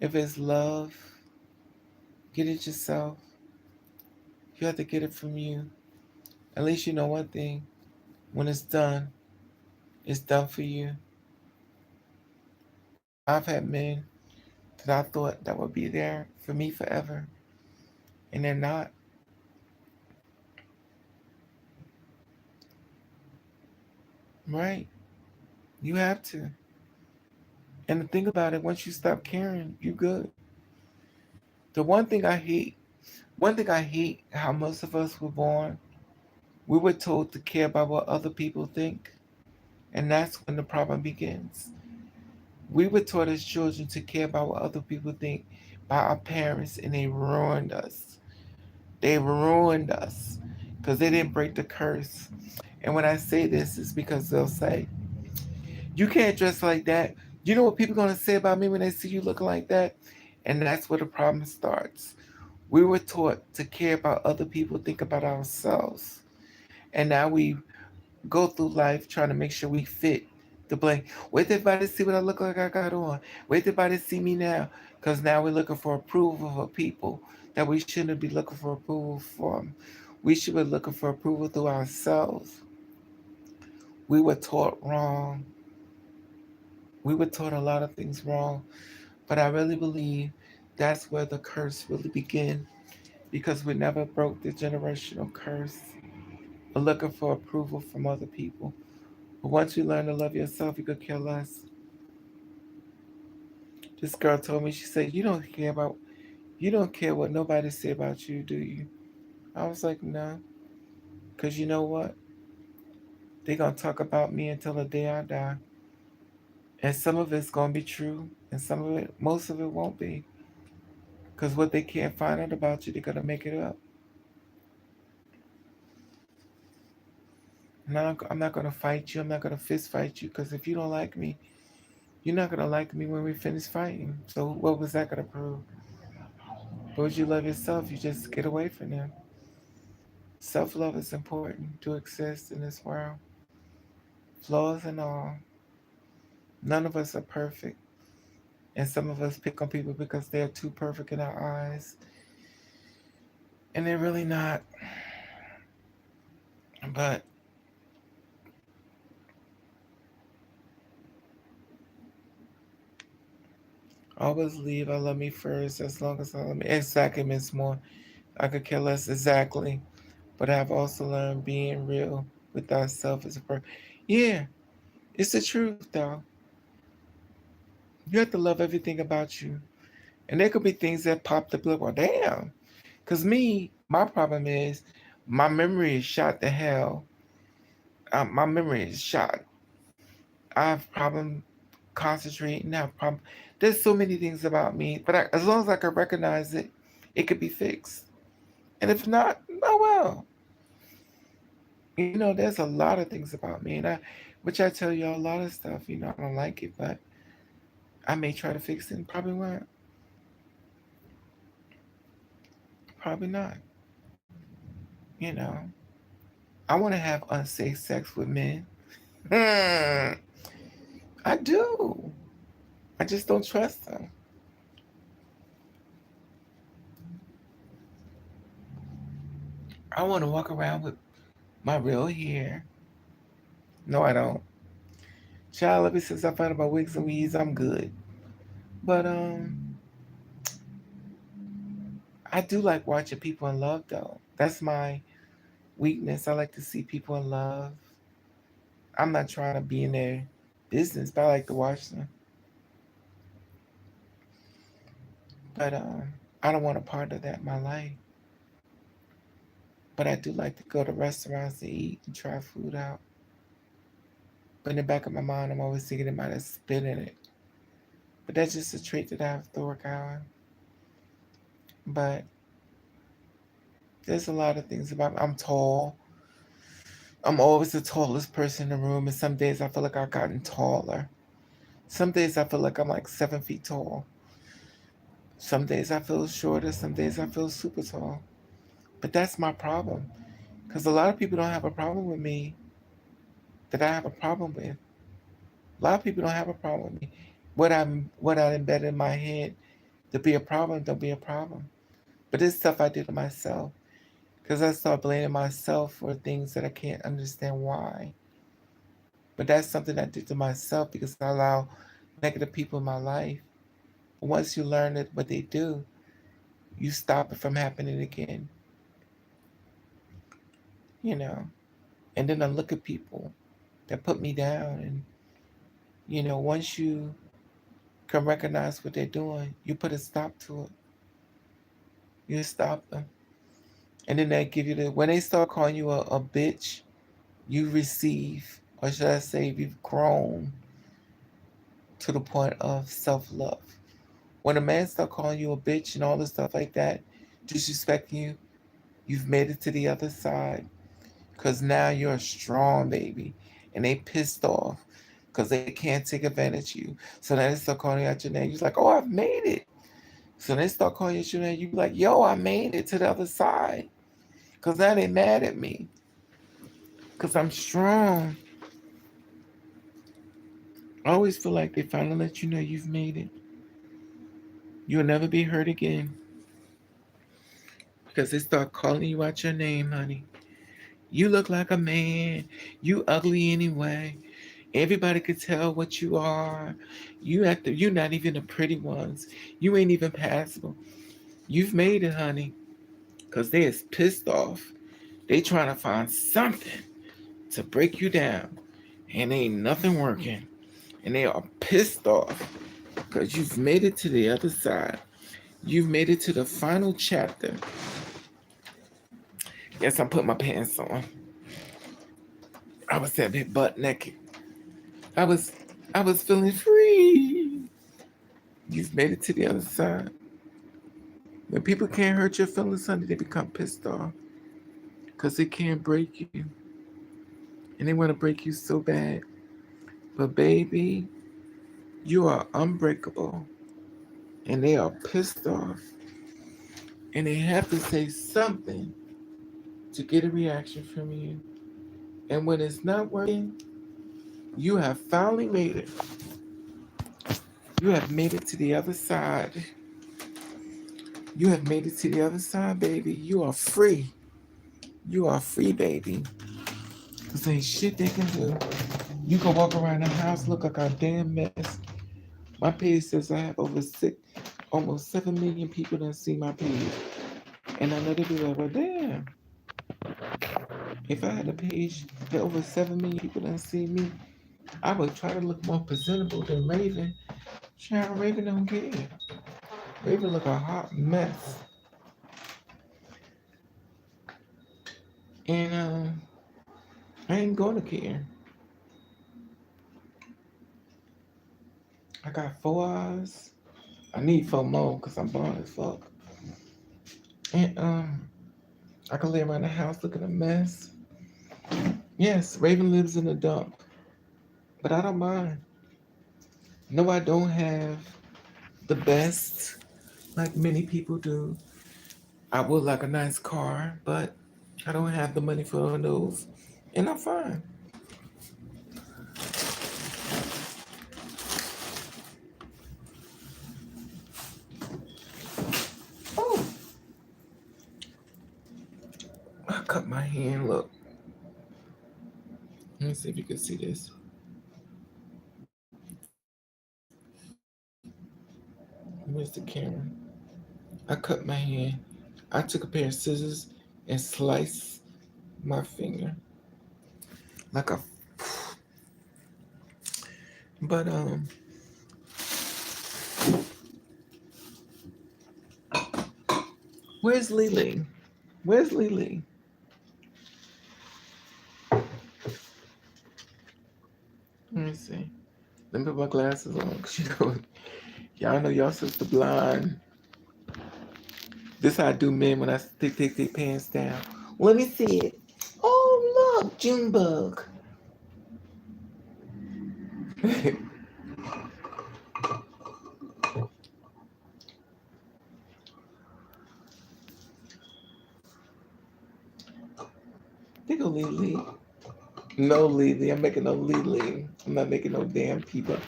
S1: If it's love, get it yourself. You have to get it from you. At least you know one thing. When it's done for you. I've had men that I thought that would be there for me forever, and they're not. Right? You have to. And the thing about it, once you stop caring, you good. The one thing I hate how most of us were born, we were told to care about what other people think, and that's when the problem begins. We were taught as children to care about what other people think by our parents, and they ruined us. They ruined us because they didn't break the curse. And when I say this, it's because they'll say, "You can't dress like that." You know what people are gonna say about me when they see you looking like that? And that's where the problem starts. We were taught to care about other people, think about ourselves. And now we go through life trying to make sure we fit the blank. Wait till everybody see what I look like I got on. Wait till everybody see me now. Because now we're looking for approval of people that we shouldn't be looking for approval from. We should be looking for approval through ourselves. We were taught wrong. We were taught a lot of things wrong. But I really believe that's where the curse really began because we never broke the generational curse of looking for approval from other people. But once you learn to love yourself, you could care less. This girl told me, she said, you don't care what nobody say about you, do you? I was like, no. Because you know what? They going to talk about me until the day I die. And some of it's going to be true, and some of it, most of it won't be. Because what they can't find out about you, they're going to make it up. Now, I'm not going to fight you. I'm not going to fist fight you. Because if you don't like me, you're not going to like me when we finish fighting. So what was that going to prove? But would you love yourself? You just get away from them. Self love is important to exist in this world. Flaws and all. None of us are perfect. And some of us pick on people because they're too perfect in our eyes. And they're really not. But always leave. I love me first as long as I love me. Exactly, Miss Moore. I could care less exactly. But I've also learned being real with thyself as a person. Yeah, it's the truth though. You have to love everything about you. And there could be things that pop up like, well, damn. Because me, my problem is my memory is shot to hell. My memory is shot. I have problem concentrating. I have problem. There's so many things about me, but as long as I can recognize it, it could be fixed. And if not, oh well. There's a lot of things about me, and which I tell you a lot of stuff. I don't like it, but I may try to fix it. And probably won't. Probably not. You know, I want to have unsafe sex with men. Hmm, I do. I just don't trust them. I want to walk around with my real hair. No, I don't. Child, ever since I found out wigs and weaves, I'm good. But I do like watching people in love though. That's my weakness. I like to see people in love. I'm not trying to be in their business, but I like to watch them. But I don't want a part of that in my life. But I do like to go to restaurants to eat and try food out. But in the back of my mind, I'm always thinking about it spit in it. But that's just a trait that I have to work on. But there's a lot of things about me. I'm tall. I'm always the tallest person in the room, and some days I feel like I've gotten taller. Some days I feel like I'm like 7 feet tall. Some days I feel shorter, some days I feel super tall. But that's my problem. Because a lot of people don't have a problem with me that I have a problem with. A lot of people don't have a problem with me. What I embedded in my head to be a problem, don't be a problem. But it's stuff I did to myself. Because I start blaming myself for things that I can't understand why. But that's something I did to myself because I allow negative people in my life. But once you learn that what they do, you stop it from happening again. You know. And then I look at people that put me down, and once you can recognize what they're doing, you put a stop to it. You stop them. And then they give you when they start calling you a bitch, you receive, or should I say, you've grown to the point of self love. When a man start calling you a bitch and all this stuff like that, disrespecting you, you've made it to the other side. Because now you're a strong baby. And they pissed off because they can't take advantage of you. So now they start calling you out your name. You're like, oh, I've made it. So they start calling you out your name. You be like, yo, I made it to the other side. Because now they mad at me. Because I'm strong. I always feel like they finally let you know you've made it. You'll never be hurt again. Because they start calling you out your name, honey. You look like a man. You ugly anyway. Everybody could tell what you are. You're not even the pretty ones. You ain't even passable. You've made it, honey. Cause they is pissed off. They trying to find something to break you down. And ain't nothing working. And they are pissed off. Cause you've made it to the other side. You've made it to the final chapter. Yes, I'm putting my pants on. I was that bit butt naked. I was I was feeling free. You've made it to the other side. When people can't hurt your feelings, honey, they become pissed off. Because they can't break you. And they want to break you so bad. But baby, you are unbreakable. And they are pissed off. And they have to say something to get a reaction from you. And when it's not working, you have finally made it. You have made it to the other side. You have made it to the other side, baby. You are free. You are free, baby. Because ain't shit they can do. You can walk around the house, look like a damn mess. My page says I have almost 7 million people that see my page. And I know they be like, well, damn. If I had a page that over 7 million people that see me, I would try to look more presentable than Raven. Child, Raven don't care. Raven look a hot mess. And I ain't gonna care. I got 4 eyes. I need 4 more because I'm blind as fuck. And I can lay around the house looking a mess. Yes, Raven lives in a dump. But I don't mind. No, I don't have the best like many people do. I would like a nice car, but I don't have the money for those. And I'm fine. Oh, I cut my hand. Look. Let me see if you can see this. Where's the camera? I cut my hand. I took a pair of scissors and sliced my finger like a. But where's Lily? Where's Lily? Let me see. Let me put my glasses on. Y'all know y'all sister blind. This how I do men when I take their pants down. Let me see it. Oh Junebug. They go Lily. No Lily. I'm making no Lily. I'm not making no damn pea bug.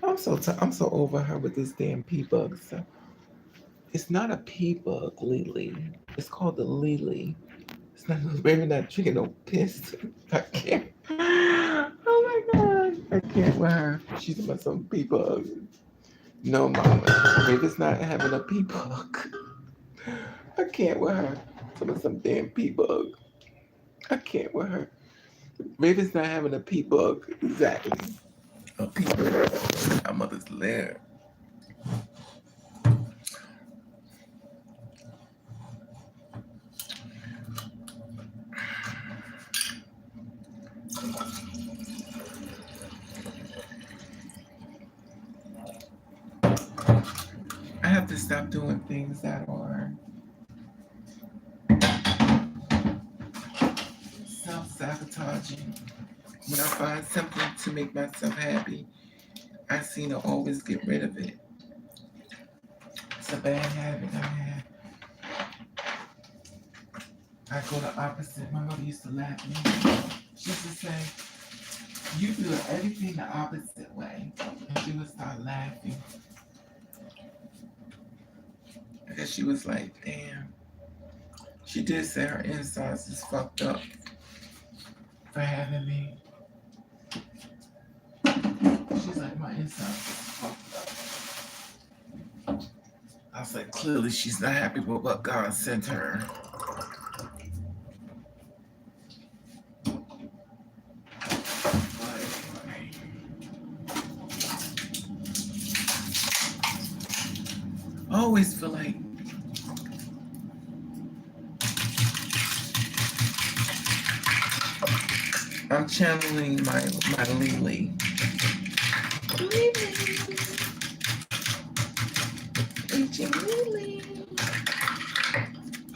S1: I'm so over her with this damn pea bug stuff. It's not a pea bug, Lily. It's called the Lily. It's not maybe not drinking no piss. I can't. Oh my god. I can't with her. She's about some pea bug. No mama. Baby's not having a pea bug. I can't with her. Some damn pea bug. I can't with her. Raven's not having a pea bug. Exactly. A pea bug. Our mother's lair. I have to stop doing things that are self-sabotaging. When I find something to make myself happy, I seem to always get rid of it. It's a bad habit I have. I go the opposite. My mother used to laugh at me. She used to say, "You do everything the opposite way." And she would start laughing. Because she was like, damn. She did say her insides is fucked up for having me. She's like, my insides is fucked up. I was like, clearly she's not happy with what God sent her. I always feel like I'm channeling my Lily. Lily.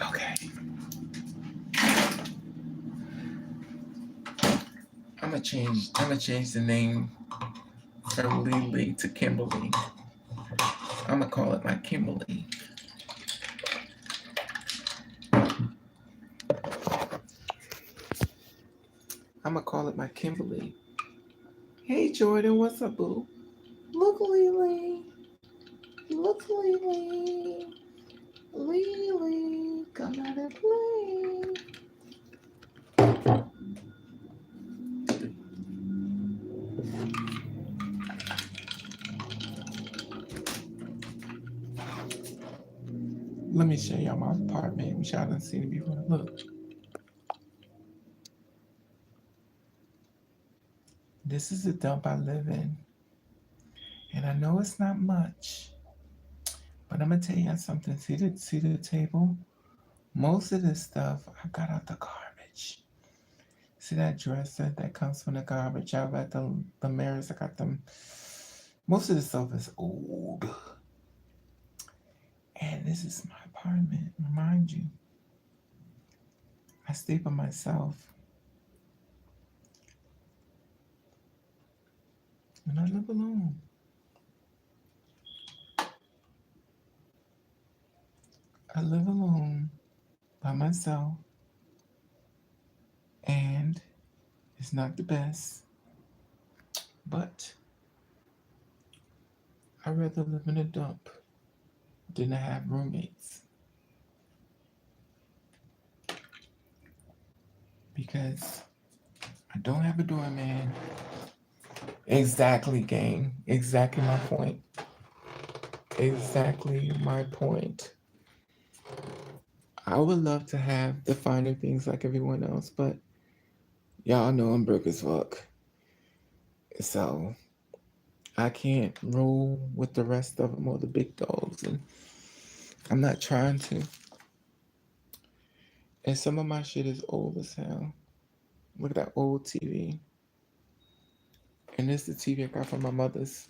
S1: Okay. I'm gonna change the name from Lily to Kimberly. I'm gonna call it my Kimberly. I'm gonna call it my Kimberly. Hey Jordan, what's up, boo? Look, Lily. Look, Lily. Lily, come out and play. Let me show y'all my apartment, which y'all done seen it before. Look. This is the dump I live in. And I know it's not much, but I'm gonna tell you something. See the table? Most of this stuff I got out the garbage. See that dresser that comes from the garbage? I got the mirrors, I got them. Most of the stuff is old. And this is my apartment, remind you. I stay by myself. And I live alone. I live alone by myself. And it's not the best. But I'd rather live in a dump than to have roommates. Because I don't have a doorman. Exactly, gang. Exactly my point. Exactly my point. I would love to have the finer things like everyone else, but y'all know I'm broke as fuck. So I can't roll with the rest of them or the big dogs, and I'm not trying to. And some of my shit is old as hell. Look at that old TV. And this is the TV I got from my mother's.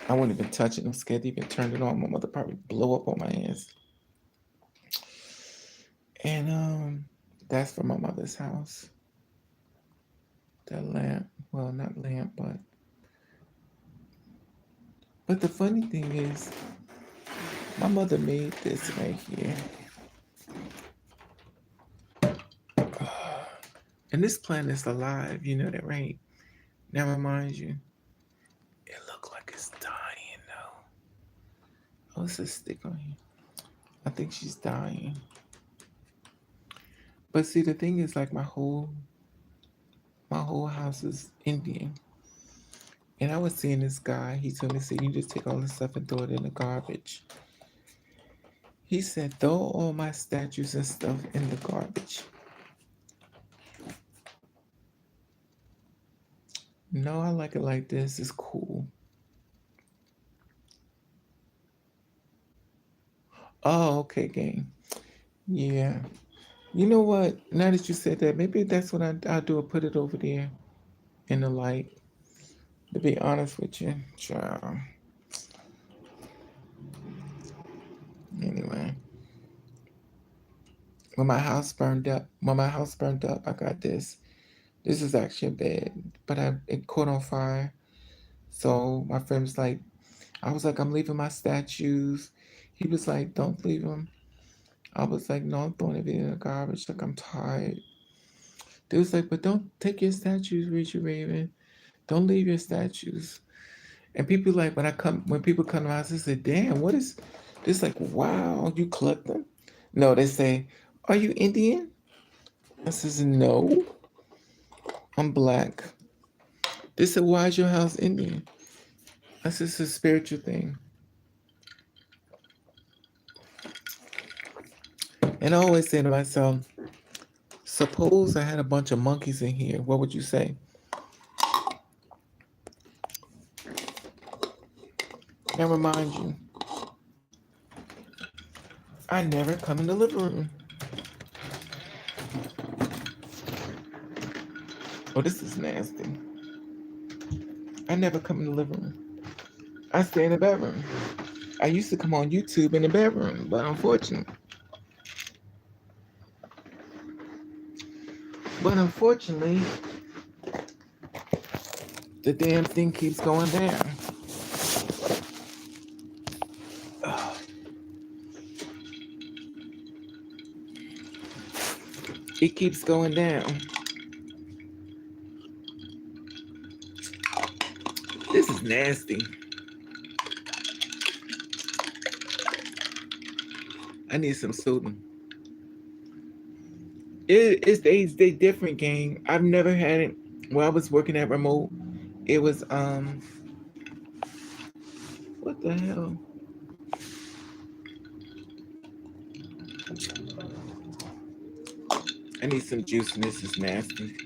S1: I wouldn't even touch it. I'm scared to even turn it on. My mother probably blow up on my hands. And that's from my mother's house. that lamp. Well, not lamp, but the funny thing is, my mother made this right here, and this plant is alive. You know that, right? Now, remind you, it look like it's dying though. Oh, it's a stick on here. I think she's dying. But see, the thing is, like my whole house is Indian. And I was seeing this guy. He told me, "Say you just take all this stuff and throw it in the garbage." He said, "Throw all my statues and stuff in the garbage." No, I like it like this. It's cool. Oh, okay, gang. Yeah. You know what? Now that you said that, maybe that's what I'll do. Put it over there in the light. To be honest with you, child. Anyway, when my house burned up, I got this. This is actually a bed, but it caught on fire. So my friend was like, I was like, "I'm leaving my statues." He was like, "Don't leave them." I was like, "No, I'm throwing everything in the garbage. Like, I'm tired." They was like, "But don't take your statues, Richard Raven. Don't leave your statues." And people like when people come to my house, they say, "Damn, what is this?" Like, "Wow, you collect them?" No, they say, "Are you Indian?" I says, "No, I'm black." They said, "Why is your house Indian?" I said, "It's a spiritual thing." And I always say to myself, suppose I had a bunch of monkeys in here, what would you say? Now remind you, I never come in the living room. Oh, this is nasty. I never come in the living room. I stay in the bedroom. I used to come on YouTube in the bedroom, but unfortunately, the damn thing keeps going down. It keeps going down. This is nasty. I need some soda. They different, gang. I've never had it. While I was working at remote, it was what the hell? I need some juice, and this is nasty.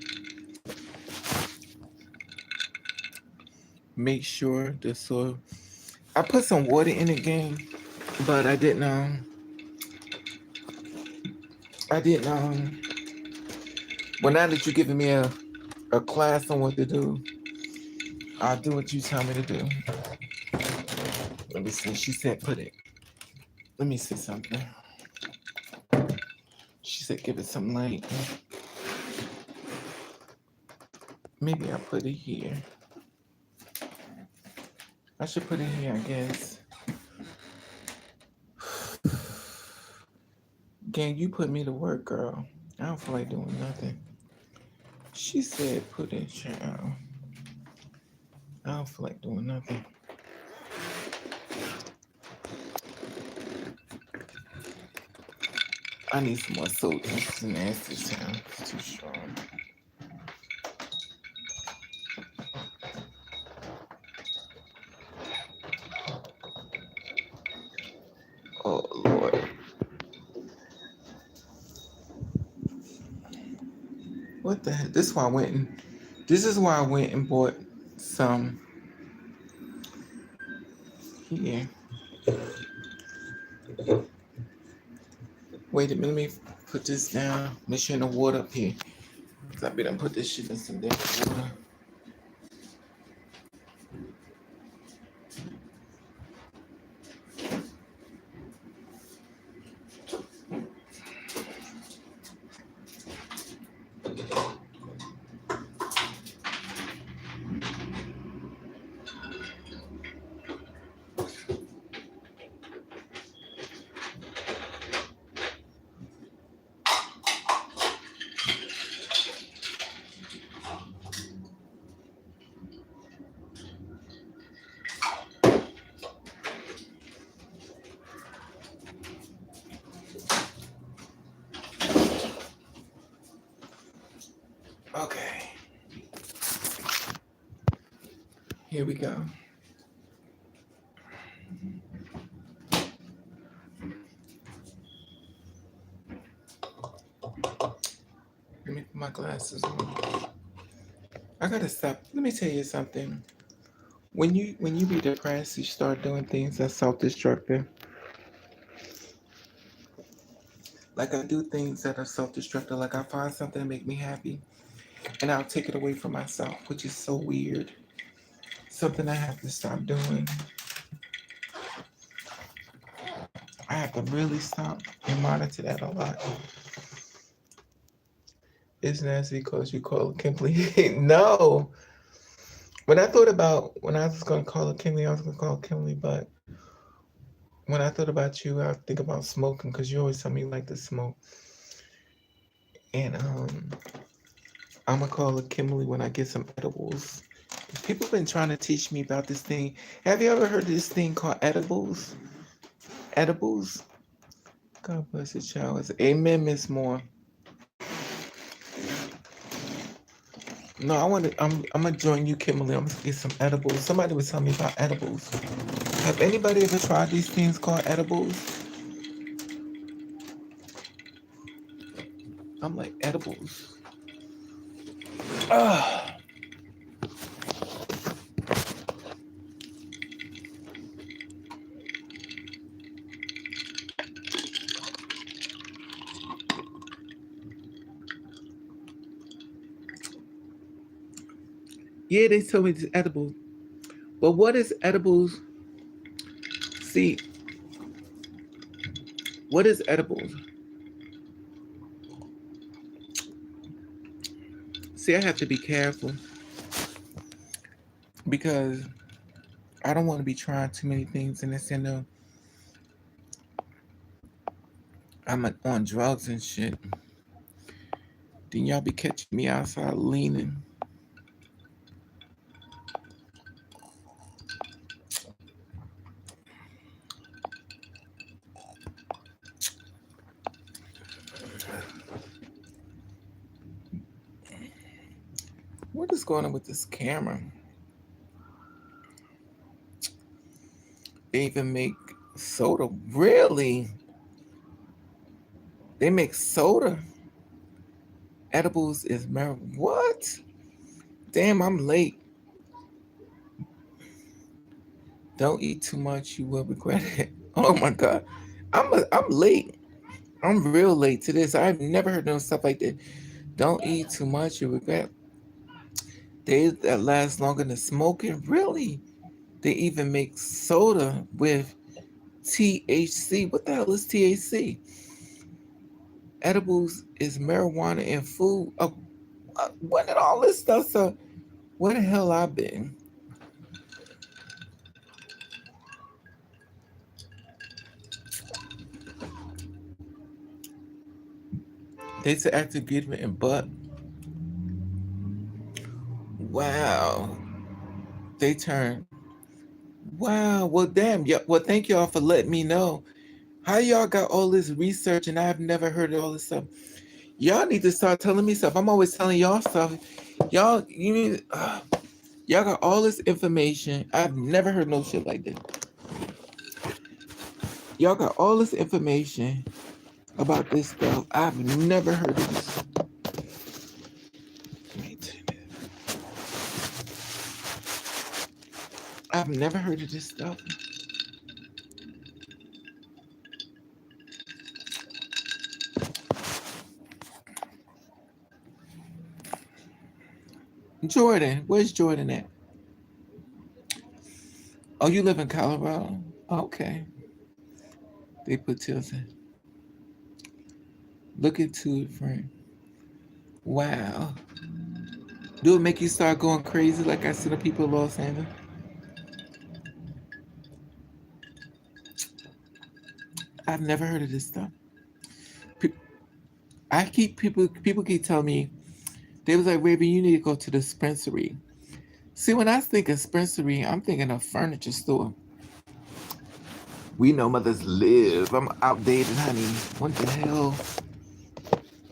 S1: Make sure the soil. I put some water in it, gang, but I didn't. I didn't. Well, now that you're giving me a class on what to do, I'll do what you tell me to do. Let me see. She said, "Put it." Let me see something. She said, "Give it some light." Maybe I'll put it here. I should put it here, I guess. Gang, you put me to work, girl. I don't feel like doing nothing. She said, "Put it, child." I don't feel like doing nothing. I need some more soda. This is nasty, child. It's too strong. Oh, Lord. What the heck? This is why I went and bought some here. Wait a minute, let me put this down. Make sure no water up here. Cause I better put this shit in some damn water. Here we go. Let me put my glasses on. I gotta stop. Let me tell you something. When you be depressed, you start doing things that's self-destructive. Like I do things that are self-destructive. Like I find something to make me happy, and I'll take it away from myself, which is so weird. Something I have to stop doing. I have to really stop and monitor that a lot. It's nasty because you call it Kimberly. No. When I was gonna call it Kimberly, I was gonna call it Kimberly, but when I thought about you, I think about smoking because you always tell me you like to smoke. And I'm gonna call it Kimberly when I get some edibles. People been trying to teach me about this thing. Have you ever heard of this thing called edibles? Edibles? God bless the child. Amen, Miss Moore. No, I'm gonna join you, Kimberly. I'm gonna get some edibles. Somebody was telling me about edibles. Have anybody ever tried these things called edibles? I'm like edibles. Ah, yeah, they told me it's edibles. But what is edibles? See, what is edibles? See, I have to be careful because I don't want to be trying too many things and it's in the I'm like on drugs and shit. Then y'all be catching me outside leaning. What is going on with this camera? They even make soda. Really? They make soda. Edibles is marijuana. What? Damn, I'm late. Don't eat too much, you will regret it. Oh my god. I'm late. I'm real late to this. I've never heard no stuff like that. Don't eat too much, you regret. Days that last longer than smoking. Really? They even make soda with THC. What the hell is THC? Edibles is marijuana and food. When did all this stuff? So, where the hell I been? They said active engagement and butt. Wow. They turn. Wow. Well, damn. Yeah. Well, thank y'all for letting me know. How y'all got all this research and I've never heard of all this stuff? Y'all need to start telling me stuff. I'm always telling y'all stuff. Y'all, you need. Y'all got all this information. I've never heard no shit like this. Y'all got all this information about this stuff. I've never heard of this. I've never heard of this stuff. Jordan, where's Jordan at? Oh, you live in Colorado? Okay. They put Tilson. Look into it, friend. Wow. Do it make you start going crazy like I see the people of Los Angeles? I've never heard of this stuff. I keep people keep telling me they was like, Raven, you need to go to the dispensary. See, when I think of dispensary, I'm thinking of furniture store. We know mothers live. I'm outdated, honey. What the hell?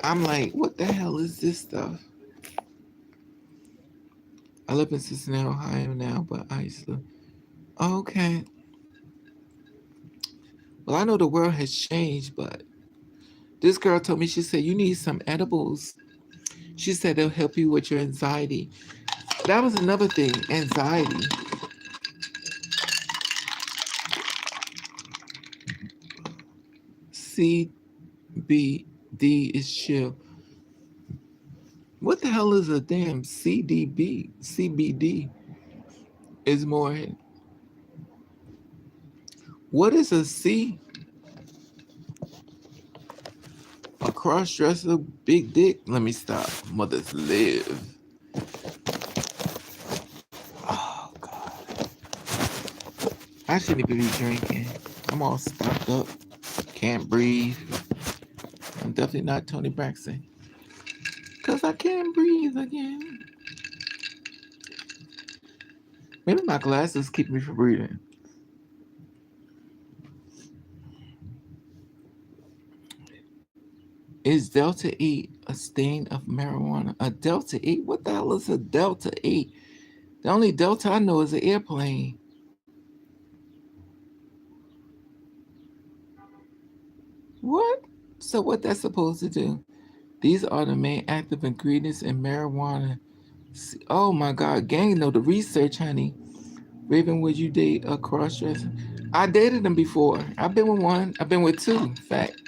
S1: I'm like, what the hell is this stuff? I live in Cincinnati, Ohio now, but I used to. Okay. Well, I know the world has changed, but this girl told me, she said, you need some edibles. She said they'll help you with your anxiety. That was another thing, anxiety. CBD is chill. What the hell is a damn CDB? CBD is more. What is a C? A cross dresser, big dick? Let me stop. Mothers live. Oh, God. I shouldn't even be drinking. I'm all stopped up. Can't breathe. I'm definitely not Tony Braxton. Because I can't breathe again. Maybe my glasses keep me from breathing. Is Delta 8 a stain of marijuana? A Delta 8? What the hell is a Delta 8? The only Delta I know is an airplane. What? So what that's supposed to do? These are the main active ingredients in marijuana. Oh my God, gang know the research, honey. Raven, would you date a cross-dresser? I dated them before. I've been with one. I've been with two, in fact.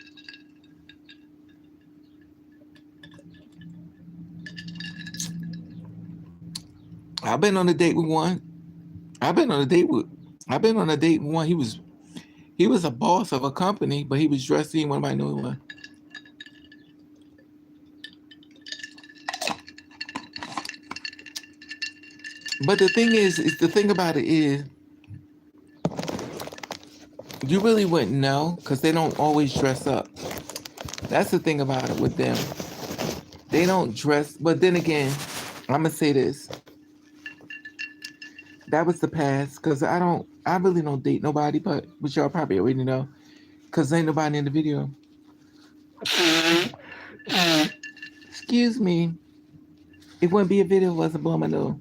S1: I've been on a date with one. I've been on a date with I've been on a date with one. He was a boss of a company, but he was dressed in one of my new one. But the thing is the thing about it is you really wouldn't know because they don't always dress up. That's the thing about it with them. They don't dress, but then again, I'm gonna say this. That was the past because I really don't date nobody, but which y'all probably already know because ain't nobody in the video. Excuse me. It wouldn't be a video if it wasn't blowing my nose.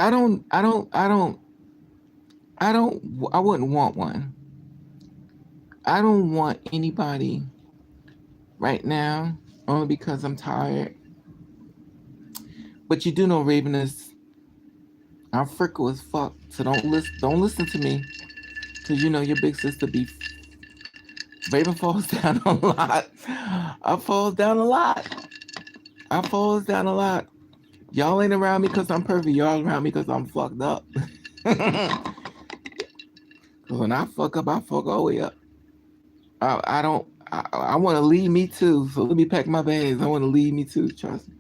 S1: I don't, I don't, I don't, I don't, I wouldn't want one. I don't want anybody right now only because I'm tired. But you do know Raven is, I'm frickle as fuck. So don't listen to me. Cause you know your big sister be Raven falls down a lot. I falls down a lot. I falls down a lot. Y'all ain't around me because I'm perfect. Y'all around me because I'm fucked up. Cause when I fuck up, I fuck all the way up. I don't. I want to leave me too. So let me pack my bags. I want to leave me too. Trust me.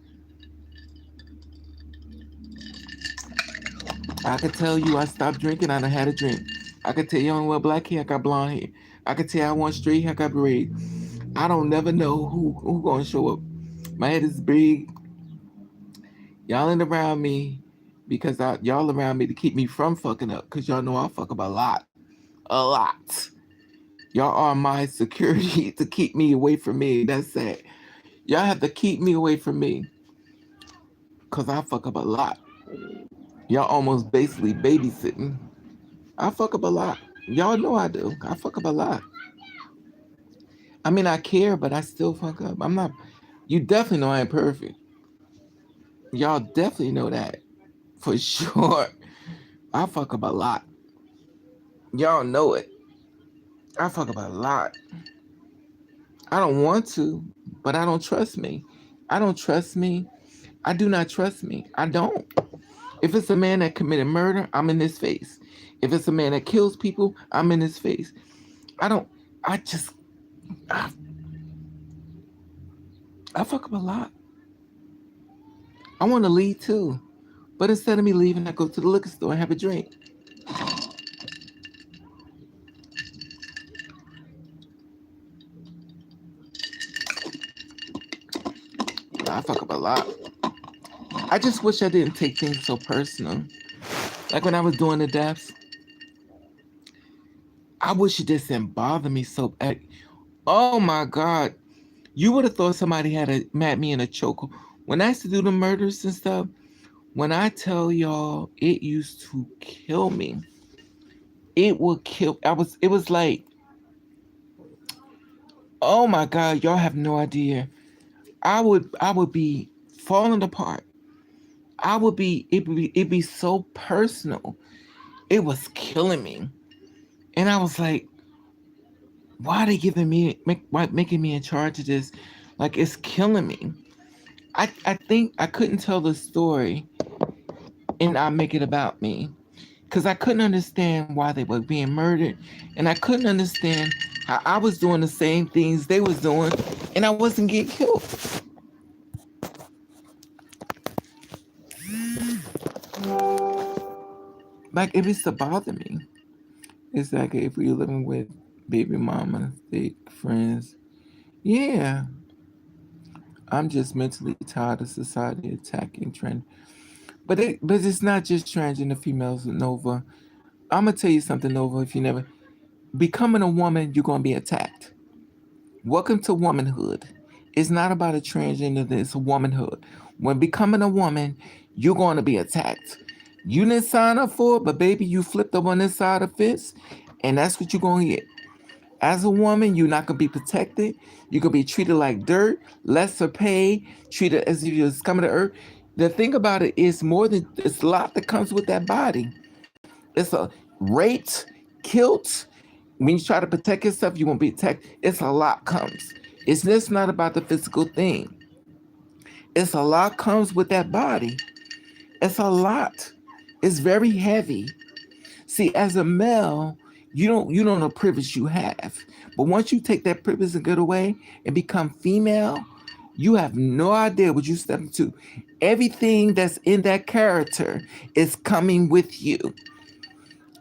S1: I could tell you I stopped drinking. I done had a drink. I could tell you I don't wear black hair. I got blonde hair. I could tell you I want straight hair. I got braid. I don't never know who gonna show up. My head is big. Y'all ain't around me because y'all around me to keep me from fucking up. Cause y'all know I fuck up a lot. A lot. Y'all are my security to keep me away from me. That's it. Y'all have to keep me away from me. Cause I fuck up a lot. Y'all almost basically babysitting. I fuck up a lot. Y'all know I do. I fuck up a lot. I mean, I care, but I still fuck up. I'm not. You definitely know I ain't perfect. Y'all definitely know that for sure. I fuck up a lot. Y'all know it. I fuck up a lot. I don't want to, but I don't trust me. I don't trust me. I do not trust me. I don't. If it's a man that committed murder, I'm in his face. If it's a man that kills people, I'm in his face. I don't. I just. I, I fuck up a lot. I want to leave too, but instead of me leaving, I go to the liquor store and have a drink. I fuck up a lot. I just wish I didn't take things so personal. Like when I was doing the deaths, I wish it just didn't bother me so. Oh my God. You would have thought somebody had me in a chokehold. When I used to do the murders and stuff, when I tell y'all, it used to kill me. It would kill. It was like, oh my God, y'all have no idea. I would be falling apart. It'd be so personal. It was killing me. And I was like, why are they making me in charge of this? Like, it's killing me. I think I couldn't tell the story and not make it about me. Because I couldn't understand why they were being murdered. And I couldn't understand how I was doing the same things they was doing and I wasn't getting killed. Like, it used to bother me. It's like if we were living with baby mama, thick friends. Yeah, I'm just mentally tired of society attacking trend. But it's not just transgender females, Nova. I'm gonna tell you something, Nova. If you never becoming a woman, you're gonna be attacked. Welcome to womanhood. It's not about a transgender, it's a womanhood. When becoming a woman, you're gonna be attacked. You didn't sign up for it, but baby, you flipped up on this side of the fence, and that's what you're gonna get. As a woman, you're not gonna be protected. You're gonna be treated like dirt, lesser pay, treated as if you're scum of the earth. The thing about it is more than it's a lot that comes with that body. It's a raped, killed. When you try to protect yourself, you won't be attacked. It's a lot comes. It's just not about the physical thing. It's a lot comes with that body. It's a lot. It's very heavy. See, as a male, you don't know privilege you have. But once you take that privilege and get away and become female, you have no idea what you step into. Everything that's in that character is coming with you.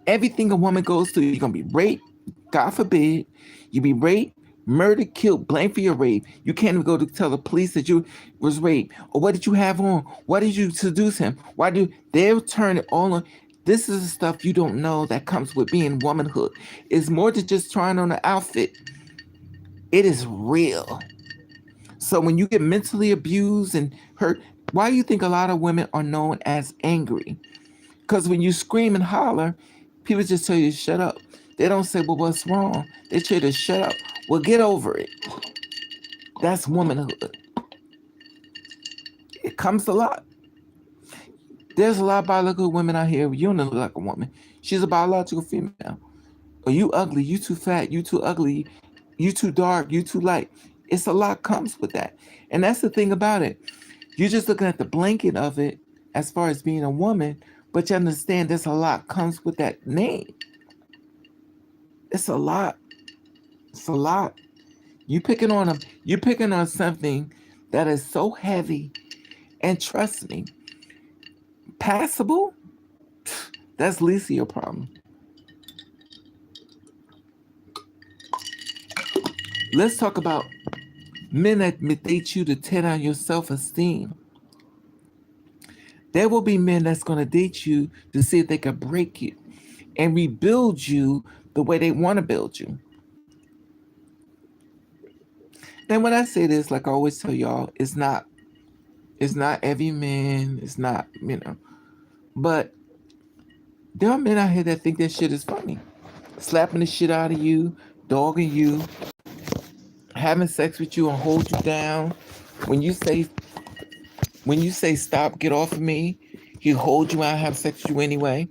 S1: Everything a woman goes through, you're gonna be raped, God forbid, you be raped, murdered, killed, blamed for your rape. You can't even go to tell the police that you was raped. Or what did you have on? Why did you seduce him? Why do they'll turn it all on? This is the stuff you don't know that comes with being womanhood. It's more than just trying on an outfit. It is real. So when you get mentally abused and hurt, why do you think a lot of women are known as angry? Because when you scream and holler, people just tell you to shut up. They don't say, well, what's wrong? They tell you to shut up. Well, get over it. That's womanhood. It comes a lot. There's a lot of biological women out here. You don't look like a woman. She's a biological female. Or you ugly, you too fat, you too ugly, you too dark, you too light. It's a lot comes with that. And that's the thing about it. You're just looking at the blanket of it as far as being a woman, but you understand there's a lot comes with that name. It's a lot. It's a lot. You're picking on something that is so heavy, and trust me, passable, that's least of your problem. Let's talk about men that date you to tear down your self-esteem. There will be men that's going to date you to see if they can break you and rebuild you the way they want to build you. Then when I say this, like I always tell y'all, it's not every man, it's not, but there are men out here that think that shit is funny. Slapping the shit out of you, dogging you, having sex with you and hold you down. When you say when you say stop, get off of me, he hold you out, have sex with you anyway.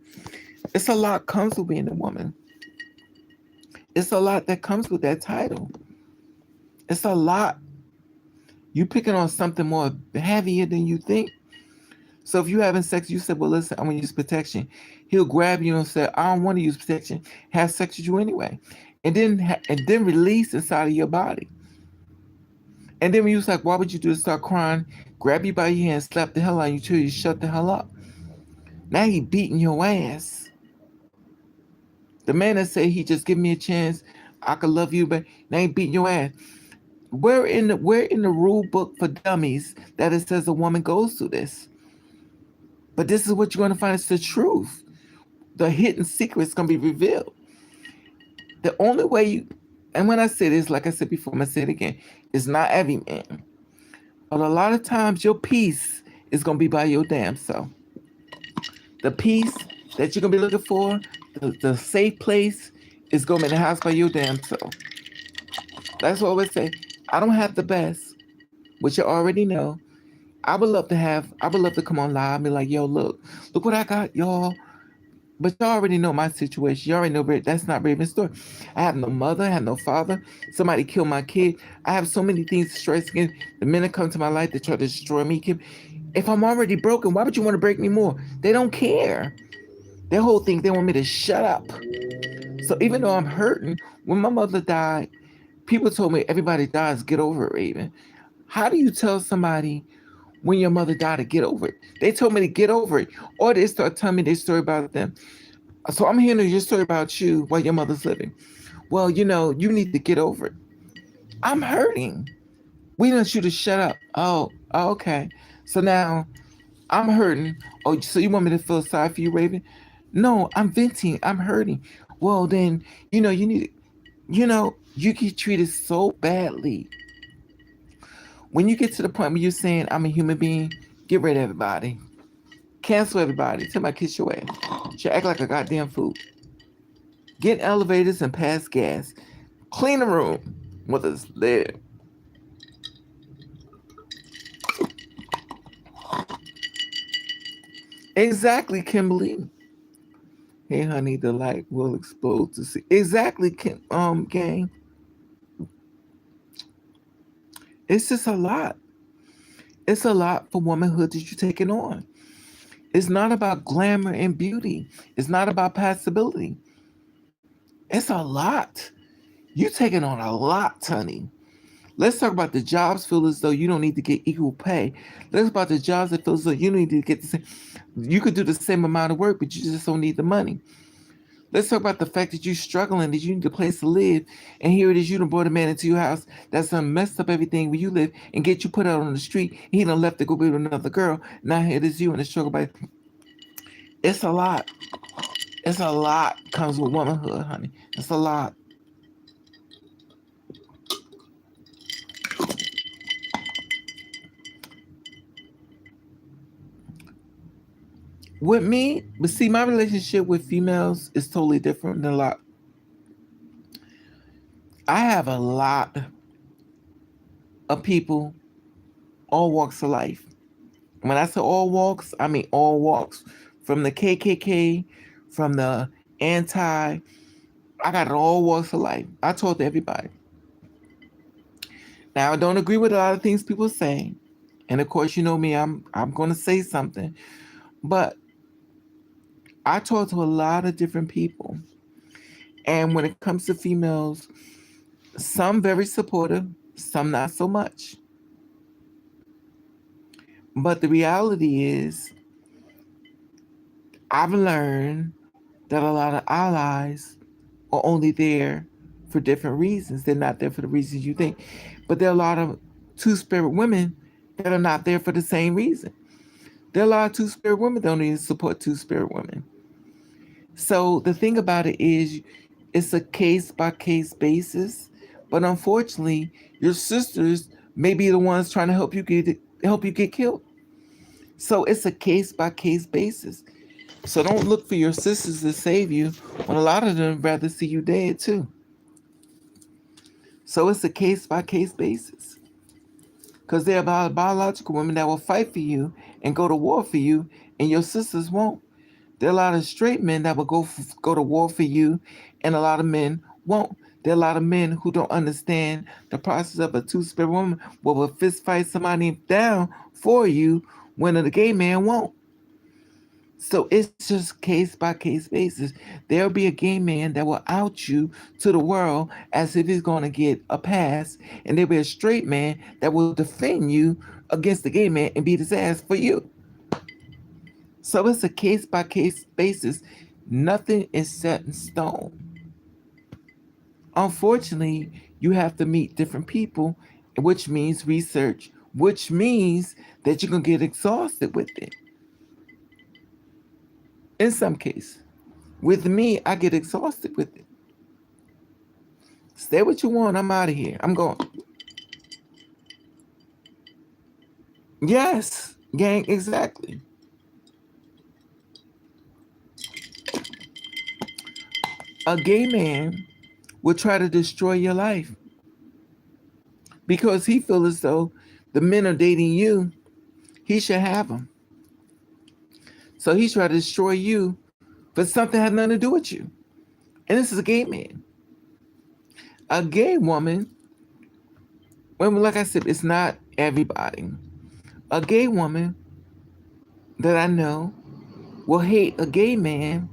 S1: It's a lot comes with being a woman. It's a lot that comes with that title. It's a lot. You picking on something more heavier than you think. So if you having sex, you said, well, listen, I'm gonna use protection. He'll grab you and say, I don't want to use protection. Have sex with you anyway, and then release inside of your body. And then when you was like, why would you do this? Start crying, grab you by your hand, slap the hell out of you till you shut the hell up. Now he beating your ass. The man that say he just give me a chance, I could love you, but now he beating your ass. Where in the rule book for dummies that it says a woman goes through this? But this is what you're gonna find. It's the truth. The hidden secret is gonna be revealed. The only way you And when I say this, like I said before, I'm gonna say it again. It's not every man, but a lot of times your peace is gonna be by your damn self. The peace that you're gonna be looking for, the safe place, is gonna be in the house by your damn self. That's what I always say. I don't have the best, which you already know. I would love to come on live and be like, yo, look what I got, y'all. But you already know my situation. You already know that's not Raven's story. I have no mother, I have no father. Somebody killed my kid. I have so many things to stress against. The men that come to my life that try to destroy me. If I'm already broken, why would you want to break me more? They don't care. Their whole thing, they want me to shut up. So even though I'm hurting, when my mother died, people told me everybody dies, get over it, Raven. How do you tell somebody when your mother died to get over it? They told me to get over it. Or they start telling me their story about them. So I'm hearing your story about you while your mother's living. Well, you need to get over it. I'm hurting. We want you to shut up. Oh, okay. So now I'm hurting. Oh, so you want me to feel sorry for you, Raven? No, I'm venting. I'm hurting. Well, then, you need, you get treated so badly. When you get to the point where you're saying, I'm a human being, get rid of everybody. Cancel everybody. Tell my kiss your ass. She act like a goddamn fool. Get in elevators and pass gas. Clean the room with us there. Exactly, Kimberly. Hey, honey, the light will explode to see. Exactly, gang. It's just a lot. It's a lot for womanhood that you're taking on. It's not about glamour and beauty. It's not about passability. It's a lot. You're taking on a lot, honey. Let's talk about the jobs feel as though you don't need to get equal pay. Let's talk about the jobs that feel as though you need to get the same. You could do the same amount of work, but you just don't need the money. Let's talk about the fact that you're struggling, that you need a place to live, and here it is, you done brought a man into your house that's done messed up everything where you live and get you put out on the street. He done left to go be with another girl. Now here it is you in the struggle. By it's a lot. It's a lot comes with womanhood, honey. It's a lot. With me, but see, my relationship with females is totally different than a lot. I have a lot of people, all walks of life. When I say all walks, I mean all walks. From the KKK, from the anti, I got it all walks of life. I talk to everybody. Now I don't agree with a lot of things people say. And of course, you know me, I'm gonna say something. But I talk to a lot of different people. And when it comes to females, some very supportive, some not so much. But the reality is, I've learned that a lot of allies are only there for different reasons. They're not there for the reasons you think. But there are a lot of two spirit women that are not there for the same reason. There are a lot of two spirit women that don't even support two spirit women. So the thing about it is, it's a case by case basis. But unfortunately, your sisters may be the ones trying to help you get killed. So it's a case by case basis. So don't look for your sisters to save you when a lot of them rather see you dead too. So it's a case by case basis. Because there are biological women that will fight for you and go to war for you, and your sisters won't. There are a lot of straight men that will go to war for you, and a lot of men won't. There are a lot of men who don't understand the process of a two-spirit woman will fist fight somebody down for you when a gay man won't. So it's just case by case basis. There'll be a gay man that will out you to the world as if he's going to get a pass, and there'll be a straight man that will defend you against the gay man and beat his ass for you. So it's a case by case basis. Nothing is set in stone. Unfortunately, you have to meet different people, which means research, which means that you're going to get exhausted with it. In some cases. With me, I get exhausted with it. Stay what you want. I'm out of here. I'm going. Yes, gang, exactly. A gay man will try to destroy your life because he feels as though the men are dating you. He should have them. So he tried to destroy you for something that had nothing to do with you. And this is a gay man. A gay woman, well, like I said, it's not everybody. A gay woman that I know will hate a gay man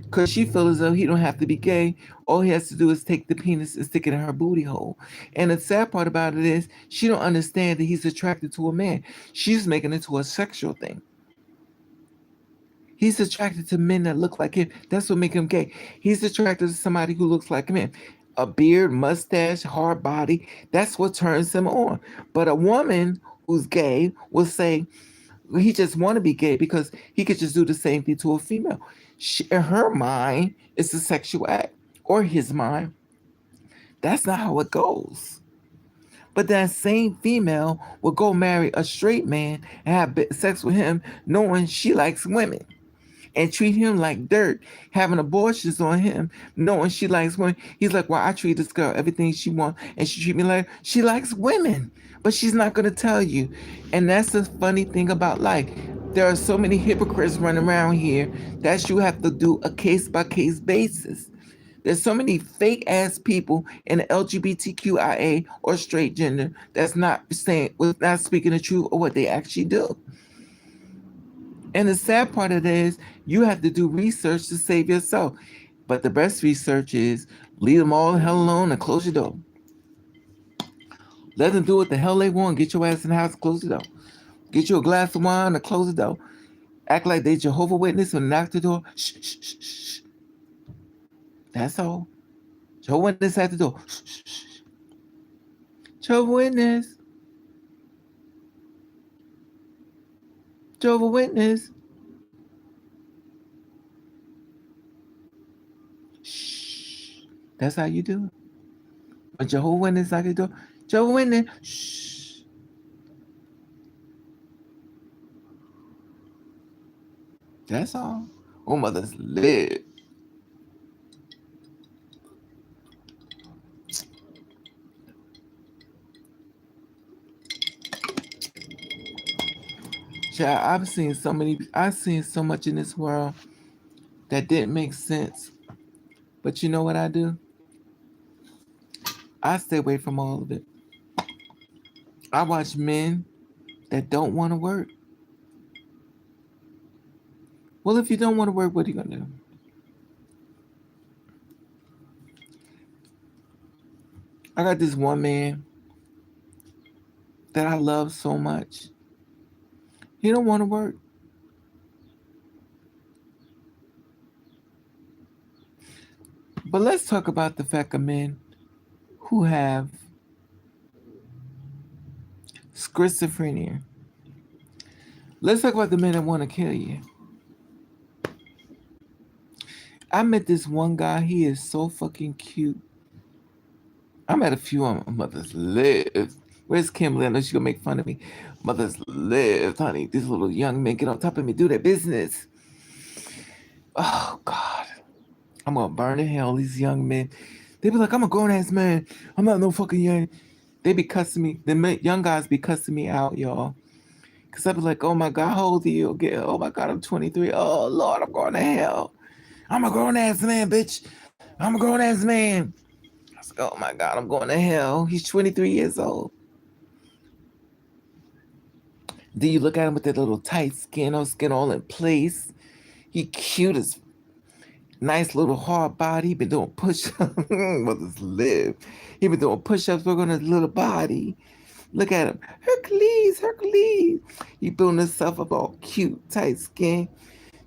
S1: because she feels as though he don't have to be gay. All he has to do is take the penis and stick it in her booty hole. And the sad part about it is she don't understand that he's attracted to a man. She's making it to a sexual thing. He's attracted to men that look like him. That's what makes him gay. He's attracted to somebody who looks like him. A beard, mustache, hard body. That's what turns him on. But a woman who's gay will say, he just want to be gay because he could just do the same thing to a female. In her mind, it's a sexual act, or his mind. That's not how it goes. But that same female will go marry a straight man and have sex with him, knowing she likes women, and treat him like dirt, having abortions on him, knowing she likes women. He's like, well, I treat this girl everything she wants, and she treat me like she likes women, but she's not going to tell you. And that's the funny thing about life. There are so many hypocrites running around here that you have to do a case-by-case basis. There's so many fake ass people in the LGBTQIA or straight gender that's not not speaking the truth of what they actually do. And the sad part of it is you have to do research to save yourself. But the best research is leave them all the hell alone and close your door. Let them do what the hell they want. Get your ass in the house and close the door. Get you a glass of wine and close the door. Act like they Jehovah Witness and knock the door. Shh, shh, shh, shh. That's all. Jehovah Witness at the door. Shh, shh, shh. Jehovah Witness. Jehovah Witness. Shh. That's how you do it. When Jehovah Witness knock the door. Jehovah Witness. Shh. That's all. Oh, mothers live. Child, I've seen so much in this world that didn't make sense. But you know what I do? I stay away from all of it. I watch men that don't want to work. Well, if you don't want to work, what are you going to do? I got this one man that I love so much. He don't want to work. But let's talk about the fact of men who have schizophrenia. Let's talk about the men that want to kill you. I met this one guy. He is so fucking cute. I met a few on Mothers Live. Where's Kimberly? I know she's going to make fun of me. Mothers Live, honey. This little young man get on top of me, do their business. Oh, God. I'm going to burn in hell, these young men. They be like, I'm a grown-ass man. I'm not no fucking young. They be cussing me. The young guys be cussing me out, y'all. Because I be like, oh, my God, how old are you? Oh, my God, I'm 23. Oh, Lord, I'm going to hell. I'm a grown-ass man, bitch. I'm a grown-ass man. I was like, oh, my God, I'm going to hell. He's 23 years old. Then you look at him with that little tight skin all in place. He cute as nice little hard body. He been doing push-ups. Mothers live. He been doing push-ups work on his little body. Look at him. Hercules, Hercules. He building himself up all cute, tight skin.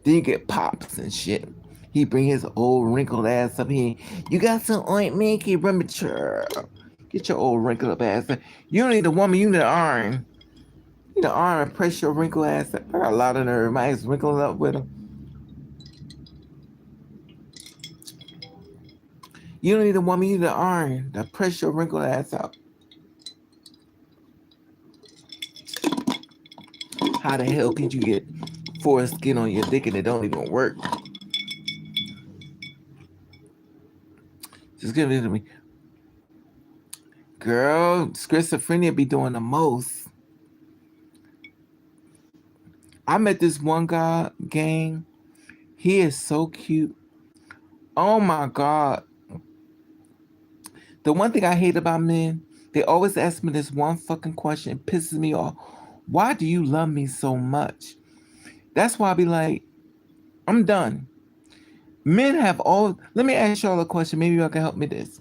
S1: Then you get pops and shit. He bring his old wrinkled ass up here. You got some ointment? Can you run me? Get your old wrinkled up ass up. You don't need a woman, you need an iron. You need an iron, press your wrinkled ass up. I got a lot of nerve. My ass wrinkling up with him. You don't need a woman, you need an iron. That press your wrinkled ass out. How the hell could you get foreskin on your dick and it don't even work? Just give it to me. Girl, schizophrenia be doing the most. I met this one guy, gang. He is so cute. Oh my God. The one thing I hate about men, they always ask me this one fucking question. It pisses me off. Why do you love me so much? That's why I be like, I'm done. Men have all. Let me ask y'all a question. Maybe y'all can help me this.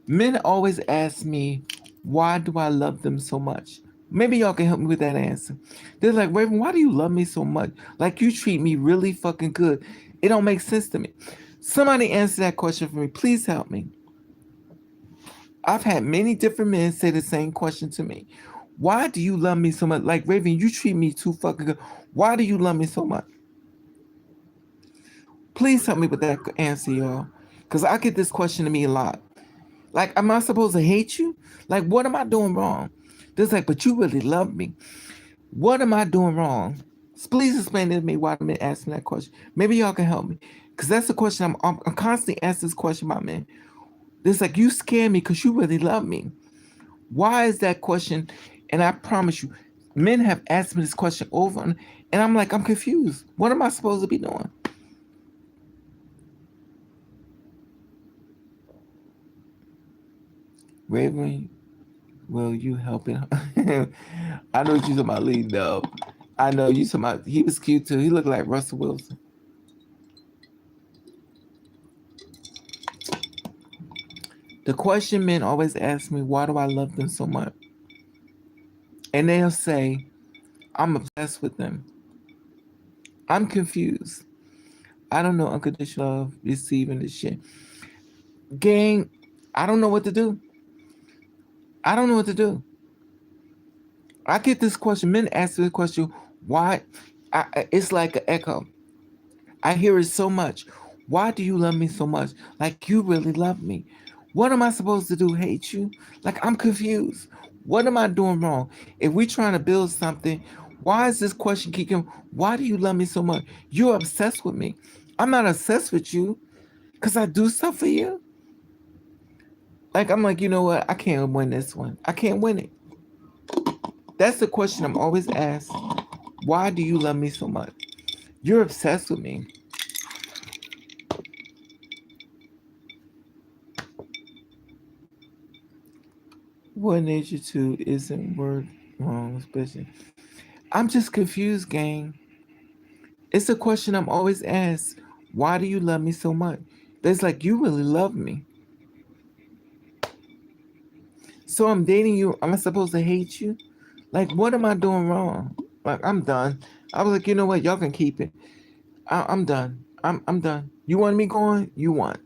S1: Men always ask me, why do I love them so much? Maybe y'all can help me with that answer. They're like, Raven, why do you love me so much? Like you treat me really fucking good. It don't make sense to me. Somebody answer that question for me. Please help me. I've had many different men say the same question to me. Why do you love me so much? Like Raven, you treat me too fucking good. Why do you love me so much? Please help me with that answer, y'all. Because I get this question to me a lot. Like, am I supposed to hate you? Like, what am I doing wrong? There's like, but you really love me. What am I doing wrong? Please explain to me why I'm asking that question. Maybe y'all can help me. Because that's the question I'm constantly asking this question about men. It's like, you scare me because you really love me. Why is that question? And I promise you, men have asked me this question over and I'm like, I'm confused. What am I supposed to be doing? Raven, will you help him? I know what you talking about, lead though. I know you talking about. He was cute too. He looked like Russell Wilson. The question men always ask me, why do I love them so much? And they'll say, I'm obsessed with them. I'm confused. I don't know unconditional love, receiving this shit. Gang, I don't know what to do. I don't know what to do. I get this question. Men ask this question, why? It's like an echo. I hear it so much. Why do you love me so much? Like you really love me. What am I supposed to do? Hate you? Like I'm confused. What am I doing wrong? If we're trying to build something, why is this question keeping? Why do you love me so much? You're obsessed with me. I'm not obsessed with you because I do stuff for you. Like I'm like, you know what? I can't win this one. I can't win it. That's the question I'm always asked. Why do you love me so much? You're obsessed with me. What nature to isn't word wrong, especially. I'm just confused, gang. It's a question I'm always asked. Why do you love me so much? That's like you really love me. So I'm dating you. Am I supposed to hate you? Like what am I doing wrong? Like I'm done. I was like, you know what? Y'all can keep it. I'm done. I'm done. You want me going? You want.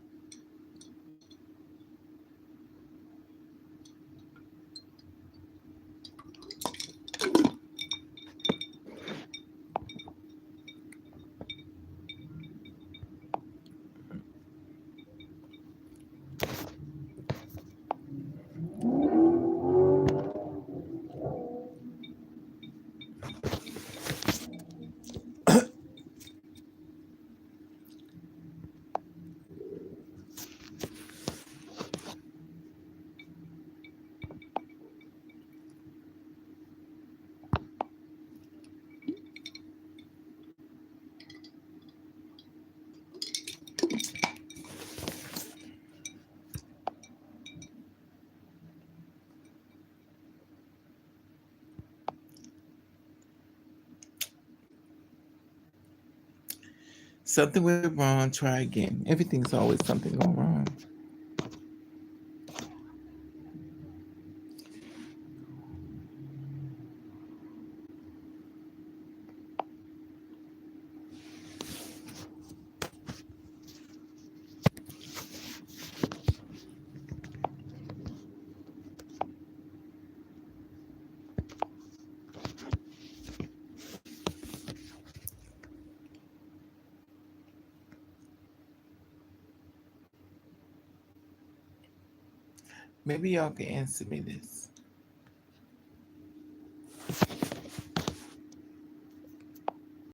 S1: Something went wrong. Try again. Everything's always something going wrong. Maybe y'all can answer me this.